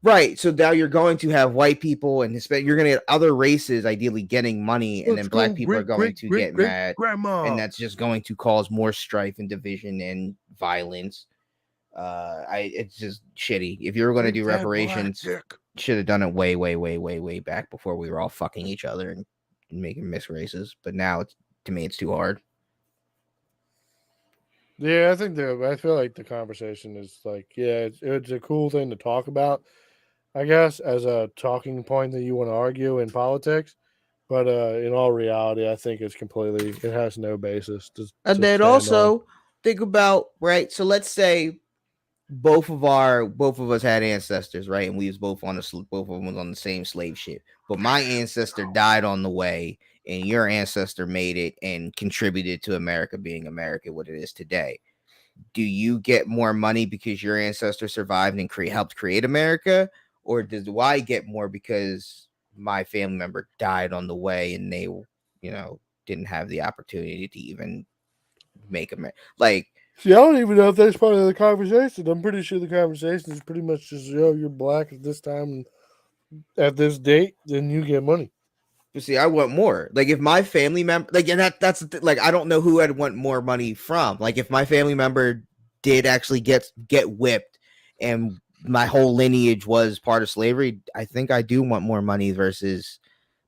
right, so now you're going to have white people and Hispanic. You're going to get other races ideally getting money, and then black people are going to get mad, and that's just going to cause more strife and division and violence. It's just shitty. If you were going to do reparations, should have done it way back before we were all fucking each other and making mixed races. But now, to me, it's too hard. Yeah, I feel like the conversation is like, yeah, it's a cool thing to talk about, I guess, as a talking point that you want to argue in politics. But in all reality, I think it has no basis. And then also think about, right? So let's say both of us had ancestors, right? And we was both both of them was on the same slave ship. But my ancestor died on the way, and your ancestor made it and contributed to America being America what it is today. Do you get more money because your ancestor survived and helped create America, or do I get more because my family member died on the way and they, didn't have the opportunity to even make America? Like, see, I don't even know if that's part of the conversation. I'm pretty sure the conversation is pretty much just, you're black at this time at this date, then you get money. But see, I want more. Like if my family member, like, and that's like, I don't know who I'd want more money from. Like if my family member did actually get whipped and my whole lineage was part of slavery, I think I do want more money versus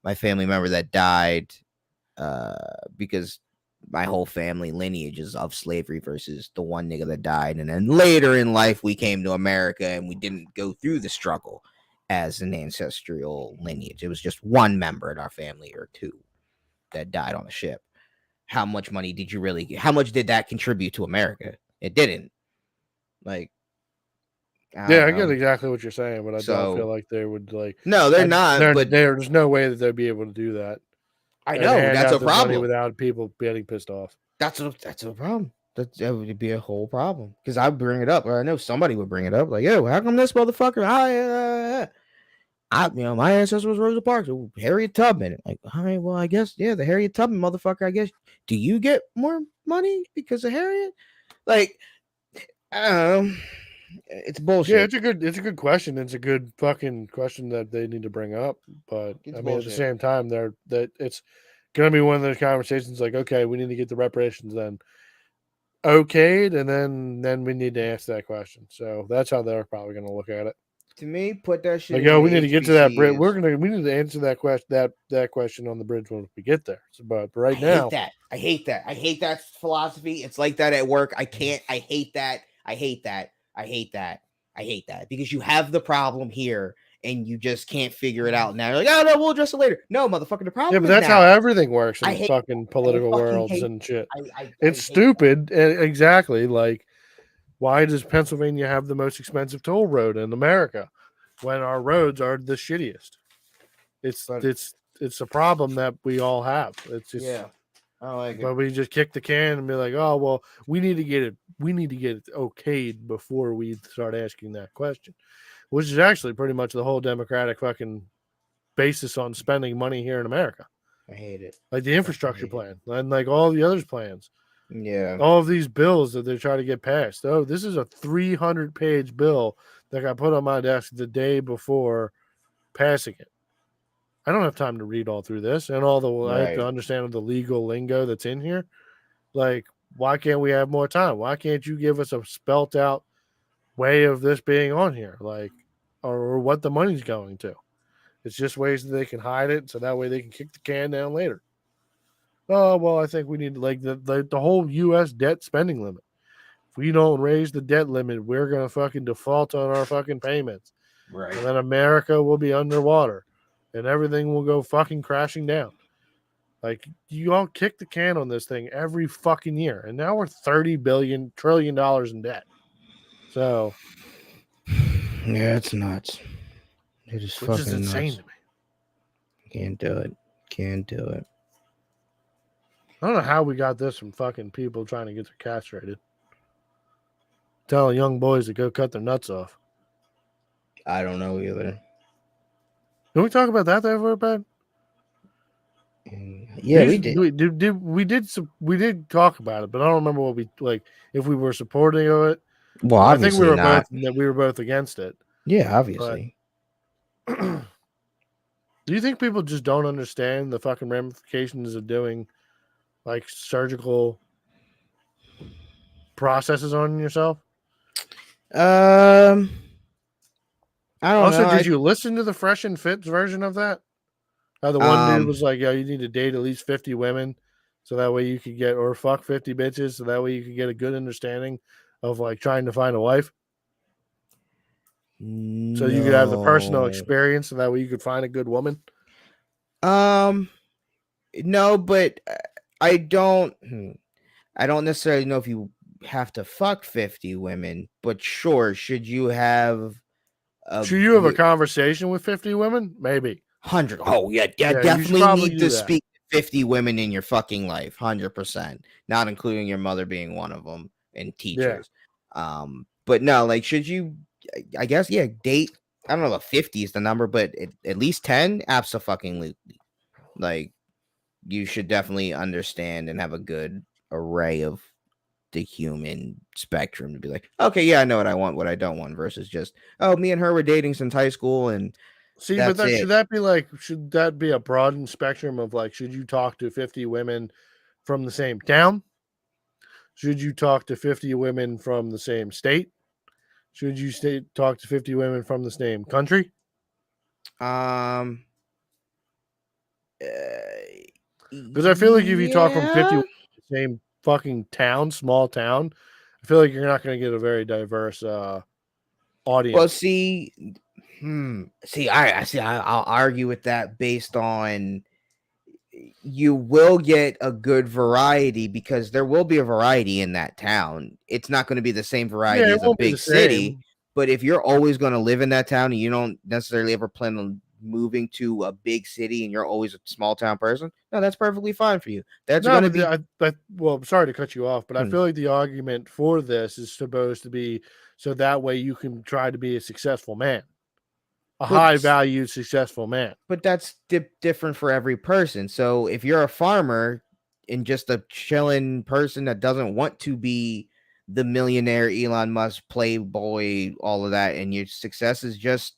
my family member that died because my whole family lineage is of slavery versus the one nigga that died. And then later in life, we came to America and we didn't go through the struggle as an ancestral lineage. It was just one member in our family or two that died on a ship. How much money did you really get? How much did that contribute to America? It didn't. Like, I get exactly what you're saying, but I don't feel like they would like. No, they're not. But there's no way that they'd be able to do that. I know that's a problem without people getting pissed off. That's a problem. That would be a whole problem because I bring it up, or I know somebody would bring it up. Like, yo, how come this motherfucker? My ancestor was Rosa Parks, Harriet Tubman. Like, all right, well, I guess, yeah, the Harriet Tubman motherfucker. I guess. Do you get more money because of Harriet? Like, it's bullshit. Yeah, it's a good question. It's a good fucking question that they need to bring up. But at the same time, it's gonna be one of those conversations. Like, okay, we need to get the reparations then okayed, and then we need to answer that question. So that's how they're probably gonna look at it. To me, put that shit. Like, yo, we need to get to that bridge. We need to answer that question. That question on the bridge when we get there. So, but right now, I hate that philosophy. It's like that at work. I can't. I hate that because you have the problem here and you just can't figure it out now. You're like, oh no, we'll address it later. No, motherfucker, the problem. Yeah, but that's how everything works in fucking political worlds and shit. It's stupid. Exactly. Like, why does Pennsylvania have the most expensive toll road in America when our roads are the shittiest? It's a problem that we all have. It's just, yeah. I like it. But we just kick the can and be like, oh well, we need to get it okayed before we start asking that question, which is actually pretty much the whole Democratic fucking basis on spending money here in America. I hate it. Like the infrastructure plan and like all the other plans. Yeah. All of these bills that they're trying to get passed. Oh, this is a 300-page bill that got put on my desk the day before passing it. I don't have time to read all through this and I have to understand the legal lingo that's in here. Like, why can't we have more time? Why can't you give us a spelt out way of this being on here? Like, or what the money's going to. It's just ways that they can hide it so that way they can kick the can down later. Oh, well, I think we need like the whole U.S. debt spending limit. If we don't raise the debt limit, we're going to fucking default on our fucking payments. Right. And then America will be underwater and everything will go fucking crashing down. Like, you all kick the can on this thing every fucking year. And now we're $30 trillion in debt. So. Yeah, it's nuts. It is fucking insane nuts. to me. Can't do it. can't do it. I don't know how we got this from fucking people trying to get their castrated. Telling young boys to go cut their nuts off. I don't know either. Can we talk about that there, Bad? Yeah, we did. We did talk about it, but I don't remember what we like. If we were supporting of it, Well, I think obviously not. we were both against it. Yeah, obviously. Do you think people just don't understand the fucking ramifications of doing like surgical processes on yourself? I don't Also, know. did you listen to the Fresh and Fit version of that? How the one dude was like, "Yo, you need to date at least 50 women, so that way you could get, or fuck 50 bitches, so that way you could get a good understanding of like trying to find a wife." So you could have the personal experience, so that way you could find a good woman. No, but I don't necessarily know if you have to fuck 50 women, but sure, should you have should you have a conversation with 50 women? Maybe 100. Oh yeah, definitely need to speak to 50 women in your fucking life, 100%, not including your mother being one of them, and teachers. But no, like, should you, I guess, date, I don't know if 50 is the number, but at least 10, absolutely. Like, you should definitely understand and have a good array of the human spectrum to be like, okay, yeah, I know what I want, what I don't want, versus just, oh, me and her were dating since high school, and see, but should that be a broadened spectrum of like, should you talk to 50 women from the same town? Should you talk to 50 women from the same state? Should you talk to 50 women from the same country? Because I feel like if you talk from 50 women from the same fucking town, small town, I feel like you're not going to get a very diverse audience. Well, I'll argue with that based on, you will get a good variety because there will be a variety in that town. It's not going to be the same variety as a big city, but if you're always going to live in that town and you don't necessarily ever plan on moving to a big city and you're always a small town person, no, that's perfectly fine for you. That's going to be. Well, I'm sorry to cut you off, but I feel like the argument for this is supposed to be so that way you can try to be a successful man. High value, successful man. But that's different for every person. So if you're a farmer and just a chilling person that doesn't want to be the millionaire, Elon Musk, playboy, all of that, and your success is just,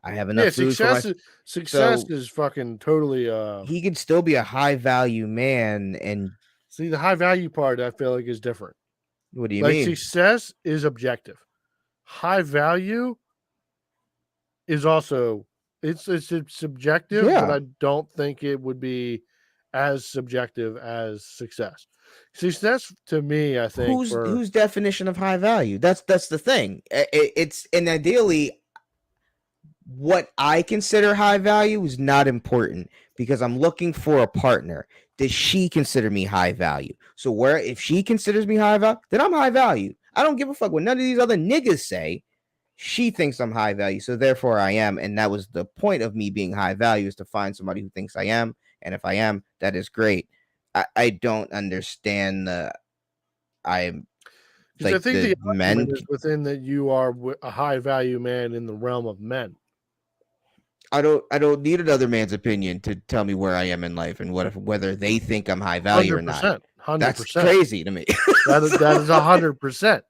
I have enough food success is fucking totally. He could still be a high value man, and see the high value part, I feel like, is different. What do you mean? Success is objective. High value is also it's subjective, but I don't think it would be as subjective as success. Success to me, I think, whose definition of high value? That's the thing. It's, and ideally, what I consider high value is not important because I'm looking for a partner. Does she consider me high value? So if she considers me high value, then I'm high value. I don't give a fuck what none of these other niggas say. She thinks I'm high value, so therefore I am. And that was the point of me being high value, is to find somebody who thinks I am. And if I am, that is great. I don't understand I think the argument is within that you are a high value man in the realm of men. I don't need another man's opinion to tell me where I am in life and whether they think I'm high value or not. 100%. That's crazy to me. that is 100%.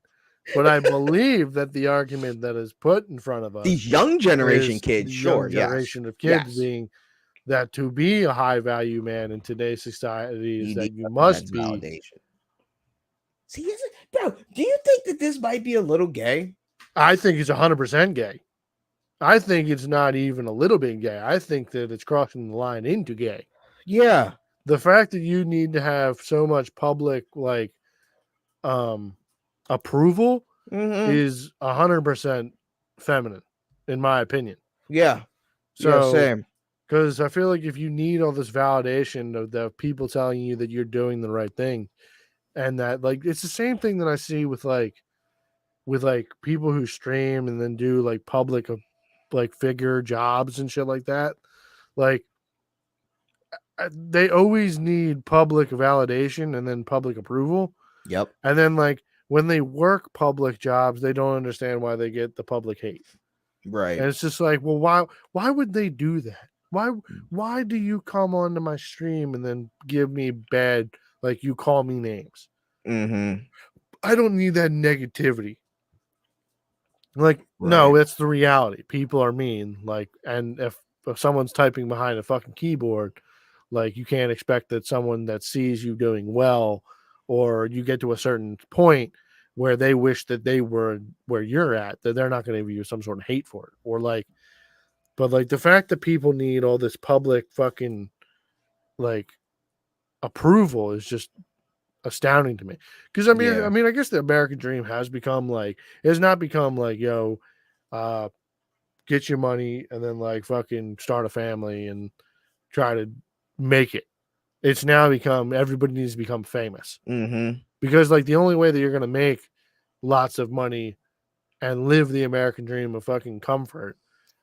But I believe that the argument that is put in front of us, these young generation kids, generation of kids being that to be a high value man in today's society is that you must be validation. See, bro, do you think that this might be a little gay? I think it's 100% gay. I think it's not even a little bit gay. I think that it's crossing the line into gay. Yeah. The fact that you need to have so much public approval is 100% feminine, in my opinion. Yeah. So same. Because I feel like if you need all this validation of the people telling you that you're doing the right thing, and that it's the same thing that I see with people who stream and then do public figure jobs and shit like that. they always need public validation and then public approval. Yep. And then like when they work public jobs, they don't understand why they get the public hate. Right. And it's just like, well, why would they do that? Why do you come onto my stream and then give me bad, like you call me names? Mm-hmm. I don't need that negativity. Like, Right. no, that's the reality. People are mean. Like, and if someone's typing behind a fucking keyboard, like you can't expect that someone that sees you doing well, or you get to a certain point where they wish that they were where you're at, that they're not going to give you some sort of hate for it. Or like, but like the fact that people need all this public fucking like approval is just astounding to me. Because I mean, I guess the American dream has become like, it has not become like, yo, get your money and then like fucking start a family and try to make it. It's now become everybody needs to become famous. Mm-hmm. Because like the only way that you're gonna make lots of money and live the American dream of fucking comfort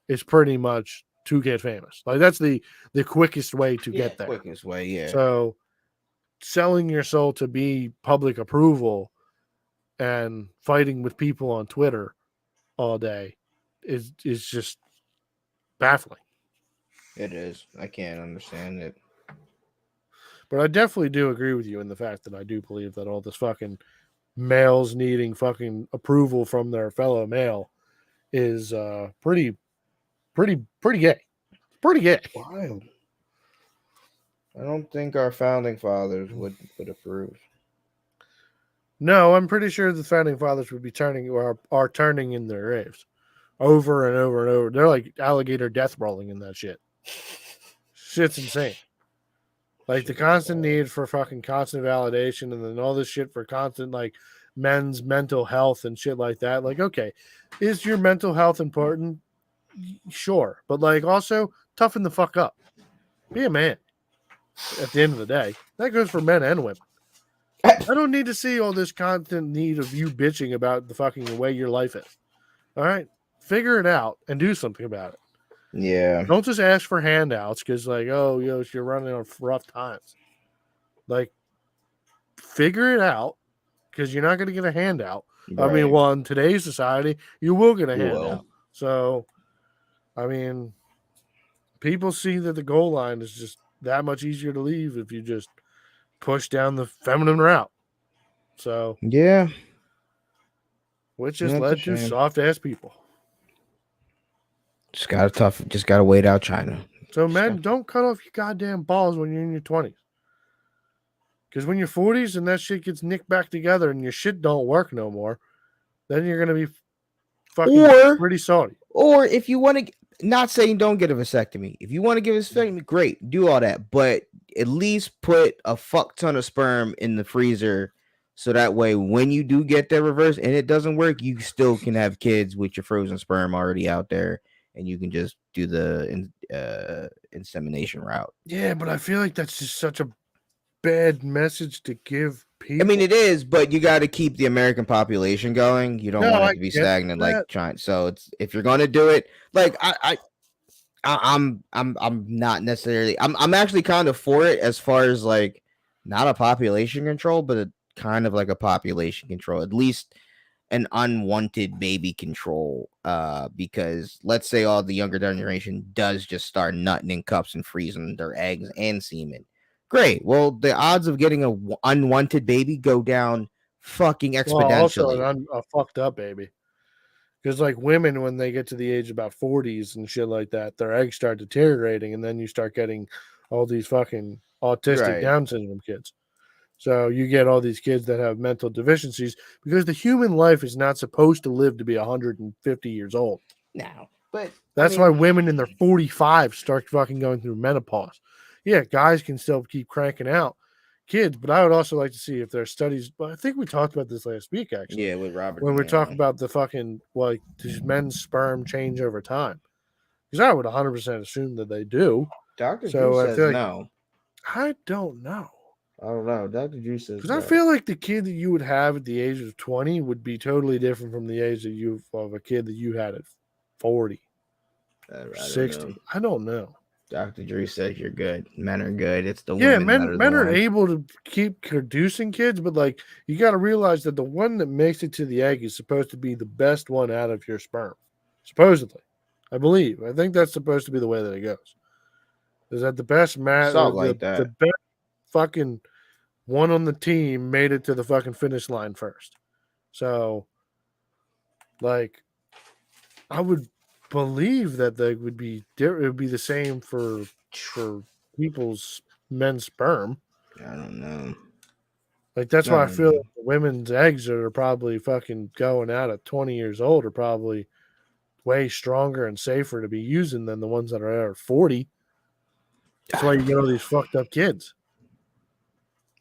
is pretty much to get famous. Like that's the quickest way to get there. Quickest way, yeah. So selling your soul to be public approval and fighting with people on Twitter all day is just baffling. It is. I can't understand it. But I definitely do agree with you in the fact that I do believe that all this fucking males needing fucking approval from their fellow male is pretty gay. Pretty gay. Wild. I don't think our founding fathers would approve. No, I'm pretty sure the founding fathers would be turning or are turning in their graves over and over and over. They're like alligator death rolling in that shit. Shit's insane. Like the constant need for fucking constant validation and then all this shit for constant like men's mental health and shit like that. Like, okay, is your mental health important? Sure. But like also toughen the fuck up. Be a man at the end of the day. That goes for men and women. I don't need to see all this constant need of you bitching about the fucking way your life is. All right? Figure it out and do something about it. Yeah. Don't just ask for handouts because, like, oh, yo, you're running on rough times. Like, figure it out because you're not going to get a handout. Right. I mean, well, in today's society, you will get a handout. So, I mean, people see that the goal line is just that much easier to leave if you just push down the feminine route. So, yeah. Which just led to soft ass people. Just gotta wait out China. So men, don't cut off your goddamn balls when you're in your 20s. Because when you're 40s and that shit gets nicked back together and your shit don't work no more, then you're gonna be fucking pretty salty. Or if you want to, not saying don't get a vasectomy. If you want to give a vasectomy, great, do all that. But at least put a fuck ton of sperm in the freezer. So that way, when you do get that reverse and it doesn't work, you still can have kids with your frozen sperm already out there. And you can just do the insemination route. Yeah, but I feel like that's just such a bad message to give people. I mean, it is, but you got to keep the American population going. You don't want it to be stagnant like China. So it's if you're going to do it, like I'm not necessarily. I'm actually kind of for it as far as like not a population control, but kind of like a population control, at least an unwanted baby control, because let's say all the younger generation does just start nutting in cups and freezing their eggs and semen. Great. Well, the odds of getting a unwanted baby go down fucking exponentially. Well, also a fucked up baby. Because like women, when they get to the age of about 40s and shit like that, their eggs start deteriorating, and then you start getting all these fucking autistic Down syndrome kids. So you get all these kids that have mental deficiencies because the human life is not supposed to live to be 150 years old. No, but that's why women in their 45 start fucking going through menopause. Yeah, guys can still keep cranking out kids, but I would also like to see if there are studies. But I think we talked about this last week, actually. Yeah, with Robert. When we're talking about the fucking like does men's sperm change over time? Because I would 100% assume that they do. Dr. Drew says no. I don't know. I don't know. Dr. Drew says because I feel like the kid that you would have at the age of 20 would be totally different from the age of a kid that you had at 40, 60. I don't know. Dr. Drew says you're good. Men are good. It's the Yeah, women that are the men are ones. able to keep producing kids, but like you got to realize that the one that makes it to the egg is supposed to be the best one out of your sperm. Supposedly, I believe. I think that's supposed to be the way that it goes. Is that the best Something like the that. best fucking one on the team made it to the fucking finish line first. So, like, I would believe that they would be it would be the same for people's men's sperm. I don't know. Like that's I why I don't feel know. like the women's eggs that are probably fucking going out at 20 years old are probably way stronger and safer to be using than the ones that are at 40. That's why you get all these fucked up kids.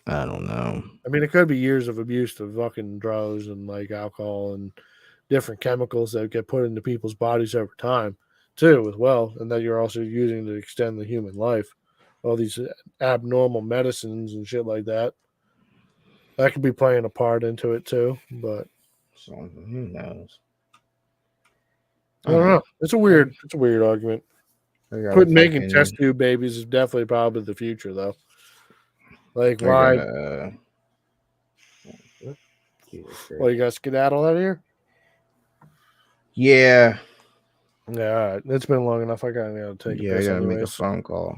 I don't know. I mean, it could be years of abuse of fucking drugs and like alcohol and different chemicals that get put into people's bodies over time, too, as well. And that you're also using to extend the human life. All these abnormal medicines and shit like that. That could be playing a part into it, too. But So who knows? I don't know. It's a weird argument. I got Quitting making test tube babies is definitely probably the future, though. Like, why? Well, you got skedaddle out of here? Yeah. Yeah, all right. It's been long enough. I gotta take a piss I gotta make a anyways. phone call.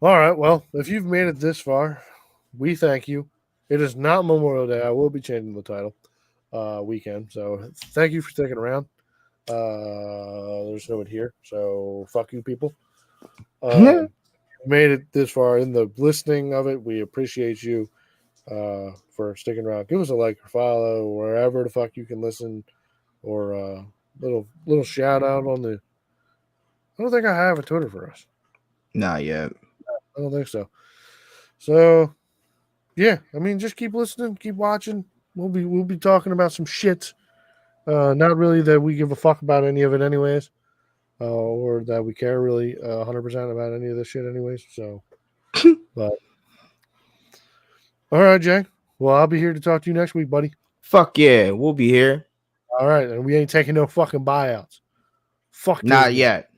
All right. Well, if you've made it this far, we thank you. It is not Memorial Day. I will be changing the title weekend. So thank you for sticking around. There's no one here. So fuck you people. Made it this far in the listening of it. We appreciate you for sticking around. Give us a like or follow wherever the fuck you can listen, or little shout out on the. I don't think I have a Twitter for us. Not yet. I don't think so. So, yeah, I mean, just keep listening, keep watching. We'll be talking about some shit. Not really that we give a fuck about any of it, anyways, or that we care really 100% about any of this shit, anyways. So, but all right, Jay. Well, I'll be here to talk to you next week, buddy. Fuck yeah, we'll be here. All right, and we ain't taking no fucking buyouts. Fuck Not Disney. yet.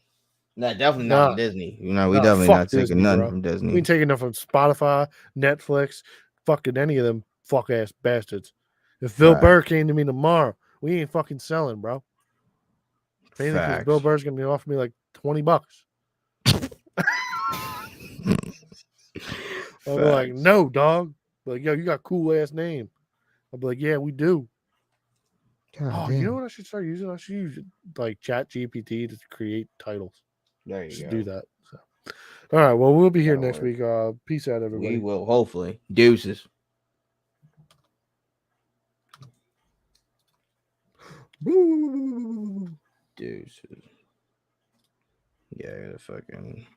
No, definitely not from Disney. We definitely fuck not taking Disney, nothing bro. from Disney. We ain't taking nothing from Spotify, Netflix, fucking any of them fuck ass bastards. If Bill Burr came to me tomorrow, we ain't fucking selling, bro. Mainly because Bill Burr's gonna be offering me like $20. I'll be like, no, dog. Like, yo, you got a cool ass name. I'll be like, yeah, we do. God, you know what I should start using? I should use like Chat GPT to create titles. There you go. Do that. So. All right. Well, we'll be here next week. Peace out, everybody. We will, hopefully. Deuces. Deuces. Yeah, I gotta fucking.